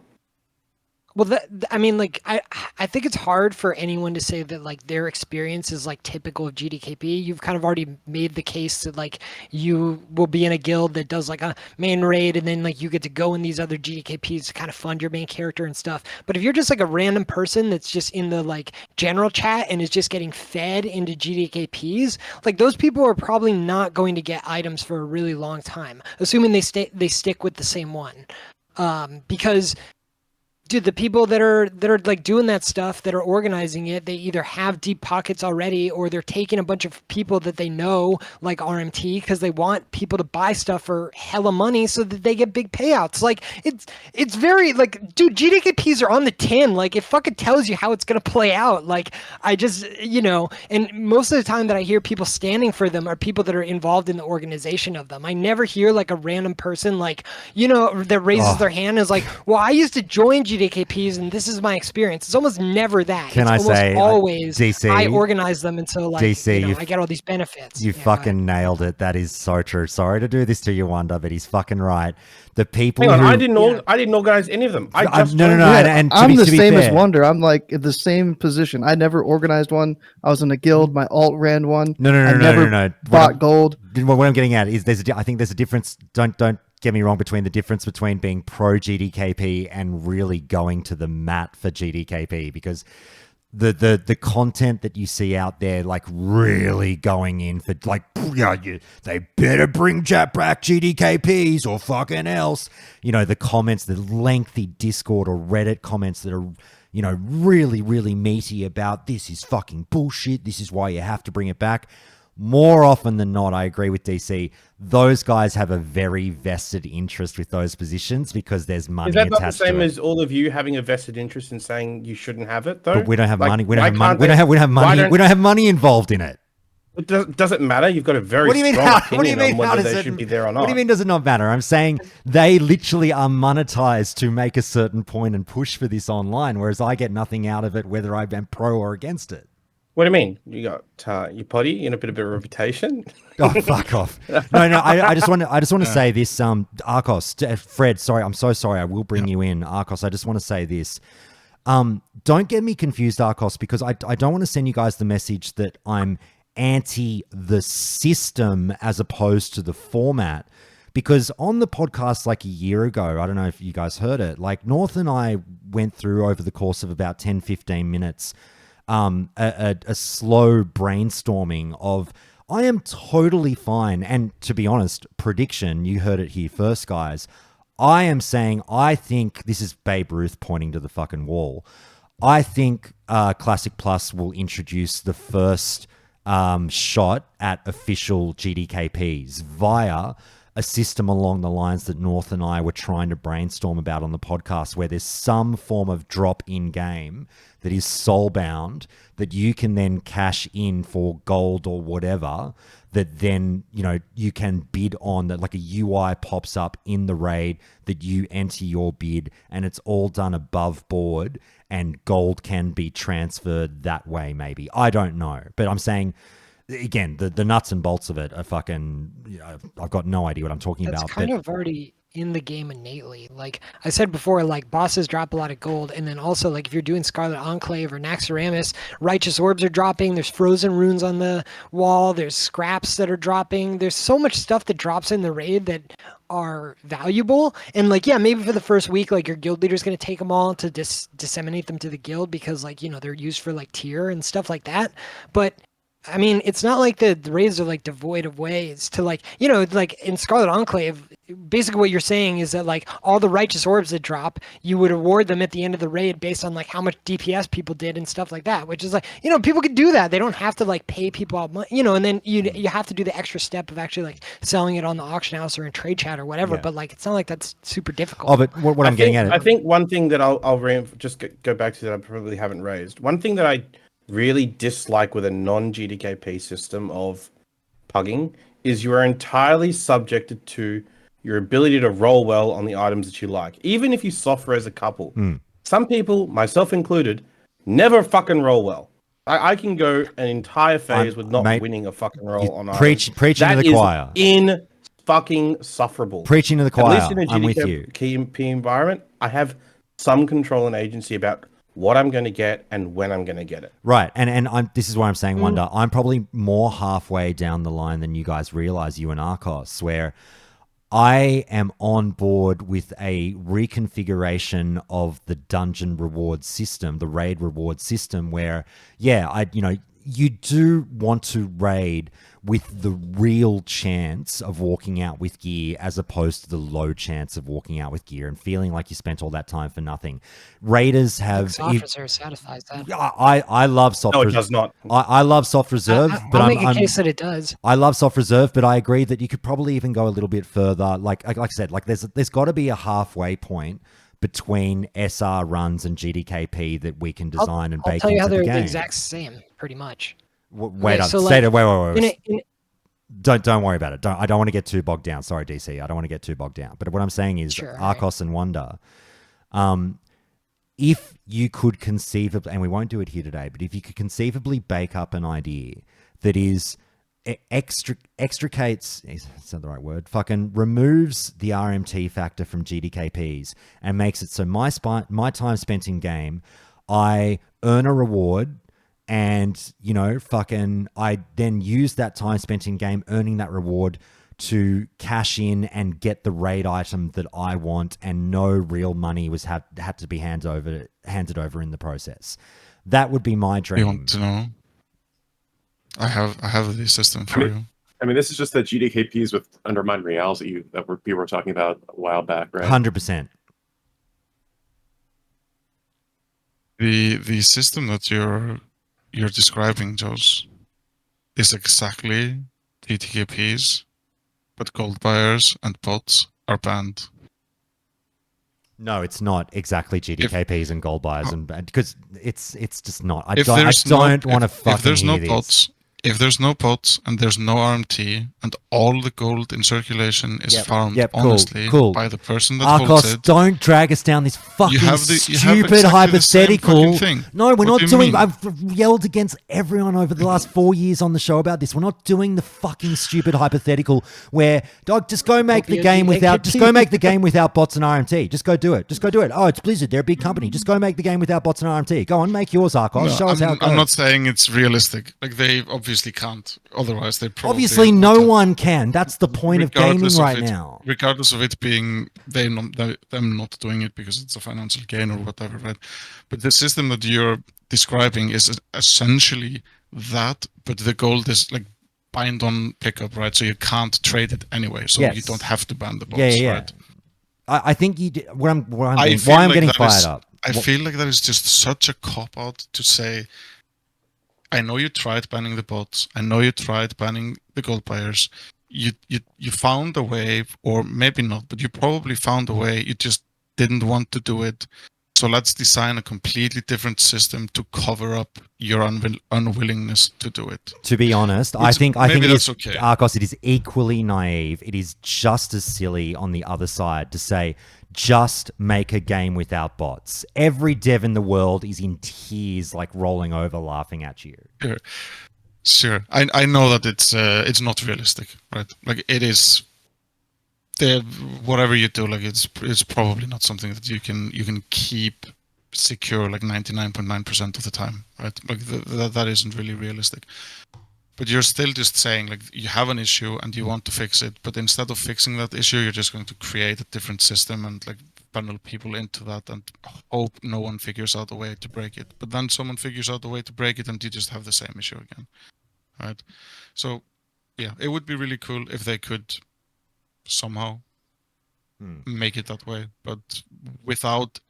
Well, I mean, like, I think it's hard for anyone to say that, like, their experience is, like, typical of GDKP. You've kind of already made the case that, like, you will be in a guild that does, like, a main raid, and then, like, you get to go in these other GDKPs to kind of fund your main character and stuff. But if you're just, like, a random person that's just in the, like, general chat and is just getting fed into GDKPs, like, those people are probably not going to get items for a really long time, assuming they stick with the same one. Because Dude, the people that are like doing that stuff, that are organizing it, they either have deep pockets already, or they're taking a bunch of people that they know, like RMT, because they want people to buy stuff for hella money so that they get big payouts. Like it's very like, dude, GDKPs are on the tin. Like it fucking tells you how it's gonna play out. Like I just, and most of the time that I hear people standing for them are people that are involved in the organization of them. I never hear like a random person like, that raises their hand and is like, well, I used to join GDKPs and this is my experience. It's almost never that. Can it's I say, always DC, I organize them, and so like DC, I get all these benefits. You fucking nailed it. That is so true. Sorry to do this to you, Wonder, but he's fucking right. The people Hang on, who... I didn't organize any of them. I just no. And I'm the same fair, as Wonder. I'm like in the same position. I never organized one. I was in a guild. My alt ran one. No. Bought gold. What I'm getting at is I think there's a difference. Don't get me wrong, between the difference between being pro GDKP and really going to the mat for GDKP, because the content that you see out there, like really going in for like, they better bring back GDKPs or fucking else. The comments, the lengthy Discord or Reddit comments that are, really, really meaty about this is fucking bullshit. This is why you have to bring it back. More often than not, I agree with DC. Those guys have a very vested interest with those positions because there's money attached to it. Is that not the same as all of you having a vested interest in saying you shouldn't have it, though? But we don't have money. We don't have money. We don't have money. We don't have money involved in it. It doesn't matter. You've got a very strong opinion on whether they should be there or not. What do you mean does it not matter? I'm saying they literally are monetized to make a certain point and push for this online, whereas I get nothing out of it whether I'm pro or against it. What do you mean? You got your potty in a bit of a reputation? Oh, fuck off! No. I just want to say this. Arcos, Fred. Sorry, I'm so sorry. I will bring you in, Arcos. I just want to say this. Don't get me confused, Arcos, because I don't want to send you guys the message that I'm anti the system as opposed to the format. Because on the podcast like a year ago, I don't know if you guys heard it, like North and I went through over the course of about 10-15 minutes a slow brainstorming of, I am totally fine. And to be honest, prediction, you heard it here first, guys. I am saying, I think this is Babe Ruth pointing to the fucking wall. I think Classic Plus will introduce the first shot at official GDKPs via a system along the lines that North and I were trying to brainstorm about on the podcast, where there's some form of drop in game that is soul-bound that you can then cash in for gold or whatever, that then, you can bid on, that like a UI pops up in the raid that you enter your bid, and it's all done above board, and gold can be transferred that way maybe. I don't know. But I'm saying, again, the nuts and bolts of it are fucking, I've got no idea what I'm talking about. It's kind of already in the game innately. Like I said before, like bosses drop a lot of gold, and then also like if you're doing Scarlet Enclave or Naxxramas, righteous orbs are dropping, there's frozen runes on the wall, there's scraps that are dropping, there's so much stuff that drops in the raid that are valuable. And like, yeah, maybe for the first week, like your guild leader's going to take them all to disseminate them to the guild because like, they're used for like tier and stuff like that. But I mean, it's not like the raids are like devoid of ways to like, like in Scarlet Enclave, basically what you're saying is that like all the righteous orbs that drop, you would award them at the end of the raid based on like how much DPS people did and stuff like that, which is like, people could do that. They don't have to like pay people out money, and then you have to do the extra step of actually like selling it on the auction house or in trade chat or whatever. Yeah. But like, it's not like that's super difficult. Oh, but what I'm getting at it. I think one thing that I'll just go back to that I probably haven't raised. One thing that I really dislike with a non-GDKP system of pugging is you are entirely subjected to your ability to roll well on the items that you like. Even if you soft res a couple. Some people, myself included, never fucking roll well. I can go an entire phase with not winning a fucking roll on items. Preaching to the choir. In fucking sufferable. Preaching to the choir. At least in a GDKP environment, I have some control and agency about what I'm going to get and when I'm going to get it. Right. And this is why I'm saying, Wonder, I'm probably more halfway down the line than you guys realize, you and Arcos, where I am on board with a reconfiguration of the dungeon reward system, the raid reward system, where, yeah, you do want to raid with the real chance of walking out with gear as opposed to the low chance of walking out with gear and feeling like you spent all that time for nothing. Raiders have... Soft reserve satisfies that. I love soft No, it reserve. does not. I love soft reserve, but I'll make a case that it does. I love soft reserve, but I agree that you could probably even go a little bit further. Like I said, like there's got to be a halfway point between SR runs and GDKP that we can design and I'll bake tell you into how the they're game. the exact same, pretty much. Wait Okay, up, so, say like, that. wait. Don't worry about it. I don't want to get too bogged down. Sorry, DC. I don't want to get too bogged down. But what I'm saying is, Sure, Arcos and Wonder, if you could conceivably, and we won't do it here today, but if you could conceivably bake up an idea that is extricates, is that the right word? Fucking removes the RMT factor from GDKPs and makes it so my time spent in game, I earn a reward. And, you know, fucking, I then use that time spent in game earning that reward to cash in and get the raid item that I want, and no real money was had to be handed over in the process. That would be my dream. You want to know? I have the system for you. I mean, this is just the GDKPs with undermined reals that we were talking about a while back, right? 100%. The system that you're describing, Josh, is exactly GDKPs, but gold buyers and bots are banned. No, it's not exactly GDKPs and gold buyers, and because it's just not. I If don't want to fucking if there's no hear bots, this. if there's no bots and there's no RMT and all the gold in circulation is farmed honestly by the person that holds Arcos, it, don't drag us down this fucking stupid hypothetical. No, we're not doing. I've yelled against everyone over the last 4 years on the show about this. We're not doing the fucking stupid hypothetical where, dog, just go make the game without bots and RMT. Just go do it. Just go do it. Oh, it's Blizzard. They're a big company. Just go make the game without bots and RMT. Go on, make yours, Arcos. Show us how it goes. I'm not saying it's realistic. Like, they obviously can't. Otherwise, they probably obviously no one can. That's the point of gaming right now. Regardless of it being them not doing it because it's a financial gain or whatever, right? But the system that you're describing is essentially that, but the gold is like bind on pickup, right? So you can't trade it anyway. So you don't have to ban the bots, right? I think you did. Why I'm getting fired up. I feel like that is just such a cop out to say, I know you tried banning the bots. I know you tried banning the gold buyers. You found a way, or maybe not, but you probably found a way. You just didn't want to do it. So let's design a completely different system to cover up your unwillingness to do it. To be honest, I think it is, okay. Arcos, it is equally naive. It is just as silly on the other side to say, just make a game without bots. Every dev in the world is in tears, like rolling over, laughing at you. Sure. I know that it's not realistic, right? Like, it is. Whatever you do, like, it's probably not something that you can keep secure like 99.9% of the time, right? Like, that isn't really realistic. But you're still just saying, like, you have an issue and you want to fix it, but instead of fixing that issue, you're just going to create a different system and, like, funnel people into that and hope no one figures out a way to break it. But then someone figures out a way to break it and you just have the same issue again, right? So, yeah, it would be really cool if they could somehow make it that way, but without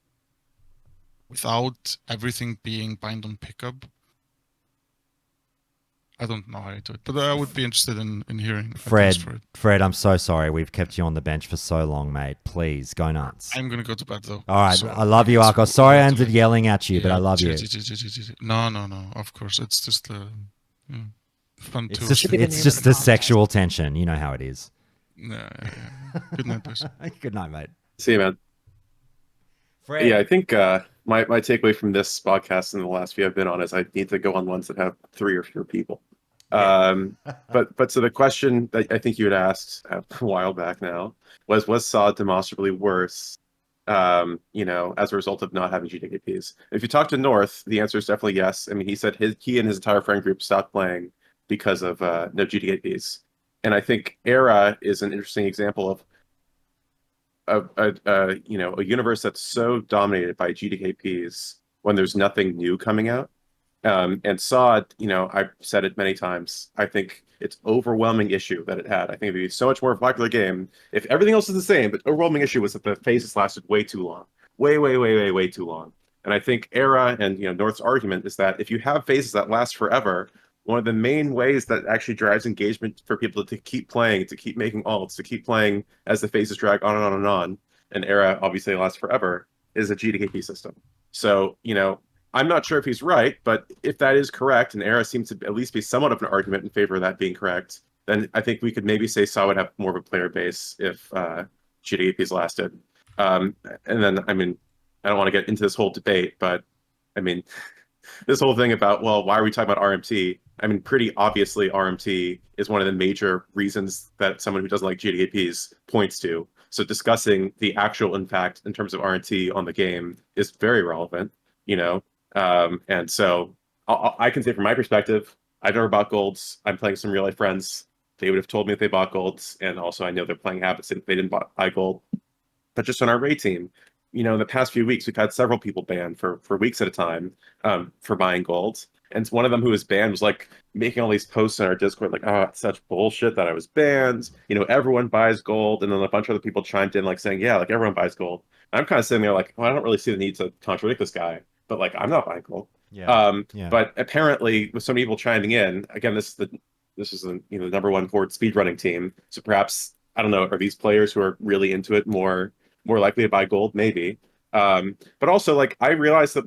everything being bind on pickup, I don't know how to do it, but I would be interested in hearing. Fred, I'm so sorry. We've kept you on the bench for so long, mate. Please, go nuts. I'm going to go to bed, though. All right. So, I love you, Arcos. Sorry I ended yelling at you, but I love you. No. Of course. It's just fun too. It's just the sexual tension. You know how it is. Yeah. Good night, boys. Good night, mate. See you, man. Fred. Yeah, I think my takeaway from this podcast and the last few I've been on is I need to go on ones that have 3 or fewer people. But so the question that I think you had asked a while back now was SoD demonstrably worse, as a result of not having GDKPs? If you talk to North, the answer is definitely yes. I mean, he said he and his entire friend group stopped playing because of no GDKPs. And I think Era is an interesting example of a universe that's so dominated by GDKPs when there's nothing new coming out. And SoD, I've said it many times. I think it's overwhelming issue that it had. I think it'd be so much more popular game if everything else is the same. But overwhelming issue was that the phases lasted way too long, way too long. And I think Era and North's argument is that if you have phases that last forever, one of the main ways that actually drives engagement for people to keep playing, to keep making alts, to keep playing as the phases drag on and on and on, and Era obviously lasts forever, is a GDKP system. So, I'm not sure if he's right, but if that is correct, and Era seems to at least be somewhat of an argument in favor of that being correct, then I think we could maybe say SoD would have more of a player base if GDKP's lasted. And then, I don't want to get into this whole debate, but this whole thing about, well, why are we talking about RMT? Pretty obviously, RMT is one of the major reasons that someone who doesn't like GDKPs points to. So discussing the actual impact in terms of RMT on the game is very relevant, and so I can say from my perspective, I've never bought golds. I'm playing some real life friends. They would have told me if they bought golds, and also I know their playing habits if they didn't buy gold. But just on our raid team, in the past few weeks, we've had several people banned for weeks at a time for buying gold. And one of them who was banned was like making all these posts in our Discord, like, "Oh, it's such bullshit that I was banned. Everyone buys gold." And then a bunch of other people chimed in, like saying, "Yeah, like everyone buys gold." And I'm kind of sitting there like, well, I don't really see the need to contradict this guy, but like I'm not buying gold. Yeah. But apparently, with so many people chiming in, again, this is the number one horde speedrunning team. So perhaps I don't know, are these players who are really into it more likely to buy gold? Maybe. But also, like, I realize that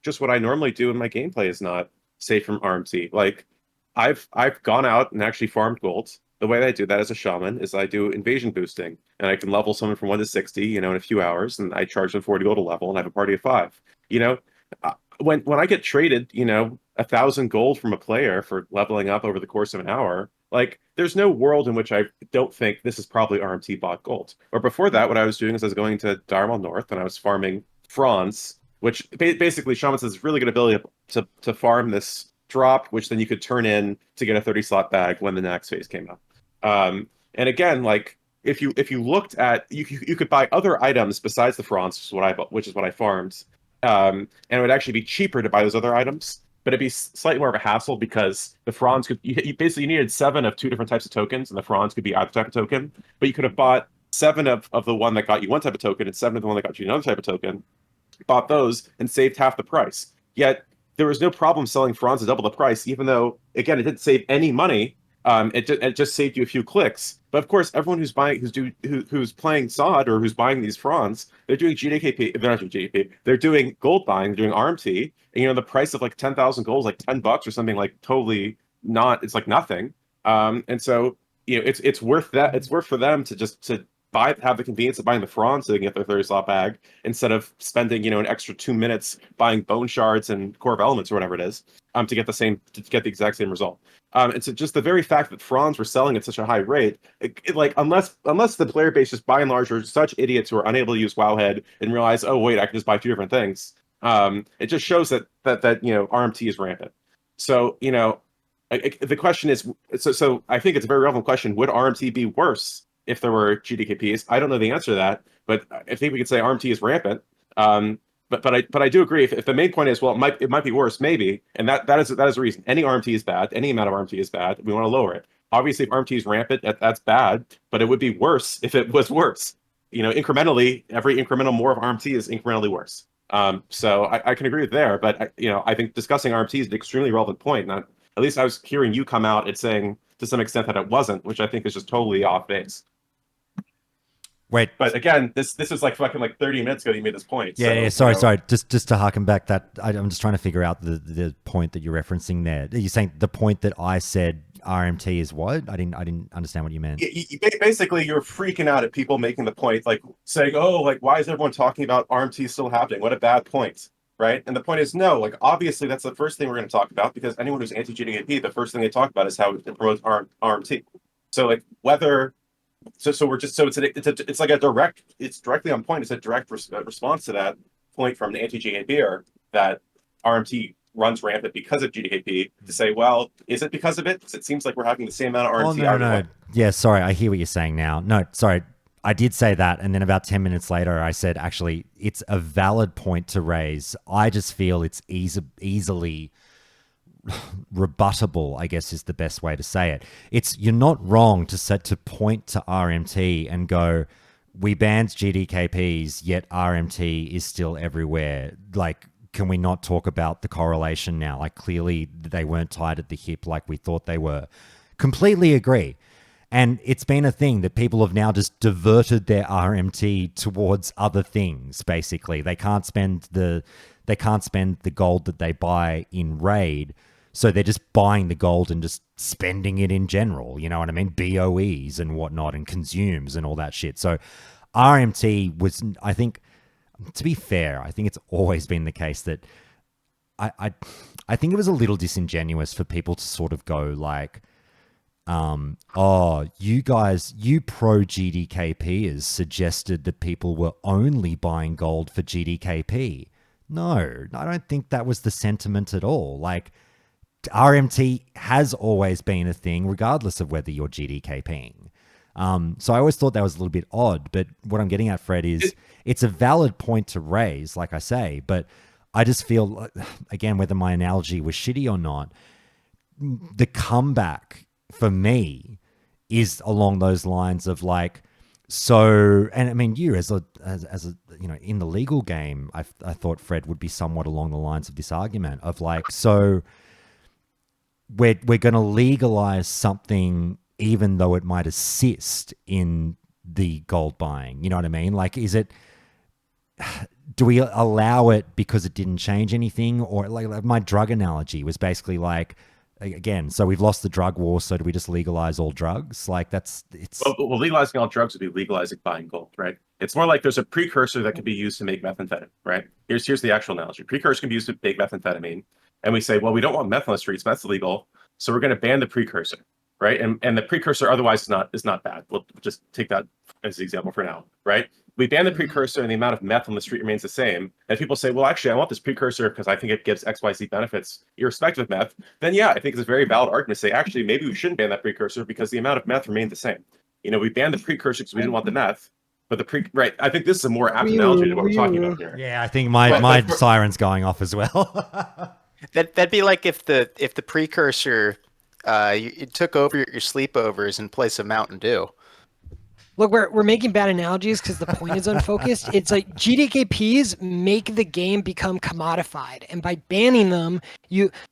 just what I normally do in my gameplay is not safe from RMT. Like, I've gone out and actually farmed gold. The way that I do that as a shaman is I do invasion boosting, and I can level someone from 1 to 60, in a few hours, and I charge them 40 gold a level, and I have a party of 5. When I get traded, 1,000 gold from a player for leveling up over the course of an hour, like, there's no world in which I don't think this is probably RMT bought gold. Or before that, what I was doing is I was going to Direwall North and I was farming Franz, which basically Shaman says really good ability to farm this drop, which then you could turn in to get a 30 slot bag when the next phase came up. And again, like, if you looked at, you could buy other items besides the Franz, which is what I farmed, and it would actually be cheaper to buy those other items. But it'd be slightly more of a hassle because the Franz you basically needed 7 of 2 different types of tokens, and the Franz could be either type of token. But you could have bought 7 of the one that got you one type of token and 7 of the one that got you another type of token, bought those and saved half the price. Yet there was no problem selling Franz at double the price, even though, again, it didn't save any money. It just saved you a few clicks. But of course, everyone who's playing SoD or who's buying these Franz, they're doing GDKP. They're not doing GDKP. They're doing gold buying. They're doing RMT. And the price of like 10,000 gold is like $10 or something, like totally not. It's like nothing. And so it's worth that. It's worth for them to have the convenience of buying the Franz so they can get their 30 slot bag instead of spending an extra 2 minutes buying bone shards and core of elements or whatever it is to get the exact same result. And so just the very fact that Franz were selling at such a high rate, unless the player base just by and large are such idiots who are unable to use Wowhead and realize, oh wait, I can just buy 2 different things. It just shows that RMT is rampant. So the question is, so I think it's a very relevant question. Would RMT be worse if there were GDKPs? I don't know the answer to that, but I think we could say RMT is rampant. But I do agree if the main point is, well, it might be worse, maybe, and that is a reason. Any RMT is bad. Any amount of RMT is bad. We want to lower it. Obviously, if RMT is rampant, that's bad, but it would be worse if it was worse. Incrementally, every incremental more of RMT is incrementally worse. So I can agree with there, but I think discussing RMT is an extremely relevant point. And at least I was hearing you come out and saying to some extent that it wasn't, which I think is just totally off base. Wait, but again, this is like fucking like 30 minutes ago you made this point. Yeah, sorry. Just to harken back, that I'm just trying to figure out the point that you're referencing there. Are you saying the point that I said RMT is what? I didn't understand what you meant. Basically, you're freaking out at people making the point, like saying, "Oh, like why is everyone talking about RMT still happening? What a bad point." Right? And the point is, no, like obviously that's the first thing we're going to talk about, because anyone who's anti-GDKP, the first thing they talk about is how it promotes RMT. So like whether it's like it's directly on point. It's a direct response to that point from an anti-GDKPer that RMT runs rampant because of GDKP, to say, well, is it because of it? Because it seems like we're having the same amount of RMT. Oh, no. Yeah, sorry, I hear what you're saying now. No, sorry, I did say that, and then about 10 minutes later, I said, actually, it's a valid point to raise. I just feel it's easily rebuttable, I guess is the best way to say it. You're not wrong to point to RMT and go, we banned GDKPs, yet RMT is still everywhere. Like, can we not talk about the correlation now? Like, clearly they weren't tied at the hip like we thought they were. Completely agree. And it's been a thing that people have now just diverted their RMT towards other things, basically. They can't spend the gold that they buy in Raid, so they're just buying the gold and just spending it in general, you know what I mean? BOEs and whatnot and consumes and all that shit. So RMT was, I think, to be fair, I think it's always been the case that I think it was a little disingenuous for people to sort of go like, oh, you pro GDKPers suggested that people were only buying gold for GDKP. No, I don't think that was the sentiment at all. Like, RMT has always been a thing, regardless of whether you're GDKPing. So I always thought that was a little bit odd, but what I'm getting at, Fred, is it's a valid point to raise, like I say, but I just feel, again, whether my analogy was shitty or not, the comeback for me is along those lines of like, so, and I mean, you as a you know, in the legal game, I thought Fred would be somewhat along the lines of this argument of like, so we're going to legalize something even though it might assist in the gold buying. You know what I mean? Like, do we allow it because it didn't change anything? Or like my drug analogy was basically like, again, so we've lost the drug war, so do we just legalize all drugs? Like, it's... Well, legalizing all drugs would be legalizing buying gold, right? It's more like there's a precursor that can be used to make methamphetamine, right? Here's the actual analogy. Precursor can be used to make methamphetamine. And we say, well, we don't want meth on the streets, meth's illegal, so we're going to ban the precursor, right? And the precursor otherwise is not bad. We'll just take that as the example for now, right? We ban the precursor and the amount of meth on the street remains the same. And people say, well, actually, I want this precursor because I think it gives XYZ benefits irrespective of meth. Then yeah, I think it's a very valid argument to say, actually, maybe we shouldn't ban that precursor because the amount of meth remained the same. You know, we banned the precursor because we didn't want the meth, but right. I think this is a more apt analogy to what we're talking about here. Yeah, I think my siren's going off as well. That'd be like if the precursor you took over your sleepovers in place of Mountain Dew. Look, we're making bad analogies because the point is unfocused. It's like GDKPs make the game become commodified, and by banning them,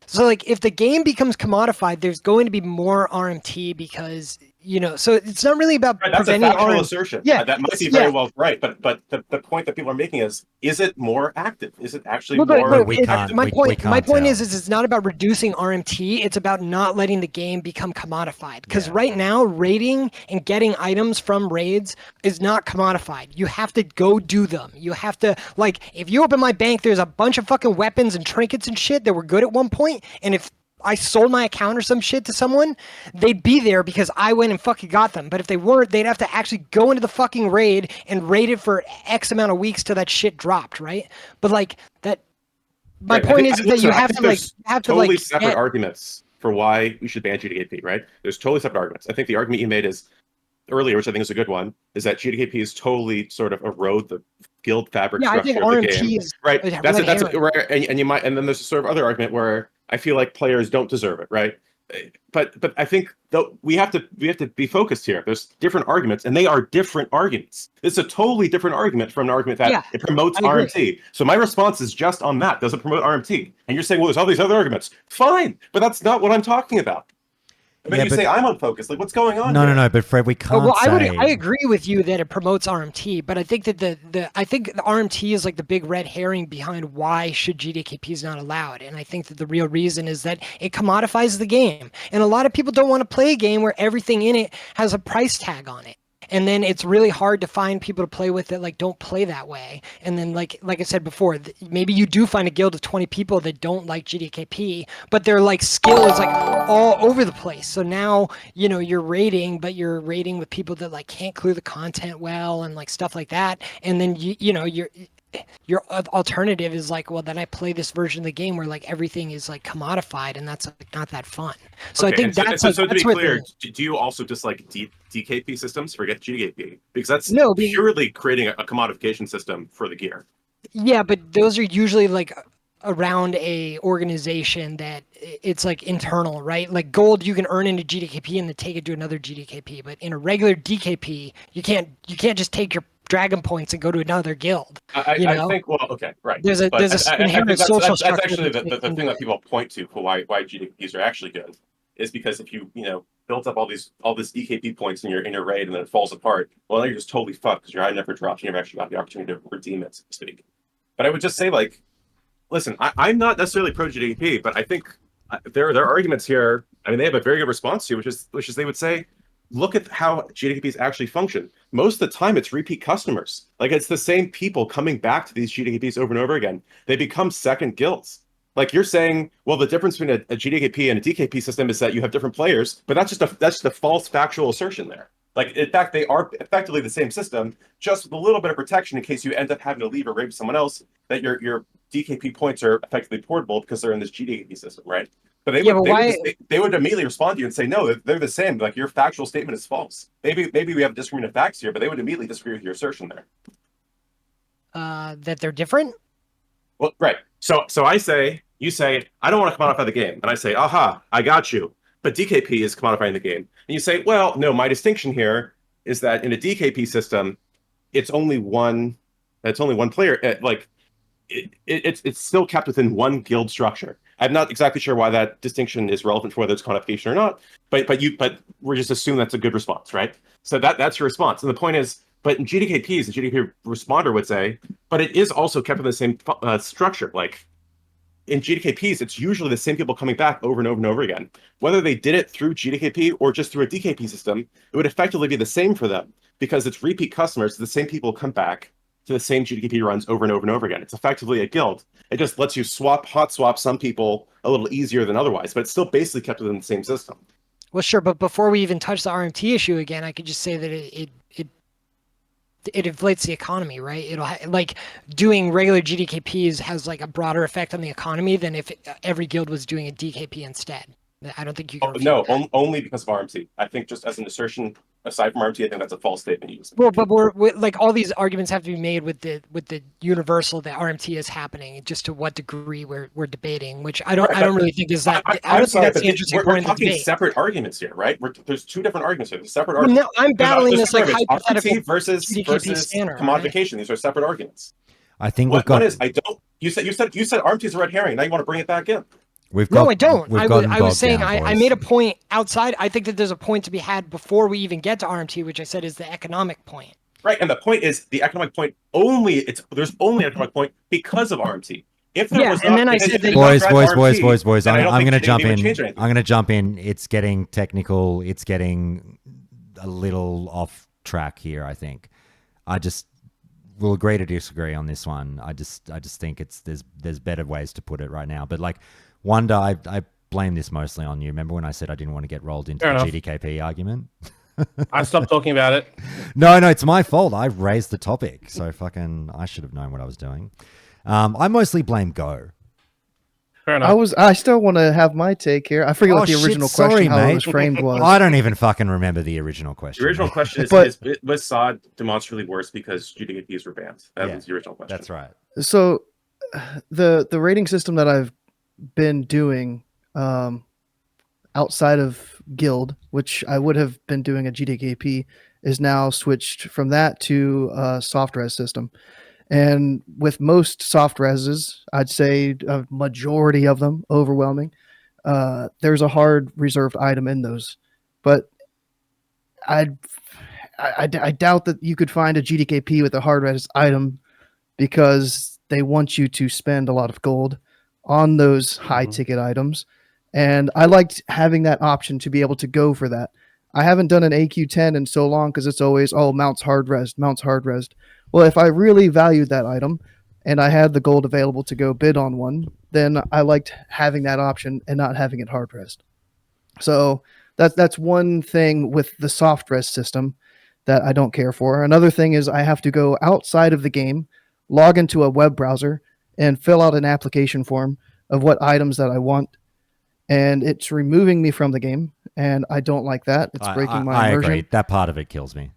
so like if the game becomes commodified, there's going to be more RMT because, you know, so it's not really about that's preventing a factual assertion. Yeah, that might be very well right, but the point that people are making is it more active? Is it actually more? My point is it's not about reducing RMT. It's about not letting the game become commodified. Because right now, raiding and getting items from raids is not commodified. You have to go do them. You have to, like, if you open my bank, there's a bunch of fucking weapons and trinkets and shit that were good at one point, and if I sold my account or some shit to someone, they'd be there because I went and fucking got them. But if they weren't, they'd have to actually go into the fucking raid and raid it for X amount of weeks till that shit dropped, right? But like that, my point is that you have to totally separate arguments for why we should ban GDKP, right? There's totally separate arguments. I think the argument you made is earlier, which I think is a good one, is that GDKP is totally sort of erode the guild fabric structure of the game. Right. That's right. And you might, and then there's a sort of other argument where I feel like players don't deserve it, right? But I think though we have to be focused here. There's different arguments, and they are different arguments. It's a totally different argument from an argument that it promotes RMT. So my response is just on that. Does it promote RMT? And you're saying, well, there's all these other arguments. Fine, but that's not what I'm talking about. And then you say I'm unfocused. Like, what's going on? No. But Fred, we can't. I agree with you that it promotes RMT, but I think that the RMT is like the big red herring behind why should GDKPs not allowed. And I think that the real reason is that it commodifies the game, and a lot of people don't want to play a game where everything in it has a price tag on it. And then it's really hard to find people to play with that like don't play that way. And then like I said before, maybe you do find a guild of 20 people that don't like GDKP, but their like skill is like all over the place. So now, you know, you're raiding, but you're raiding with people that like can't clear the content well and like stuff like that. And then your alternative is like, well, then I play this version of the game where like everything is like commodified, and that's like not that fun. So I think that's to be clear, do you also dislike DKP systems? Forget GDKP, because that's purely creating a commodification system for the gear. Yeah, but those are usually like around a organization that it's like internal, right? Like gold you can earn in a GDKP and then take it to another GDKP, but in a regular DKP you can't just take your dragon points and go to another guild. I think, well, okay, right. There's a inherent think social that's structure. actually the thing that people point to for why GDKPs are actually good is because if you built up all this DKP points in your raid and then it falls apart, well, then you're just totally fucked because your item never drops. You never actually got the opportunity to redeem it, so to speak. But I would just say, like, listen, I'm not necessarily pro GDKP, but I think there are arguments here. I mean, they have a very good response to, which is they would say, look at how GDKPs actually function. Most of the time, it's repeat customers. Like, it's the same people coming back to these GDKPs over and over again. They become second guilds. Like, you're saying, well, the difference between a GDKP and a DKP system is that you have different players, but that's just a false factual assertion there. Like, in fact, they are effectively the same system, just with a little bit of protection in case you end up having to leave or raid with someone else, that your DKP points are effectively portable because they're in this GDKP system, right? But they would immediately respond to you and say, no, they're the same. Like, your factual statement is false. Maybe we have disagreement of facts here, but they would immediately disagree with your assertion there. That they're different? Well, right. So you say, I don't want to commodify the game. And I say, aha, I got you. But DKP is commodifying the game. And you say, well, no, my distinction here is that in a DKP system, it's only one player. It's still kept within one guild structure. I'm not exactly sure why that distinction is relevant for whether it's codification or not, but we're just assuming that's a good response, right? So that's your response. And the point is, but in GDKPs, the GDKP responder would say, but it is also kept in the same structure. Like, in GDKPs, it's usually the same people coming back over and over and over again. Whether they did it through GDKP or just through a DKP system, it would effectively be the same for them because it's repeat customers. The same people come back to the same GDKP runs over and over and over again. It's effectively a guild. It just lets you hot swap some people a little easier than otherwise, but it's still basically kept within the same system. Well, sure, but before we even touch the RMT issue again, I could just say that it inflates the economy, right? It'll like doing regular GDKPs has like a broader effect on the economy than if every guild was doing a DKP instead. I don't think you can. Only because of RMT. I think just as an assertion, aside from RMT, I think that's a false statement used. Well, but we're like all these arguments have to be made with the universal that RMT is happening. Just to what degree we're debating, which I don't really think is that. I don't think that's the interesting point. We're talking separate arguments here, right? There's two different arguments here. There's separate arguments. No, I'm battling this like hypothetical RMT versus standard, commodification. Right? These are separate arguments. I think one is I don't. You said RMT is a red herring. Now you want to bring it back in. No, I don't. I was saying I made a point outside. I think that there's a point to be had before we even get to RMT, which I said is the economic point. Right, and the point is the economic point there's only an economic point because of RMT. If there was and then I said that boys. I'm going to jump in. I'm going to jump in. It's getting technical. It's getting a little off track here. I think. We'll agree to disagree on this one. I just think there's better ways to put it right now. But like. Wonder, I blame this mostly on you. Remember when I said I didn't want to get rolled into the GDKP argument? I stopped talking about it. No, it's my fault. I raised the topic. So I should have known what I was doing. I mostly blame Go. Fair enough. I still want to have my take here. I forget what the original question, how it was framed was. I don't even fucking remember the original question. The original question was SoD demonstrably worse because GDKPs were banned? That was the original question. That's right. So the rating system that I've been doing outside of guild, which I would have been doing a GDKP, is now switched from that to a soft res system. And with most soft reses, I'd say a majority of them, overwhelming, there's a hard reserved item in those. But I doubt that you could find a GDKP with a hard res item because they want you to spend a lot of gold on those high ticket items. And I liked having that option to be able to go for that. I haven't done an AQ10 in so long because it's always, mounts hard resed. Well, if I really valued that item and I had the gold available to go bid on one, then I liked having that option and not having it hard resed. So that's one thing with the soft res system that I don't care for. Another thing is I have to go outside of the game, log into a web browser, and fill out an application form of what items that I want. And it's removing me from the game, and I don't like that. It's breaking my immersion. I agree. That part of it kills me.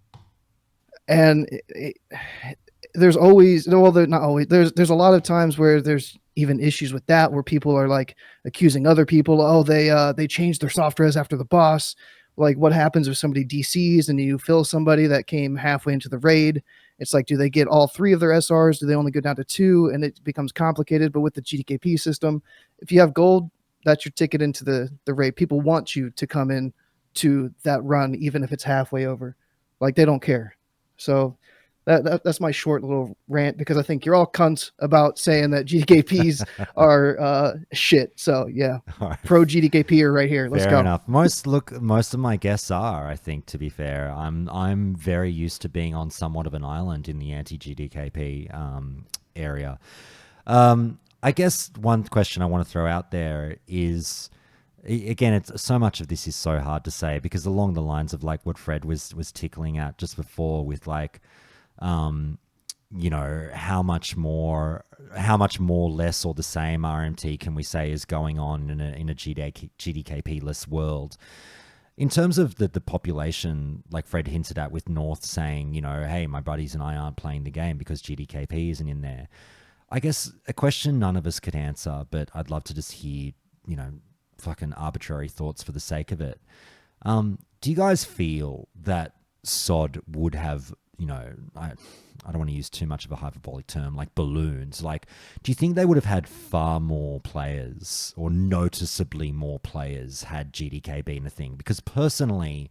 And there's always, well, there's not always, there's a lot of times where there's even issues with that, where people are like accusing other people, oh, they changed their soft res after the boss. Like, what happens if somebody DCs and you fill somebody that came halfway into the raid? It's like, do they get all 3 of their SRs? Do they only go down to 2? And it becomes complicated. But with the GDKP system, if you have gold, that's your ticket into the raid. People want you to come in to that run, even if it's halfway over. Like, they don't care. So that's my short little rant, because I think you're all cunts about saying that GDKPs are shit. So yeah, Right. pro GDKP are right here. Let's Fair go. enough. Most of my guests are, I think, to be fair. I'm very used to being on somewhat of an island in the anti-GDKP area. I guess one question I want to throw out there is, again, it's so much of this is so hard to say, because along the lines of like what Fred was tickling at just before with like, you know, how much more, less or the same RMT can we say is going on in a GDKP-less world? In terms of the population, like Fred hinted at with North saying, you know, hey, my buddies and I aren't playing the game because GDKP isn't in there. I guess a question none of us could answer, but I'd love to just hear, you know, fucking arbitrary thoughts for the sake of it. Do you guys feel that SoD would have, you know, I don't want to use too much of a hyperbolic term, like balloons. Like, do you think they would have had far more players, or noticeably more players, had GDK been a thing? Because personally,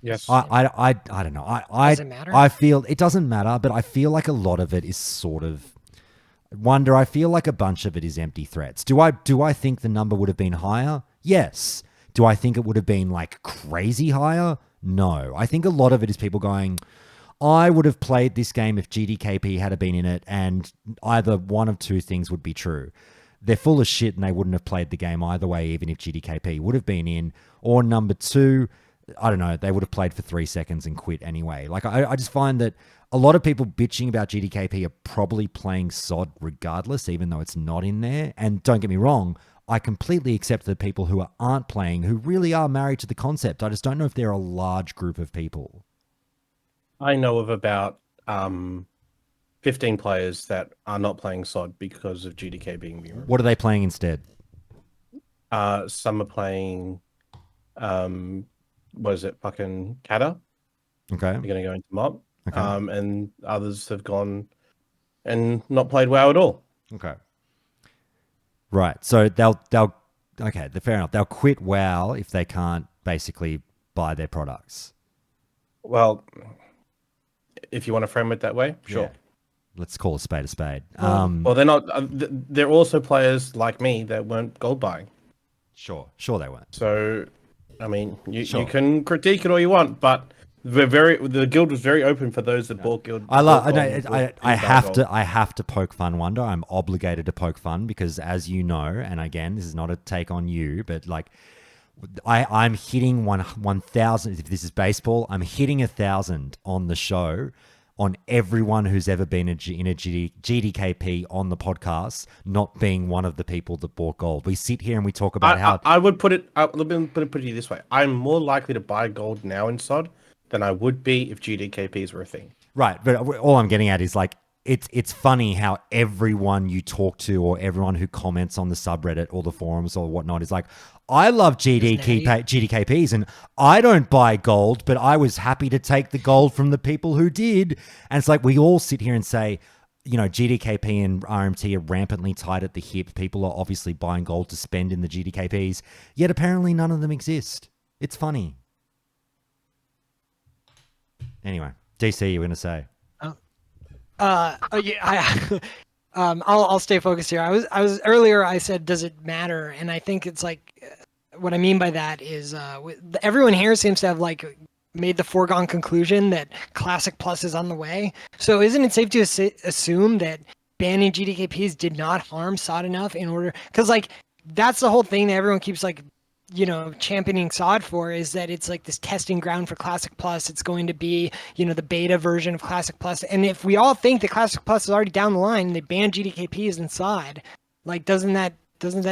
Yes. I don't know. Does it matter? I feel it doesn't matter, but I feel like a lot of it is sort of wonder. I feel like a bunch of it is empty threats. Do I think the number would have been higher? Yes. Do I think it would have been like crazy higher? No. I think a lot of it is people going, I would have played this game if GDKP had been in it, and either one of two things would be true. They're full of shit and they wouldn't have played the game either way, even if GDKP would have been in. Or number two, I don't know, they would have played for 3 seconds and quit anyway. Like, I just find that a lot of people bitching about GDKP are probably playing SoD regardless, even though it's not in there. And don't get me wrong, I completely accept the people who aren't playing, who really are married to the concept. I just don't know if they're a large group of people. I know of about 15 players that are not playing SoD because of GDK being removed. What are they playing instead? Some are playing, what is it, fucking Kata. Okay. They're going to go into Mob. Okay. And others have gone and not played WoW at all. Okay. Right. So they'll okay, fair enough. They'll quit WoW if they can't basically buy their products. Well, if you want to frame it that way, sure. Yeah. Let's call a spade a spade. Well, they're not. They're also players like me that weren't gold buying. Sure they weren't. So, I mean, you Sure. can critique it all you want, but the guild was very open for those that bought guild. I have to poke fun, Wonder. I'm obligated to poke fun because, as you know, and again, this is not a take on you, but like, I'm hitting 1,000. If this is baseball, I'm hitting 1,000 on the show on everyone who's ever been in a GDKP on the podcast, not being one of the people that bought gold. We sit here and we talk about how I would put it. Let me put it this way: I'm more likely to buy gold now in SoD than I would be if GDKPs were a thing. right. But all I'm getting at is like, it's funny how everyone you talk to or everyone who comments on the subreddit or the forums or whatnot is like, I love GDKPs and I don't buy gold, but I was happy to take the gold from the people who did. And it's like, we all sit here and say, you know, GDKP and RMT are rampantly tied at the hip. People are obviously buying gold to spend in the GDKPs, yet apparently none of them exist. It's funny. Anyway, DC, you were going to say? I'll stay focused here. I was earlier. I said, does it matter? And I think it's like, what I mean by that is, everyone here seems to have like made the foregone conclusion that Classic Plus is on the way. So isn't it safe to assume that banning GDKPs did not harm SoD enough in order? Because like that's the whole thing that everyone keeps like, you know, championing SoD for, is that it's like this testing ground for Classic Plus. It's going to be, you know, the beta version of Classic Plus. And if we all think that Classic Plus is already down the line and they ban GDKPs in SoD, like doesn't that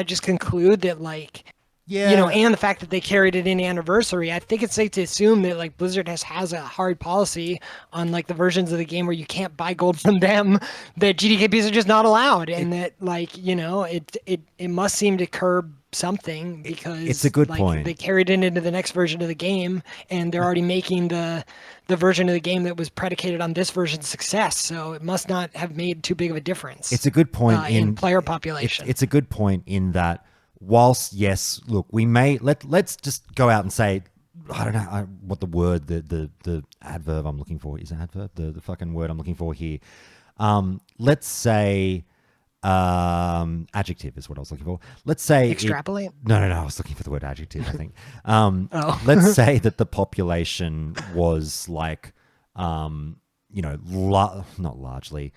just conclude that like Yeah. and the fact that they carried it in Anniversary, I think it's safe to assume that like Blizzard has a hard policy on like the versions of the game where you can't buy gold from them, that GDKPs are just not allowed, and that like it must seem to curb something, because it's a good like point. they carried it into the next version of the game, and they're already making the version of the game that was predicated on this version's success, so it must not have made too big of a difference. It's a good point in player population. It's a good point in that whilst, yes, look, we may let's just go out and say, I don't know what the word, the adverb I'm looking for is. Adverb, the fucking word I'm looking for here. Let's say adjective is what I was looking for. Let's say extrapolate. No, I was looking for the word adjective, I think. Let's say that the population was like, not largely,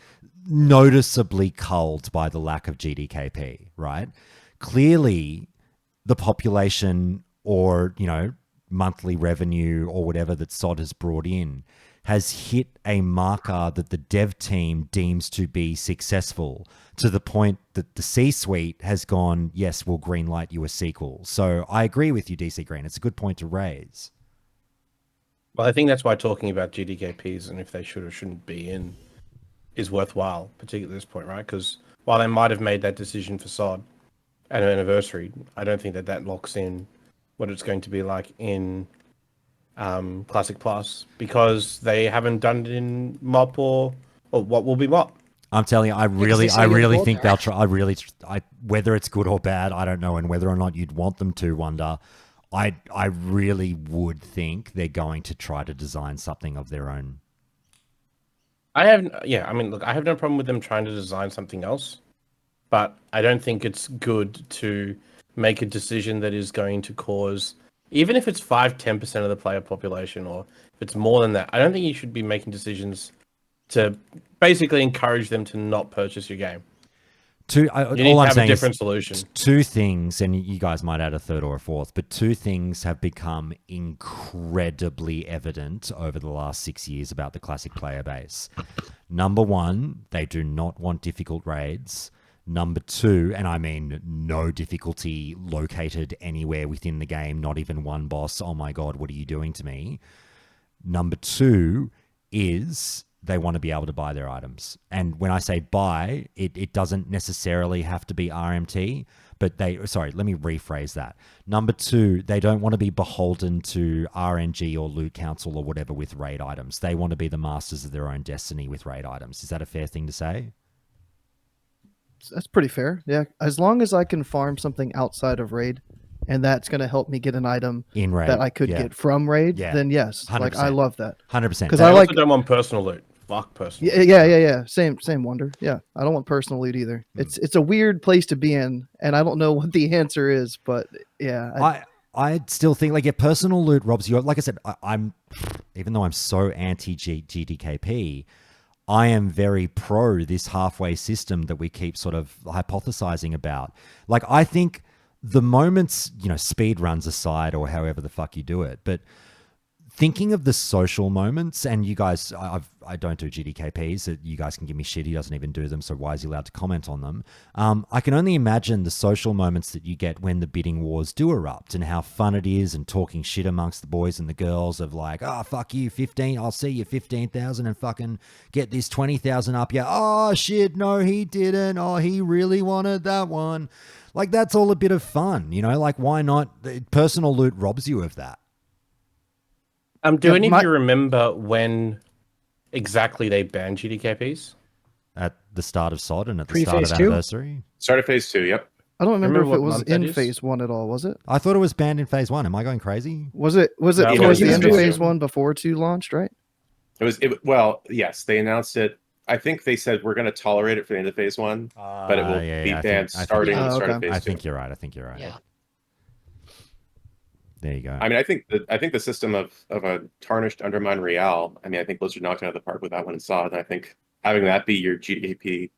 noticeably culled by the lack of GDKP, right? Clearly, the population or, monthly revenue or whatever that SoD has brought in has hit a marker that the dev team deems to be successful, to the point that the C-suite has gone, yes, we'll greenlight you a sequel. So I agree with you, DC Green. It's a good point to raise. Well, I think that's why talking about GDKPs and if they should or shouldn't be in is worthwhile, particularly at this point, right? Because while they might have made that decision for SoD at an Anniversary, I don't think that locks in what it's going to be like in Classic Plus, because they haven't done it in MOP or what will be MOP. I'm telling you, I really think they'll try. Whether it's good or bad, I don't know, and whether or not you'd want them to, Wonder. I really would think they're going to try to design something of their own. I have no problem with them trying to design something else, but I don't think it's good to make a decision that is going to cause, even if it's 5-10% of the player population, or if it's more than that, I don't think you should be making decisions to basically encourage them to not purchase your game. You need to have a different solution. Two things, and you guys might add a third or a fourth, but two things have become incredibly evident over the last 6 years about the Classic player base. Number one, they do not want difficult raids. Number two, and I mean no difficulty located anywhere within the game, not even one boss. Oh my God, what are you doing to me? Number two is they want to be able to buy their items. And when I say buy, it doesn't necessarily have to be RMT, but let me rephrase that. Number two, they don't want to be beholden to RNG or Loot Council or whatever with raid items. They want to be the masters of their own destiny with raid items. Is that a fair thing to say? That's pretty fair. Yeah. As long as I can farm something outside of raid, and that's going to help me get an item in raid that I could get from raid, then yes. 100%. Like, I love that. 100%. Because I also don't want personal loot. Fuck personal loot. Yeah. Same Wonder. Yeah. I don't want personal loot either. It's a weird place to be in, and I don't know what the answer is, but yeah. I still think, like, personal loot robs you. Like I said, I'm even though I'm so anti-GDKP, I am very pro this halfway system that we keep sort of hypothesizing about. Like, I think the moments, speed runs aside or however the fuck you do it, but thinking of the social moments, and you guys, I don't do GDKPs. You guys can give me shit. He doesn't even do them, so why is he allowed to comment on them? I can only imagine the social moments that you get when the bidding wars do erupt, and how fun it is, and talking shit amongst the boys and the girls of like, fuck you, 15, I'll see you 15,000 and fucking get this 20,000 up. Yeah, oh shit, no, he didn't. Oh, he really wanted that one. Like, that's all a bit of fun, like, why not? Personal loot robs you of that. Do any of you remember when exactly they banned GDKPs? At the start of SoD and at the start of Anniversary? Start of Phase 2, yep. I don't remember if it was in Phase 1 at all, was it? I thought it was banned in Phase 1. Am I going crazy? Was it towards the end of Phase 1 before 2 launched, right? Well, yes, they announced it. I think they said we're going to tolerate it for the end of Phase 1, but it will be banned starting the start of Phase 2. I think you're right. Yeah. There you go. I mean, I think the system of a tarnished undermined real. I mean, I think Blizzard knocked it out of the park with that one and SoD. And I think having that be your GDKP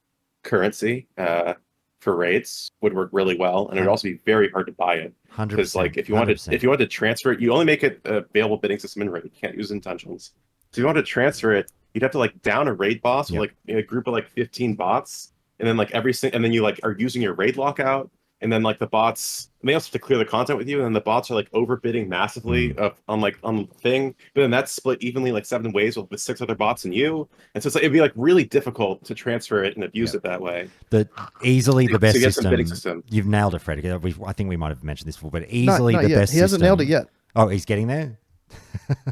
currency for raids would work really well, and it would also be very hard to buy it. 100%. Because like if you wanted to transfer it, you only make it available bidding system in raid. You can't use intentions. So if you want to transfer it, you'd have to like down a raid boss with like a group of like 15 bots, and then like and then you like are using your raid lockout. and then like the bots, they also have to clear the content with you, and then the bots are like overbidding massively on the thing, but then that's split evenly like 7 ways with 6 other bots and you, and so it's like, it'd be like really difficult to transfer it and abuse it that way. Easily the best system. You've nailed it, Fred. I think we might have mentioned this before, but easily not the yet. best. He hasn't nailed it yet. Oh, he's getting there.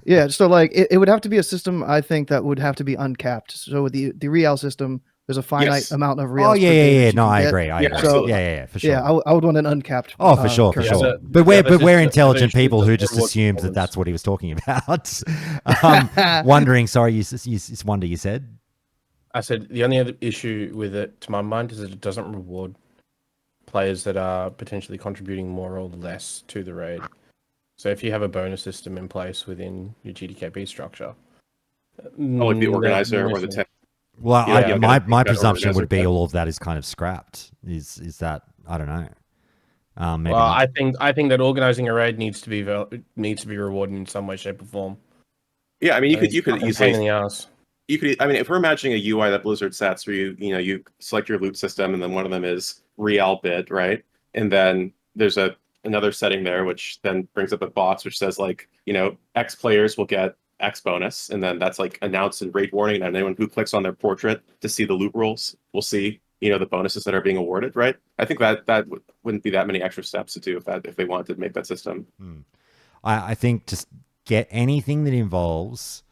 Yeah, so like it would have to be a system, I think, that would have to be uncapped. So with the Real system, there's a finite amount of Reals. Oh yeah. No, I agree. I agree. So, yeah, for sure. Yeah, I would want an uncapped. Oh, for sure. So, but we're just intelligent the people who just reward assumed that performance. that's what he was talking about. Wondering. Sorry, you Wonder. You said. I said the only other issue with it, to my mind, is that it doesn't reward players that are potentially contributing more or less to the raid. So if you have a bonus system in place within your GDKP structure, like the organizer or the tech. Well, Yeah, my presumption would be organizer. all of that is kind of scrapped. Is that, I don't know. Maybe well, not. I think that organizing a raid needs to be rewarded in some way, shape, or form. Yeah, I mean, you could It's a pain in easily. the ass. You could, I mean, if we're imagining a UI that Blizzard sets where you select your loot system, and then one of them is real bid, right? And then there's another setting there which then brings up the bots, which says like, X players will get X bonus, and then that's like announced in raid warning, and anyone who clicks on their portrait to see the loot rules will see the bonuses that are being awarded, right? I think that wouldn't be that many extra steps to do if they wanted to make that system. I think just get anything that involves,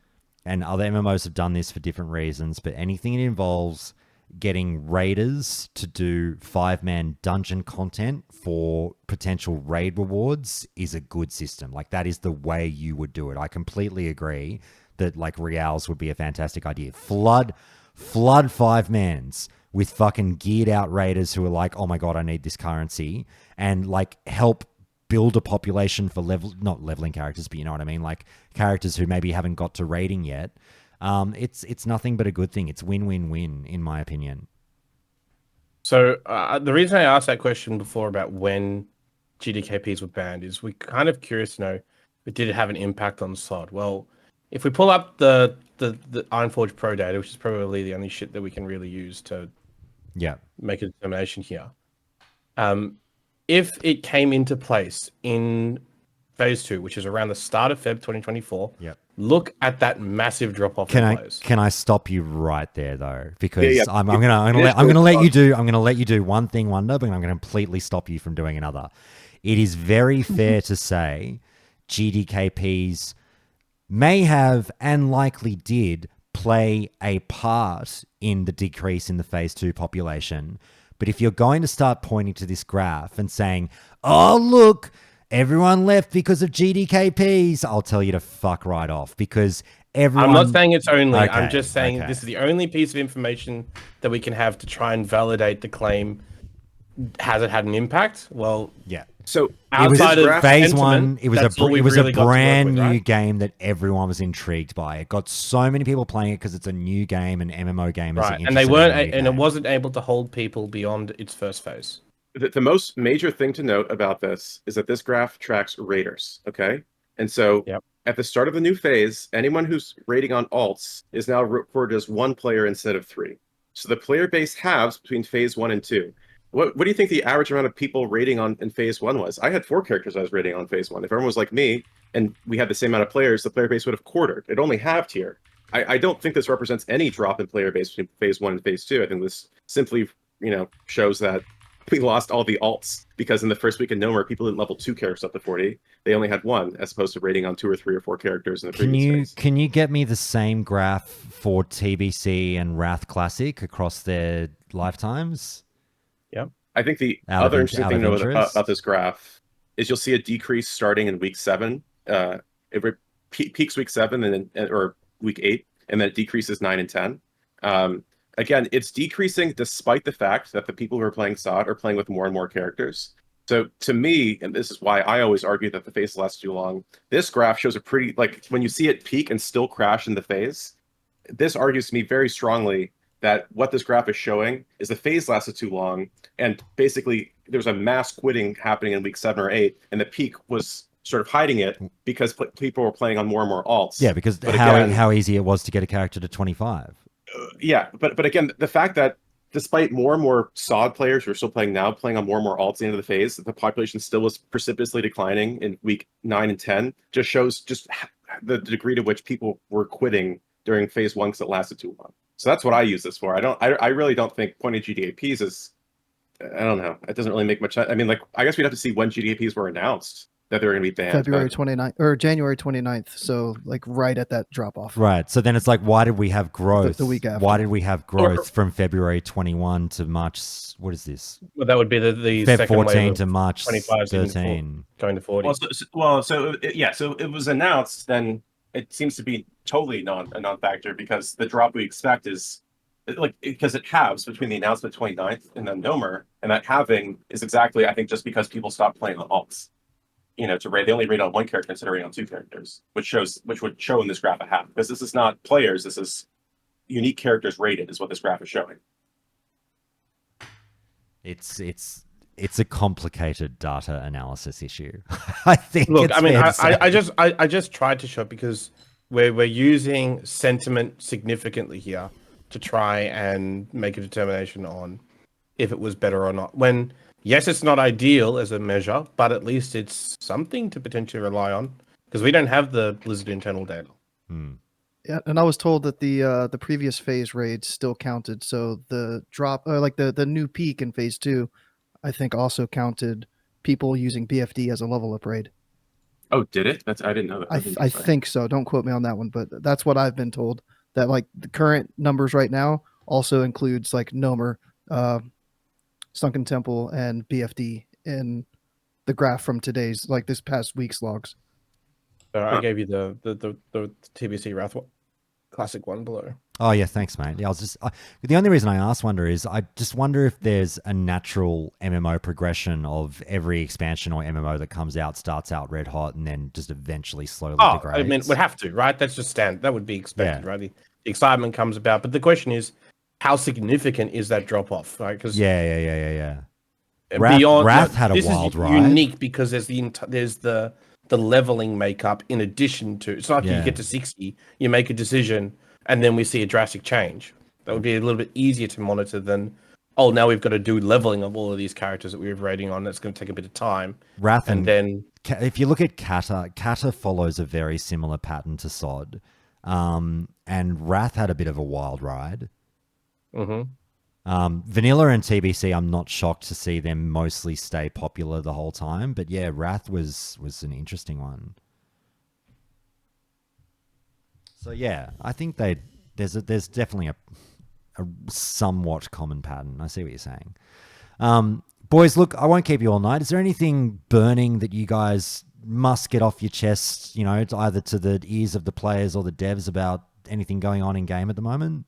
and other MMOs have done this for different reasons, but anything that involves getting raiders to do 5-man dungeon content for potential raid rewards is a good system. Like, that is the way you would do it. I completely agree that like Reals would be a fantastic idea. Flood 5-mans with fucking geared out raiders who are like, oh my god, I need this currency, and like help build a population for not leveling characters, but you know what I mean, like characters who maybe haven't got to raiding yet. It's nothing but a good thing. It's win-win-win, in my opinion. So the reason I asked that question before about when GDKPs were banned is we're kind of curious to know, but did it have an impact on SoD? Well, if we pull up the Ironforge Pro data, which is probably the only shit that we can really use to make a determination here, if it came into place in Phase 2, which is around the start of Feb 2024, look at that massive drop off in players. Can I stop you right there though? Because I'm gonna let you do one thing, Wonder, but I'm gonna completely stop you from doing another. It is very fair to say GDKPs may have and likely did play a part in the decrease in the Phase 2 population. But if you're going to start pointing to this graph and saying, oh, look, everyone left because of GDKPs, I'll tell you to fuck right off, because everyone... I'm not saying it's only. Okay, I'm just saying this is the only piece of information that we can have to try and validate the claim. Has it had an impact? Well, yeah. So it was Phase 1. It was a brand new right? game that everyone was intrigued by. It got so many people playing it because it's a new game, an MMO game. Right, and they weren't, and it wasn't able to hold people beyond its first phase. The most major thing to note about this is that this graph tracks raiders. Okay, and so at the start of the new phase, anyone who's raiding on alts is now recorded as 1 player instead of 3. So the player base halves between Phase 1 and 2. What do you think the average amount of people raiding on in Phase 1 was? I had 4 characters I was raiding on Phase 1. If everyone was like me and we had the same amount of players, the player base would have quartered. It only halved here. I don't think this represents any drop in player base between Phase 1 and Phase 2. I think this simply, shows that we lost all the alts because in the first week in No More, people didn't level 2 characters up to 40. They only had 1, as opposed to raiding on 2 or 3 or 4 characters in the previous phase. Can you get me the same graph for TBC and Wrath Classic across their lifetimes? Yep. I think the other interesting thing to know about this graph is you'll see a decrease starting in week 7. It peaks week 7 or week 8, and then it decreases 9 and 10. Again, it's decreasing despite the fact that the people who are playing SoD are playing with more and more characters. So to me, and this is why I always argue that the phase lasts too long, this graph shows a pretty, like when you see it peak and still crash in the phase, this argues to me very strongly that what this graph is showing is the phase lasted too long, and basically there was a mass quitting happening in week 7 or 8, and the peak was sort of hiding it because people were playing on more and more alts. Yeah, because how easy it was to get a character to 25. Yeah, but again, the fact that despite more and more SoD players who are still playing now, playing on more and more alts at the end of the phase, the population still was precipitously declining in week 9 and 10. Just shows just the degree to which people were quitting during phase 1 because it lasted too long. So that's what I use this for. I really don't think pointing GDKPs is, I don't know. It doesn't really make much sense. I mean, like, I guess we'd have to see when GDKPs were announced that they were going to be banned. February 29th or January 29th. So like right at that drop off. Right. So then it's like, why did we have growth? The week after. Why did we have growth from February 21 to March? What is this? Well, that would be the Feb second 14 wave to of March 25 13. Going to 40. So it was announced. Then it seems to be totally a non-factor because the drop we expect is because it halves between the announcement 29th and then Nomer, and that halving is exactly, I think, just because people stopped playing on alts. To raid, they only raid on one character instead of raid on 2 characters, which would show in this graph a half, because this is not players, this is unique characters rated, is what this graph is showing. It's a complicated data analysis issue. I think. Look, it's I mean, fair to say. I just tried to show it because we're using sentiment significantly here to try and make a determination on if it was better or not. When yes, it's not ideal as a measure, but at least it's something to potentially rely on because we don't have the Blizzard internal data. Yeah, and I was told that the previous phase raids still counted. So the drop, like the new peak in phase 2, I think also counted people using BFD as a level up raid. Oh, did it? I didn't know that. I think so. Don't quote me on that one, but that's what I've been told. That like the current numbers right now also includes like Nomer, Sunken Temple, and BFD in the graph from today's, like this past week's logs. So I gave you the TBC Wrath classic one below. Oh yeah, thanks, mate. Yeah, the only reason I asked Wonder is I just wonder if there's a natural MMO progression of every expansion or MMO that comes out starts out red hot and then just eventually slowly degrades. I mean, would have to, right? That's just standard. That would be expected, right? The excitement comes about, but the question is, how significant is that drop off, right? Because yeah. Wrath had a wild is ride. Unique because there's the leveling makeup in addition to. It's not like you get to 60, you make a decision, and then we see a drastic change. That would be a little bit easier to monitor than, oh, now we've got to do leveling of all of these characters that we were rating on. That's going to take a bit of time. Wrath and then if you look at Kata follows a very similar pattern to SoD, and Wrath had a bit of a wild ride. Vanilla and TBC, I'm not shocked to see them mostly stay popular the whole time, but yeah, Wrath was an interesting one. So yeah, I think there's definitely a somewhat common pattern. I see what you're saying. Boys, look, I won't keep you all night. Is there anything burning that you guys must get off your chest, either to the ears of the players or the devs about anything going on in game at the moment?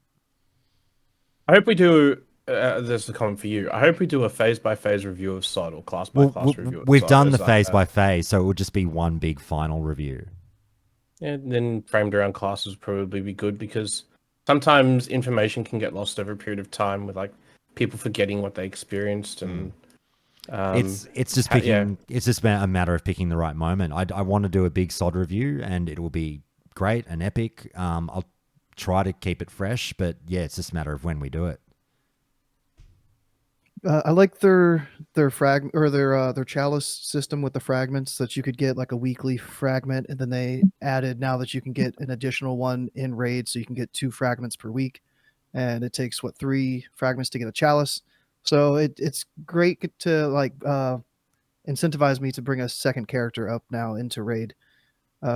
I hope we do. This is a comment for you. I hope we do a phase-by-phase review of SoD or class-by-class review. We've done the phase-by-phase, so it would just be one big final review. And then framed around classes would probably be good because sometimes information can get lost over a period of time with like people forgetting what they experienced and. It's just picking. It's just a matter of picking the right moment. I want to do a big SoD review, and it will be great and epic. I'll try to keep it fresh, but yeah, it's just a matter of when we do it. I like their frag or their chalice system with the fragments that you could get like a weekly fragment, and then they added now that you can get an additional one in raid, so you can get 2 fragments per week, and it takes 3 fragments to get a chalice. So it's great to like incentivize me to bring a second character up now into raid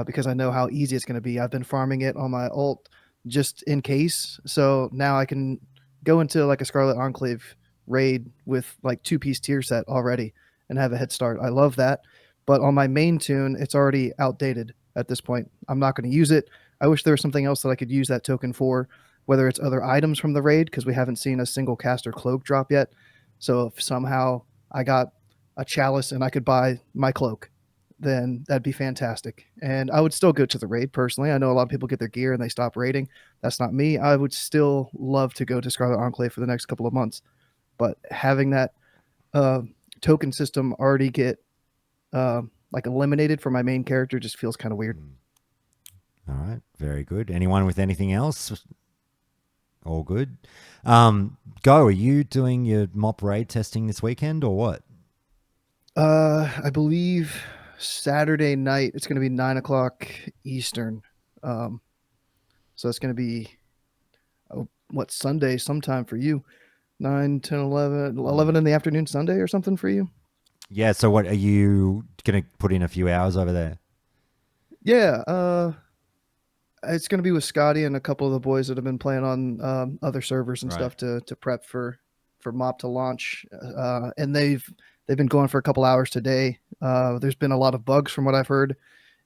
because I know how easy it's going to be. I've been farming it on my ult just in case, so now I can go into like a Scarlet Enclave raid with like 2-piece tier set already and have a head start. I love that, but on my main tune, it's already outdated at this point. I'm not going to use it. I wish there was something else that I could use that token for, whether it's other items from the raid, because we haven't seen a single caster cloak drop yet. So if somehow I got a chalice and I could buy my cloak, then that'd be fantastic. And I would still go to the raid personally. I know a lot of people get their gear and they stop raiding. That's not me. I would still love to go to Scarlet Enclave for the next couple of months. But having that token system already get like eliminated for my main character just feels kind of weird. All right, very good. Anyone with anything else? All good. Go, are you doing your mop raid testing this weekend or what? I believe Saturday night it's going to be 9 o'clock Eastern. So it's going to be Sunday sometime for you. 9, 10, 11 in the afternoon Sunday or something for you? Yeah, so what, are you going to put in a few hours over there? Yeah, it's going to be with Scotty and a couple of the boys that have been playing on other servers and stuff to prep for Mop to launch. And they've been going for a couple hours today. There's been a lot of bugs from what I've heard,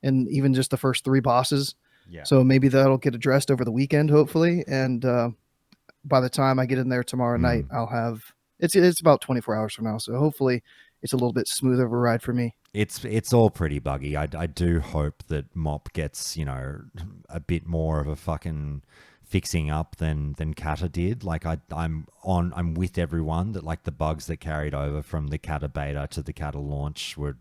and even just the first 3 bosses. Yeah. So maybe that'll get addressed over the weekend, hopefully. And by the time I get in there tomorrow night, I'll have it's about 24 hours from now. So hopefully it's a little bit smoother of a ride for me. It's all pretty buggy. I do hope that Mop gets, a bit more of a fucking fixing up than Kata did. Like I'm with everyone that like the bugs that carried over from the Kata beta to the Kata launch were,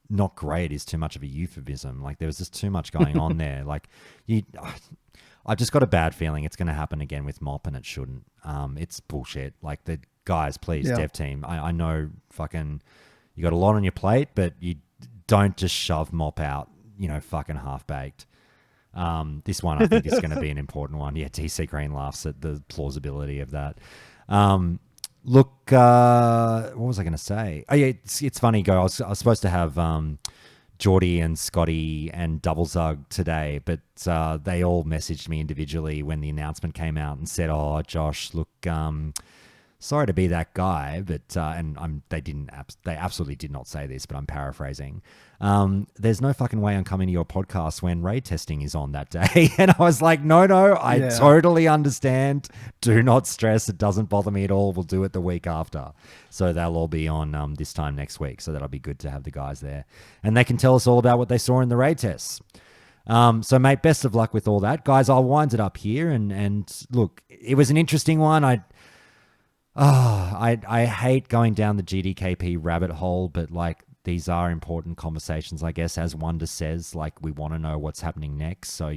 not great is too much of a euphemism. Like there was just too much going on there. Like I've just got a bad feeling it's going to happen again with Mop, and it shouldn't. It's bullshit. Like the guys, please, dev team. I know fucking you got a lot on your plate, but you don't just shove Mop out, fucking half baked. This one I think is going to be an important one. Yeah, TC Green laughs at the plausibility of that. Look, what was I going to say? Oh yeah, it's funny. I was supposed to have Geordie and Scotty and Double Zug today, but they all messaged me individually when the announcement came out and said, "Oh, Josh, look, sorry to be that guy," but they absolutely did not say this, but I'm paraphrasing. There's no fucking way I'm coming to your podcast when raid testing is on that day. And I was like, no, I totally understand. Do not stress. It doesn't bother me at all. We'll do it the week after. So they'll all be on this time next week. So that'll be good to have the guys there. And they can tell us all about what they saw in the raid tests. So mate, best of luck with all that. Guys, I'll wind it up here. And look, it was an interesting one. I hate going down the GDKP rabbit hole, but like these are important conversations, I guess, as Wonder says, like we want to know what's happening next. So,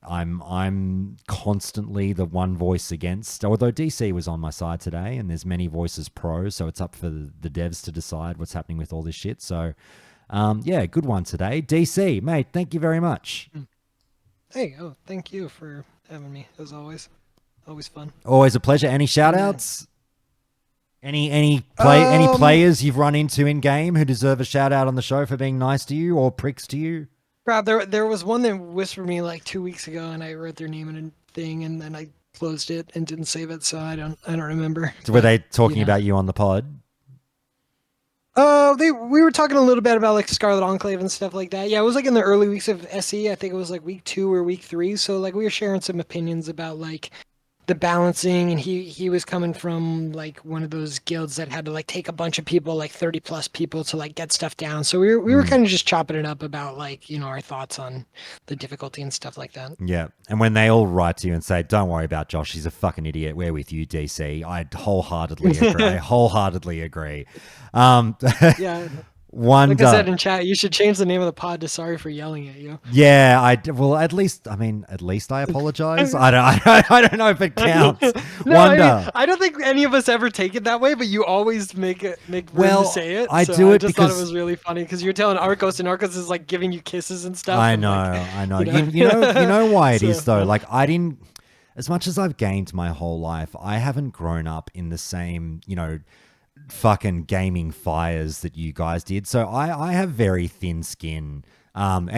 I'm constantly the one voice against, although DC was on my side today and there's many voices pro. So it's up for the devs to decide what's happening with all this shit. So, good one today. DC, mate, thank you very much. Hey, thank you for having me as always. Always fun. Always a pleasure. Any shout outs? Any players you've run into in game who deserve a shout out on the show for being nice to you or pricks to you? Rob, there was one that whispered me like 2 weeks ago, and I wrote their name in a thing, and then I closed it and didn't save it, so I don't remember. So were they talking about you on the pod? Oh, we were talking a little bit about like Scarlet Enclave and stuff like that. Yeah, it was like in the early weeks of SE. I think it was like week 2 or week 3. So like we were sharing some opinions about like the balancing, and he was coming from like one of those guilds that had to like take a bunch of people, like 30 plus people, to like get stuff down. So we were kind of just chopping it up about like, our thoughts on the difficulty and stuff like that. Yeah. And when they all write to you and say, don't worry about Josh, he's a fucking idiot, we're with you, DC, I wholeheartedly agree. Yeah. Wonder. Like I said in chat, you should change the name of the pod to "Sorry for yelling at you." Yeah, at least I apologize. I don't know if it counts. No, Wonder. I don't think any of us ever take it that way, but you always make room to say it. I do it just because thought it was really funny because you're telling Arcos, and Arcos is like giving you kisses and stuff. I know. You know why it is though. Like I didn't. As much as I've gamed my whole life, I haven't grown up in the same, fucking gaming fires that you guys did. So I have very thin skin. And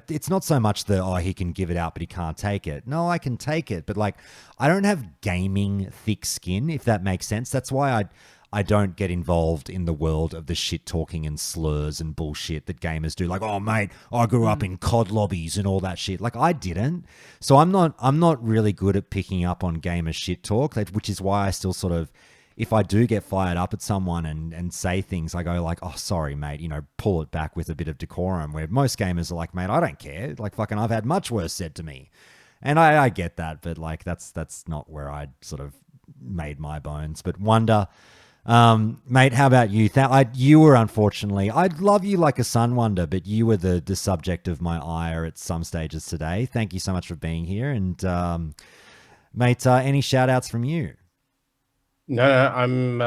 it's not so much he can give it out, but he can't take it. No, I can take it. But like, I don't have gaming thick skin, if that makes sense. That's why I don't get involved in the world of the shit talking and slurs and bullshit that gamers do. Like, oh mate, I grew up in COD lobbies and all that shit. Like I didn't. So I'm not really good at picking up on gamer shit talk, which is why I still sort of, if I do get fired up at someone and say things, I go like, oh, sorry, mate, pull it back with a bit of decorum, where most gamers are like, mate, I don't care. Like, fucking, I've had much worse said to me. And I get that, but like, that's not where I sort of made my bones. But Wonder, Mate, how about you? You were unfortunately, I'd love you like a sun wonder, but you were the subject of my ire at some stages today. Thank you so much for being here. And mate, any shout outs from you? No, I'm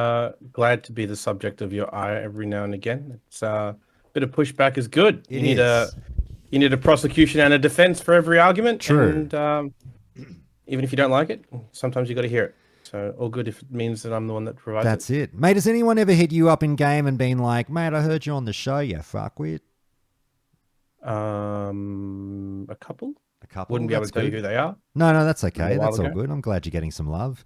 glad to be the subject of your ire every now and again. It's a bit of pushback is good. You need a prosecution and a defense for every argument. True. And even if you don't like it, sometimes you got to hear it. So all good if it means that I'm the one that provides That's it. Mate, has anyone ever hit you up in game and been like, mate, I heard you on the show, you fuckwit? A couple. Wouldn't be able to tell you who they are. No, that's okay. That's all good. I'm glad you're getting some love.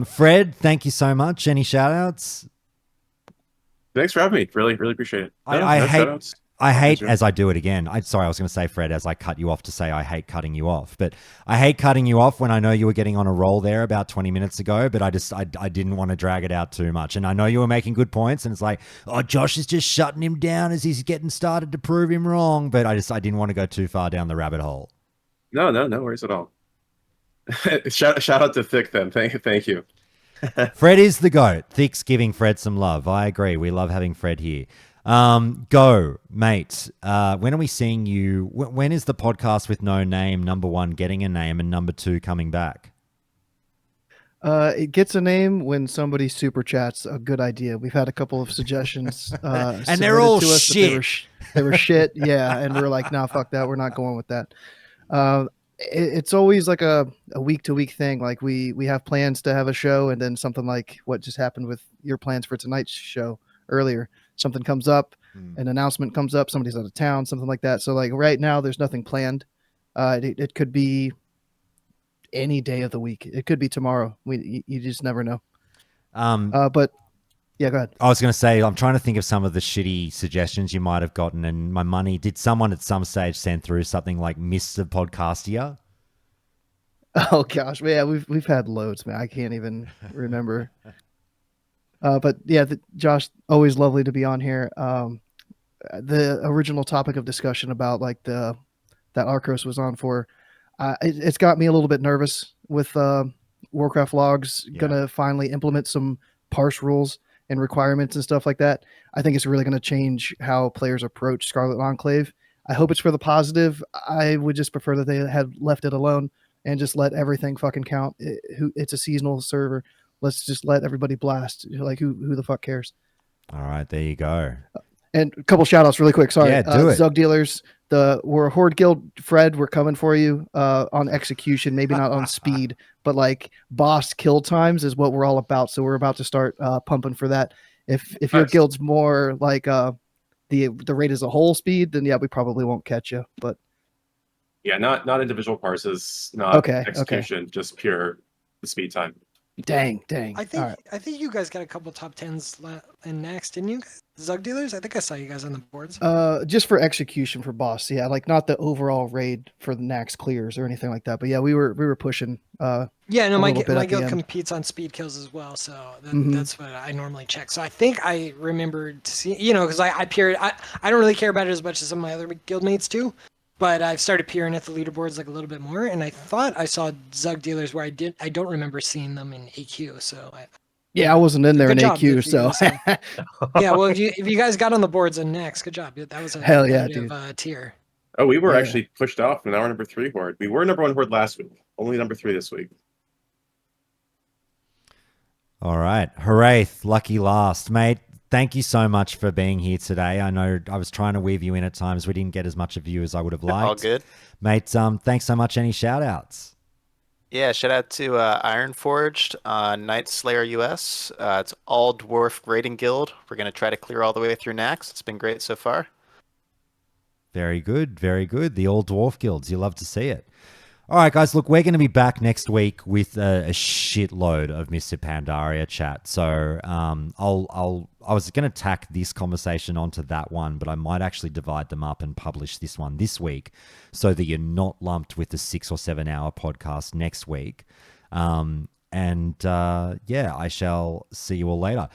Fred, thank you so much. Any shout outs? Thanks for having me. Really, really appreciate it. I hate as I do it again. Sorry, I was going to say, Fred, as I cut you off to say I hate cutting you off. But I hate cutting you off when I know you were getting on a roll there about 20 minutes ago, but I didn't want to drag it out too much. And I know you were making good points, and it's like, oh, Josh is just shutting him down as he's getting started to prove him wrong. But I didn't want to go too far down the rabbit hole. No worries at all. shout out to Thick then. Thank you. Fred is the GOAT. Thick's giving Fred some love. I agree. We love having Fred here. Go, mate. When are we seeing you? When is the podcast with no name, number 1, getting a name, and number 2, coming back? It gets a name when somebody super chats a good idea. We've had a couple of suggestions. And they're all shit. They were shit. Yeah. And we're like, nah, fuck that. We're not going with that. It's always like a week to week thing. Like we have plans to have a show, and then something like what just happened with your plans for tonight's show earlier. Something comes up, an announcement comes up, somebody's out of town, something like that. So like right now there's nothing planned. It could be any day of the week. It could be tomorrow. You just never know. But yeah, go ahead. I was going to say, I'm trying to think of some of the shitty suggestions you might have gotten, and my money. Did someone at some stage send through something like Mr. Podcastia? Oh gosh, yeah, we've had loads, man. I can't even remember. But yeah, Josh, always lovely to be on here. The original topic of discussion about like that Arcos was on for, it's got me a little bit nervous with Warcraft logs. Yeah. Gonna finally implement some parse rules and requirements and stuff like that. I think it's really going to change how players approach Scarlet Enclave. I hope it's for the positive. I would just prefer that they had left it alone and just let everything fucking count. It's a seasonal server. Let's just let everybody blast. Like who the fuck cares? All right, there you go. And a couple shout outs really quick. Sorry. Yeah, do it. Zug Dealers, we're a Horde Guild. Fred, we're coming for you on execution, maybe not on speed, but like boss kill times is what we're all about. So we're about to start pumping for that. If your guild's more like the rate as a whole speed, then yeah, we probably won't catch you. But yeah, not individual parses, not execution, just pure the speed time. Dang. I think you guys got a couple top 10s in next, didn't you guys? Zug Dealers? I think I saw you guys on the boards. Just for execution for boss, yeah, like not the overall raid for the Nax clears or anything like that. But yeah, we were pushing. Yeah, no, my guild competes on speed kills as well, so that's what I normally check. So I think I remembered seeing, because I peered. I don't really care about it as much as some of my other guild mates do. But I've started peering at the leaderboards like a little bit more, and I thought I saw Zug Dealers where I don't remember seeing them in AQ. So I wasn't in there in AQ. So yeah, well, if you guys got on the boards on next, good job. That was a hell yeah, dude. Tier. Oh, we were actually pushed off in our number 3 horde. We were number 1 horde last week, only number 3 this week. All right, hooray! Lucky last, mate. Thank you so much for being here today. I know I was trying to weave you in at times. We didn't get as much of you as I would have liked. All good. Mate, thanks so much. Any shout-outs? Yeah, shout out to Ironforged, Night Slayer US. It's all dwarf raiding guild. We're going to try to clear all the way through Nax. It's been great so far. Very good, very good. The all dwarf guilds. You love to see it. All right, guys, look, we're going to be back next week with a shitload of Mr. Pandaria chat. So I was going to tack this conversation onto that one, but I might actually divide them up and publish this one this week so that you're not lumped with the 6 or 7 hour podcast next week. I shall see you all later.